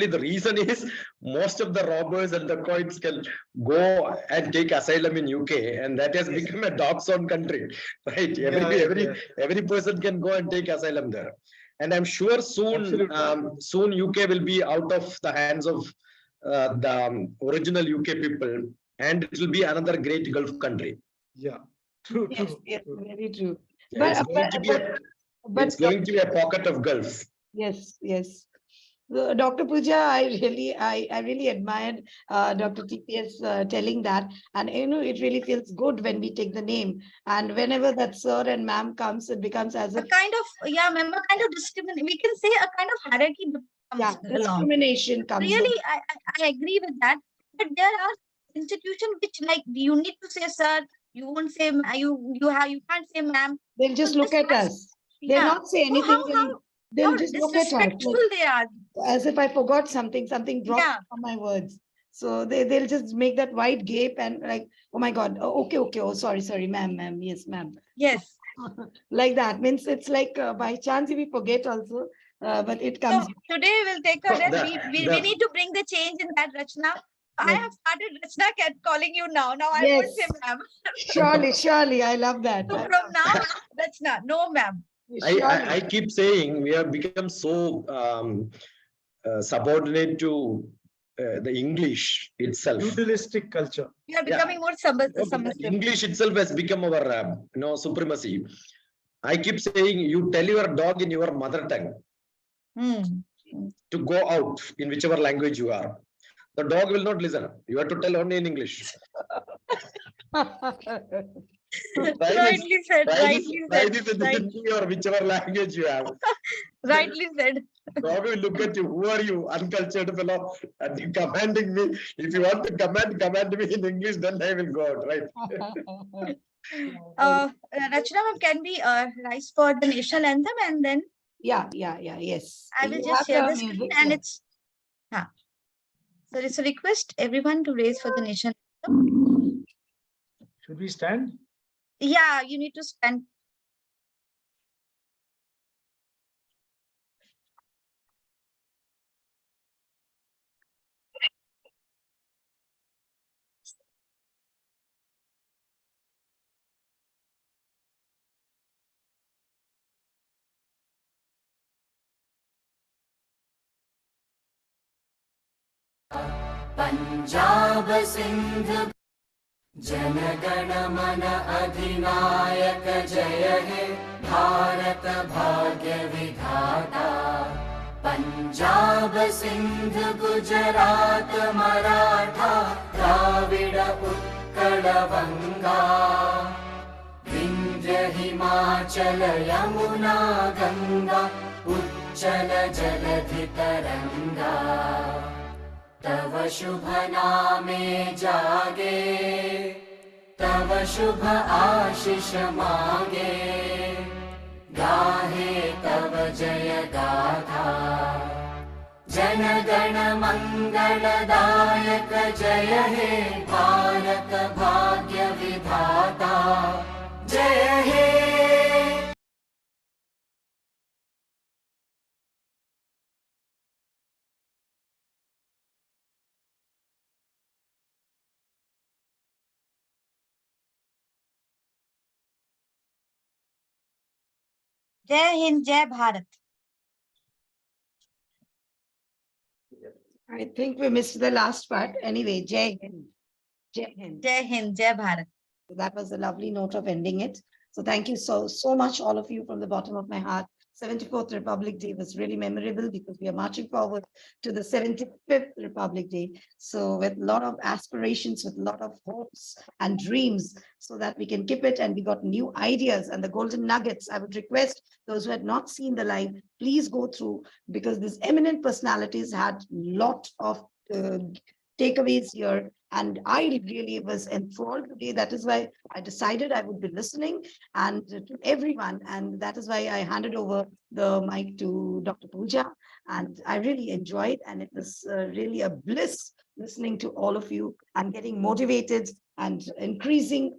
the reason is most of the robbers and the dacoits can go and take asylum in UK, and that has become a dog's own country, right? Every person can go and take asylum there, and I'm sure soon, soon UK will be out of the hands of the original UK people, and it will be another great Gulf country. Yeah, true, Yes, true. yes, true. very true. It's going to be it's going to be a pocket of Gulf. Yes, yes. Dr. Pooja, I really admired Dr. TPS telling that, and it really feels good when we take the name, and whenever that sir and ma'am comes, it becomes as A if kind of member kind of discrimination. We can say a kind of hierarchy comes along. discrimination comes. Really, I agree with that. But there are institutions which like you need to say sir. You won't say you can't say ma'am. They'll just look at us. They'll not say anything. They'll just look at us. Disrespectful they are. As if I forgot something dropped from my words. So they'll just make that wide gape and like, oh my God, okay, oh sorry, ma'am, yes, ma'am. Yes. Like that means it's like by chance we forget also, but it comes. So today we'll take a rest. We need to bring the change in that, Rachna. I have started Rachna calling you now. Now I won't say ma'am. Surely, I love that. So from now, Rachna, no ma'am. I keep saying we have become so subordinate to the English itself. Feudalistic culture. We are becoming more submissive. English itself has become our supremacy. I keep saying you tell your dog in your mother tongue to go out in whichever language you are. The dog will not listen. You have to tell only in English. Rightly said. Rightly said. Write it in Right. Hindi or whichever language you have. Rightly said. Probably look at you. Who are you, uncultured fellow, and you're commanding me? If you want to command me in English, then I will go out, right? Rachna ma'am, can we rise for the national anthem, and then Yeah, yes. I will You just have share the the screen, music, and yeah. it's so it's a request everyone to raise for the national anthem. Should we stand? Yeah, you need to stand. Punjab Sindh जनगण मन अधिनायक जय हे भारत भाग्य विधाता पंजाब सिंध गुजरात मराठा द्राविड उत्कल बंगा विंध्य हिमाचल यमुना गंगा उच्चल जलधि तरंगा तव शुभ नामे जागे तव शुभ आशीष मागे गाहे तव जय गाथा जन गण मंगलदायक जय हे भारत भाग्य विधाता जय हे जय हिंद, जय Bharat. I think we missed the last part. Anyway, Jai Hind. Jai Hind. Jai Hind, Jai Bharat. That was a lovely note of ending it. So thank you so much, all of you, from the bottom of my heart. 74th Republic Day was really memorable because we are marching forward to the 75th Republic Day. So with a lot of aspirations, with a lot of hopes and dreams, so that we can keep it, and we got new ideas and the golden nuggets. I would request those who had not seen the live, please go through, because these eminent personalities had lot of takeaways here. And I really was enthralled today. That is why I decided I would be listening and to everyone. And that is why I handed over the mic to Dr. Pooja. And I really enjoyed, and it was really a bliss listening to all of you and getting motivated and increasing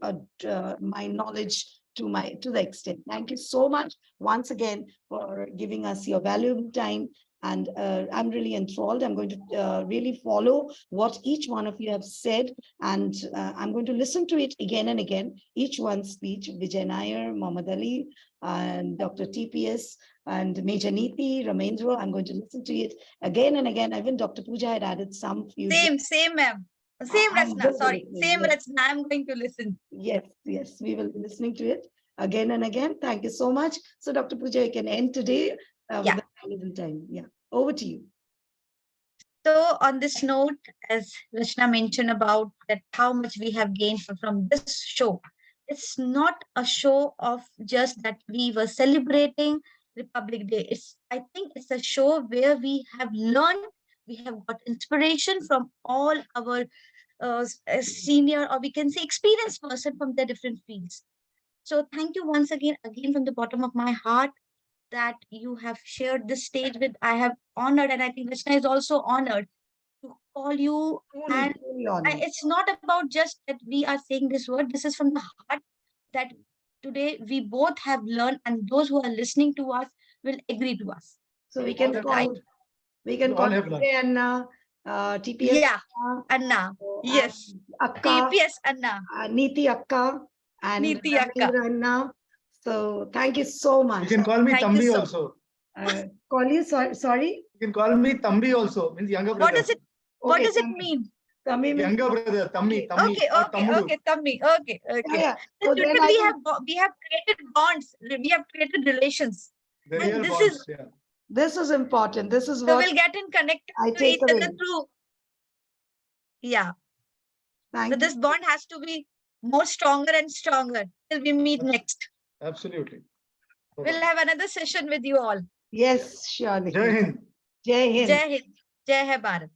my knowledge to the extent. Thank you so much once again for giving us your valuable time. And I'm really enthralled. I'm going to really follow what each one of you have said. And I'm going to listen to it again and again. Each one's speech, Bijay Nair, Mohammad Ali, and Dr. TPS, and Major Nithi, Ramandra. I'm going to listen to it again and again. Even Dr. Pooja had added some few. Same, ma'am. Same, Rachna. Sorry. Same, Rachna. I'm going to listen. Yes, we will be listening to it again and again. Thank you so much. So, Dr. Pooja, you can end today with the valuable time. Yeah. Over to you. So on this note, as Rachna mentioned about that how much we have gained from this show, it's not a show of just that we were celebrating Republic Day. I think it's a show where we have learned, we have got inspiration from all our senior, or we can say experienced person from the different fields. So thank you once again from the bottom of my heart, that you have shared this stage with. I have honored, and I think Rachna is also honored to call you. And it's not about just that we are saying this word. This is from the heart, that today we both have learned, and those who are listening to us will agree to us. So we can call Anna, TPS. Yeah, Anna. Yes. Akka, TPS Anna. Nithi Akka and Nithi Akka. Anna. So thank you so much. You can call me Tambi also. Call you, sorry? You can call me Tambi also, means younger brother. What does it mean? Tambi means younger brother, Tambi. Okay, Tambi. Okay. Yeah. So we have created bonds. We have created relations. And this is important. This is so what we'll get in connected to each other through. Yeah. So this bond has to be more stronger and stronger till we meet next. Absolutely. We'll have another session with you all. Yes, surely. Jai Hind. Jai Hind. Jai Hind. Jai Hai Bharat.